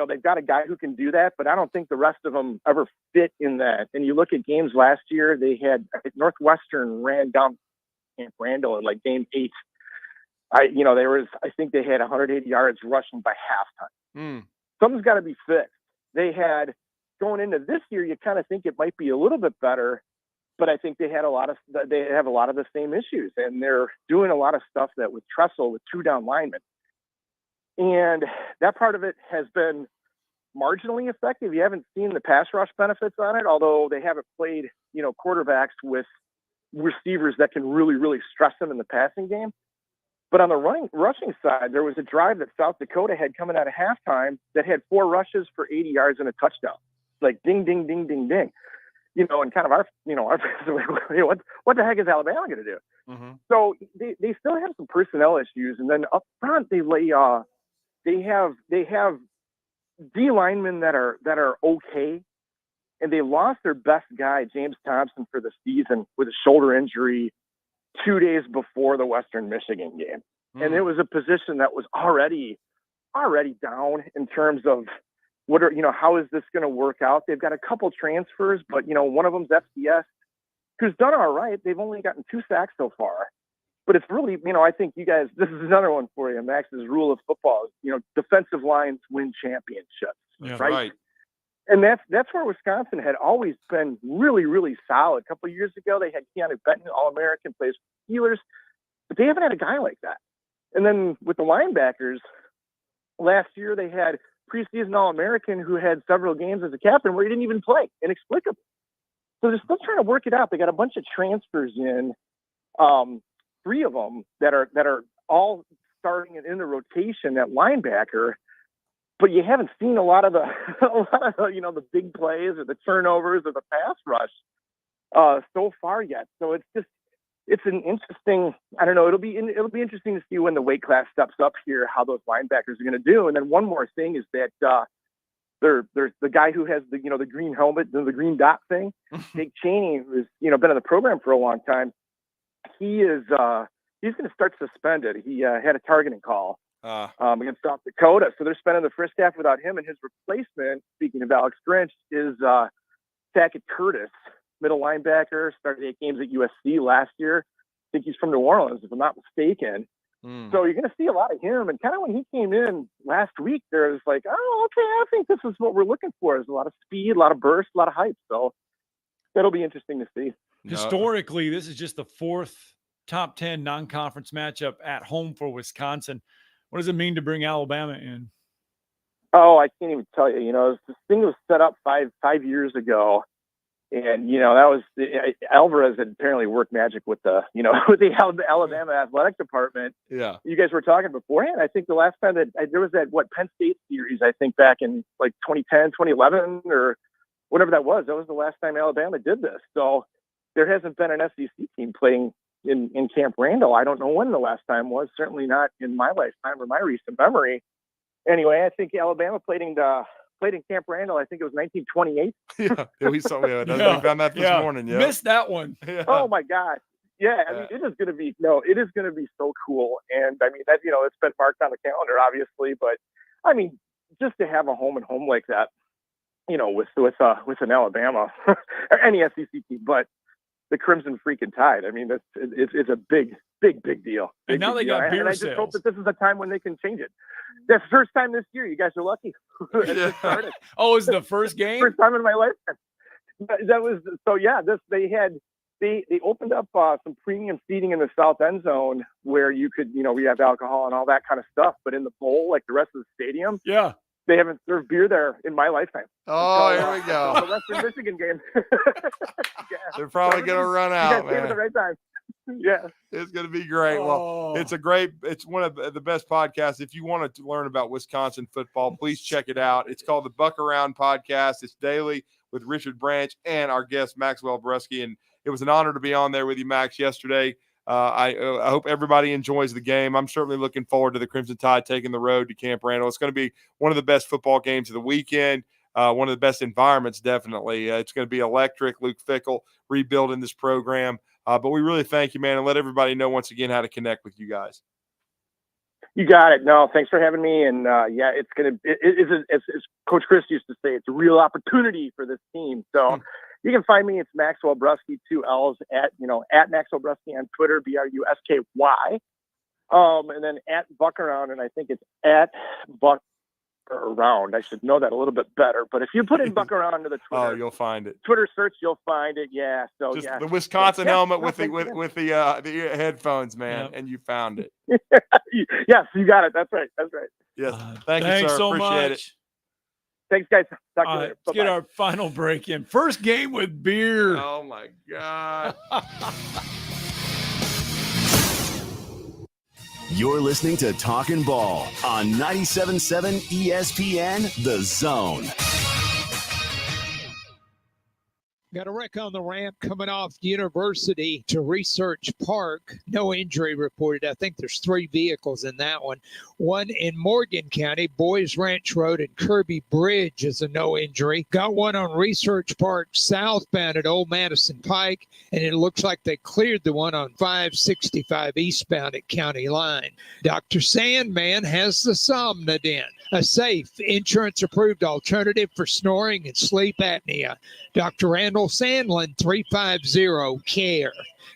S1: They've got a guy who can do that, but I don't think the rest of them ever fit in that. And you look at games last year, they had Northwestern ran down Camp Randall in like game 8. I think they had 180 yards rushing by halftime. Something's got to be fixed. They had going into this year, you kind of think it might be a little bit better, but I think they have a lot of the same issues, and they're doing a lot of stuff that with Tressel with 2 down linemen. And that part of it has been marginally effective. You haven't seen the pass rush benefits on it, although they haven't played, quarterbacks with receivers that can really, really stress them in the passing game. But on the rushing side, there was a drive that South Dakota had coming out of halftime that had 4 rushes for 80 yards and a touchdown. Like ding, ding, ding, ding, ding. And kind of our what the heck is Alabama going to do? So they still have some personnel issues, and then up front they have D linemen that are okay, and they lost their best guy, James Thompson, for the season with a shoulder injury 2 days before the Western Michigan game. And it was a position that was already down in terms of how is this going to work out? They've got a couple transfers, but one of them's FCS, who's done all right. They've only gotten 2 sacks so far. But it's really, I think you guys, this is another one for you. Max's rule of football is, defensive lines win championships, right? And that's where Wisconsin had always been really, really solid. A couple of years ago, they had Keanu Benton, All-American, plays for the Steelers, but they haven't had a guy like that. And then with the linebackers, last year they had preseason All-American who had several games as a captain where he didn't even play, inexplicably. So they're still trying to work it out. They got a bunch of transfers in, 3 of them that are all starting in the rotation at linebacker. But you haven't seen a lot of the the big plays or the turnovers or the pass rush so far yet. So it's an interesting. I don't know. It'll be interesting to see when the weight class steps up here how those linebackers are going to do. And then one more thing is that there's the guy who has the green helmet, the green dot thing, Jake Chaney, who's been in the program for a long time. He's going to start suspended. He had a targeting call. Against South Dakota. So they're spending the first half without him, and his replacement, speaking of Alex Grinch, is Tackett Curtis, middle linebacker, started 8 games at USC last year. I think he's from New Orleans, if I'm not mistaken. So you're going to see a lot of him. And kind of when he came in last week, there was like, oh, okay, I think this is what we're looking for. There's a lot of speed, a lot of burst, a lot of hype. So that'll be interesting to see.
S5: Historically, this is just the 4th top 10 non-conference matchup at home for Wisconsin. What does it mean to bring Alabama in?
S1: Oh, I can't even tell you. This thing was set up five years ago, and that was Alvarez had apparently worked magic with the with the Alabama athletic department.
S6: Yeah,
S1: you guys were talking beforehand. I think the last time that there was that Penn State series, I think back in like 2010, 2011, or whatever that was. That was the last time Alabama did this. So there hasn't been an SEC team playing in Camp Randall. I don't know when the last time was, certainly not in my lifetime or my recent memory. Anyway, I think Alabama played in Camp Randall. I think it was 1928.
S6: Yeah, we found that this morning. Yeah,
S5: missed that one.
S6: Yeah.
S1: Oh my God. Yeah, I mean, it is going to be so cool. And I mean, that it's been marked on the calendar, obviously, but I mean, just to have a home and home like that, with an Alabama or any SEC team, but the Crimson freaking Tide. I mean, it's a big deal.
S5: And now they got beer
S1: and I just hope that this is a time when they can change it. That's the first time this year. You guys are lucky.
S5: Oh, is the first game?
S1: First time in my lifetime. That was so. Yeah, they opened up some premium seating in the south end zone where you could, we have alcohol and all that kind of stuff. But in the bowl, like the rest of the stadium, they haven't served beer there in my lifetime.
S6: Oh, here we go.
S1: The Western Michigan game.
S6: They're probably going to run out, man.
S1: At the right time. Yeah,
S6: it's going to be great. Well, it's one of the best podcasts. If you want to learn about Wisconsin football, please check it out. It's called the Buck Around Podcast. It's daily with Richard Branch and our guest Maxwell Brusky, and it was an honor to be on there with you, Max, yesterday. I hope everybody enjoys the game. I'm certainly looking forward to the Crimson Tide taking the road to Camp Randall. It's going to be one of the best football games of the weekend, one of the best environments, definitely. It's going to be electric. Luke Fickell rebuilding this program. But we really thank you, man, and let everybody know once again how to connect with you guys.
S1: You got it. No, thanks for having me. And it's going to, as Coach Chris used to say, it's a real opportunity for this team. So you can find me. It's Maxwell Brusky, 2 L's at Maxwell Brusky on Twitter, BRUSKY. And then at Buck Around, and I think it's at Buck Around. I should know that a little bit better. But if you put in Buck Around into the Twitter,
S6: you'll find it.
S1: Twitter search, you'll find it. Yeah. So
S6: just the Wisconsin helmet with the headphones, man, and you found it.
S1: Yes, you got it. That's right.
S6: Yes. Thank you, sir.
S5: So
S6: Appreciate
S5: much.
S6: it.
S1: Thanks, guys. Talk to you later.
S5: Let's get our final break in. First game with beer.
S6: Oh my God.
S4: You're listening to Talkin' Ball on 97.7 ESPN The Zone.
S9: Got a wreck on the ramp coming off University to Research Park. No injury reported. I think there's 3 vehicles in that one. One in Morgan County, Boys Ranch Road and Kirby Bridge is a no injury. Got one on Research Park southbound at Old Madison Pike, and it looks like they cleared the one on 565 eastbound at County Line. Dr. Sandman has the Somnodent, a safe, insurance-approved alternative for snoring and sleep apnea. Dr. Randall Sandlin, 350-CARE.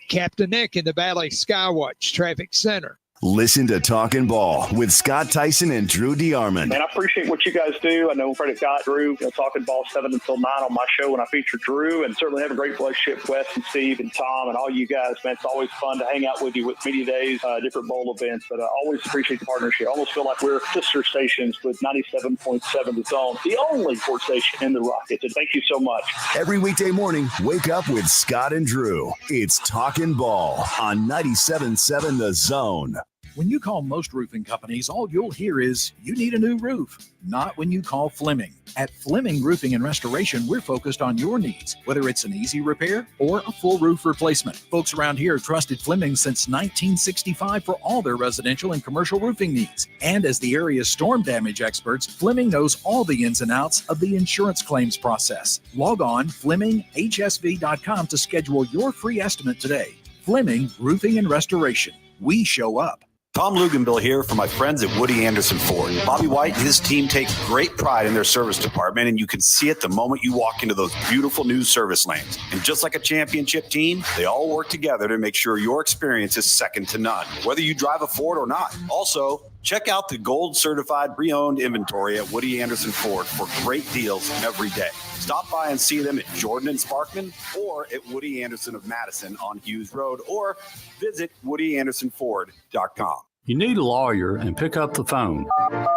S9: Captain Nick in the Valley Skywatch Traffic Center.
S4: Listen to Talkin' Ball with Scott Tyson and Drew DeArmond.
S2: Man, I appreciate what you guys do. I know Freddie got Drew, Talking Ball 7 until 9 on my show when I feature Drew, and certainly have a great relationship with Wes and Steve and Tom and all you guys, man. It's always fun to hang out with you with media days, different bowl events, but I always appreciate the partnership. I almost feel like we're sister stations with 97.7 The Zone, the only sports station in the Rockets, and thank you so much.
S4: Every weekday morning, wake up with Scott and Drew. It's Talkin' Ball on 97.7 The Zone.
S10: When you call most roofing companies, all you'll hear is, you need a new roof. Not when you call Fleming. At Fleming Roofing and Restoration, we're focused on your needs, whether it's an easy repair or a full roof replacement. Folks around here have trusted Fleming since 1965 for all their residential and commercial roofing needs. And as the area's storm damage experts, Fleming knows all the ins and outs of the insurance claims process. Log on FlemingHSV.com to schedule your free estimate today. Fleming Roofing and Restoration. We show up.
S7: Tom Luganbill here for my friends at Woody Anderson Ford. Bobby White and his team take great pride in their service department, and you can see it the moment you walk into those beautiful new service lanes. And just like a championship team, they all work together to make sure your experience is second to none, whether you drive a Ford or not. Also, check out the gold certified pre-owned inventory at Woody Anderson Ford for great deals every day. Stop by and see them at Jordan and Sparkman or at Woody Anderson of Madison on Hughes Road, or visit WoodyAndersonFord.com.
S22: You need a lawyer and pick up the phone.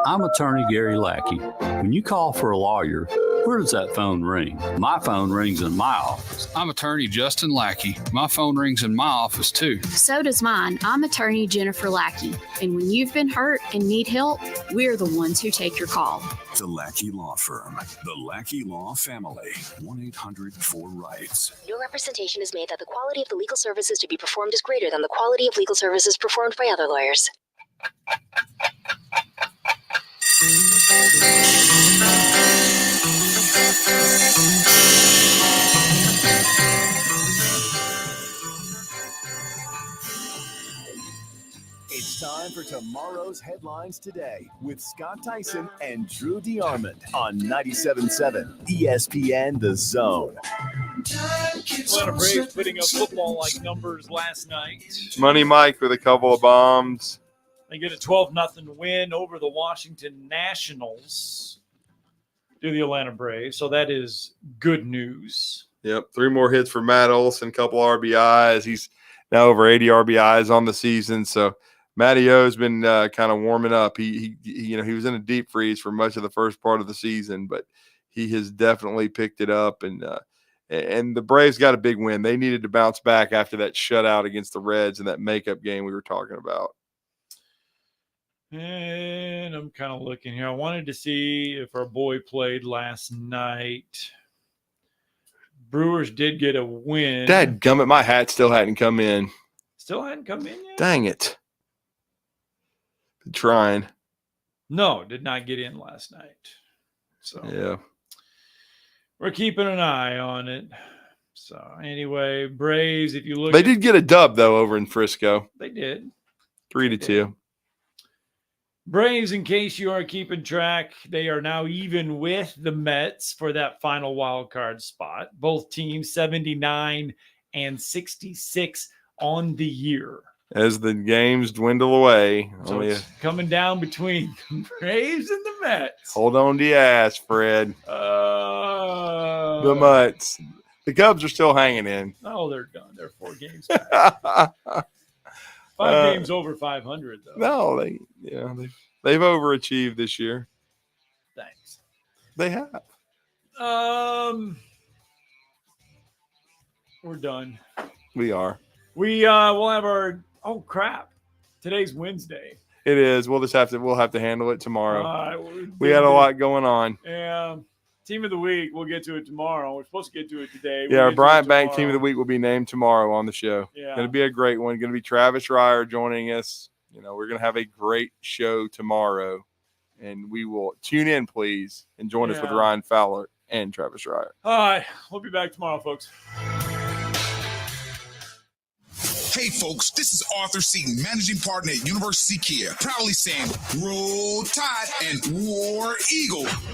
S22: I'm attorney Gary Lackey. When you call for a lawyer, where does that phone ring? My phone rings in my office.
S23: I'm attorney Justin Lackey. My phone rings in my office too.
S25: So does mine. I'm attorney Jennifer Lackey. And when you've been hurt and need help, we're the ones who take your call.
S8: The Lackey Law Firm. The Lackey Law Family. 1-800-4-RIGHTS.
S26: Your representation is made that the quality of the legal services to be performed is greater than the quality of legal services performed by other lawyers.
S4: It's time for tomorrow's headlines today with Scott Tyson and Drew DeArmond on 97.7 ESPN The Zone.
S5: Atlanta Braves putting up football-like numbers last night.
S6: Money Mike with a couple of bombs.
S5: They get a 12-0 win over the Washington Nationals to the Atlanta Braves. So that is good news.
S6: Yep, 3 more hits for Matt Olson, a couple RBIs. He's now over 80 RBIs on the season. So Matty O's been kind of warming up. He was in a deep freeze for much of the first part of the season, but he has definitely picked it up. And the Braves got a big win. They needed to bounce back after that shutout against the Reds in that makeup game we were talking about.
S5: And I'm kind of looking here. I wanted to see if our boy played last night. Brewers did get a win.
S6: Dadgummit, my hat still hadn't come in.
S5: Still hadn't come in yet?
S6: Dang it. Been trying.
S5: No, did not get in last night. So
S6: yeah,
S5: we're keeping an eye on it. So anyway, Braves, if you look,
S6: they did get a dub though over in Frisco.
S5: They did
S6: 3-2.
S5: Braves, in case you are keeping track, they are now even with the Mets for that final wild card spot. Both teams 79 and 66 on the year.
S6: As the games dwindle away.
S5: So it's coming down between the Braves and the Mets.
S6: Hold on to your ass, Fred. The Mets. The Cubs are still hanging in.
S5: Oh, they're done. They're 4 games back. 5 games over 500, though.
S6: No, they've overachieved this year.
S5: Thanks.
S6: They have.
S5: We're done.
S6: We are.
S5: We'll have our. Oh crap! Today's Wednesday.
S6: It is. We'll have to handle it tomorrow. We had a
S5: lot
S6: lot going on.
S5: Yeah. Team of the week. We'll get to it tomorrow. We're supposed to get to it today.
S6: Yeah, our Bryant Bank Team of the Week will be named tomorrow on the show.
S5: Yeah.
S6: Going to be a great one. Going to be Travis Ryer joining us. We're going to have a great show tomorrow, and we will tune in, please, and join us with Ryan Fowler and Travis Ryer.
S5: All right. We'll be back tomorrow, folks.
S11: Hey folks, this is Arthur Seaton, managing partner at University Kia, proudly saying Roll Tide and War Eagle.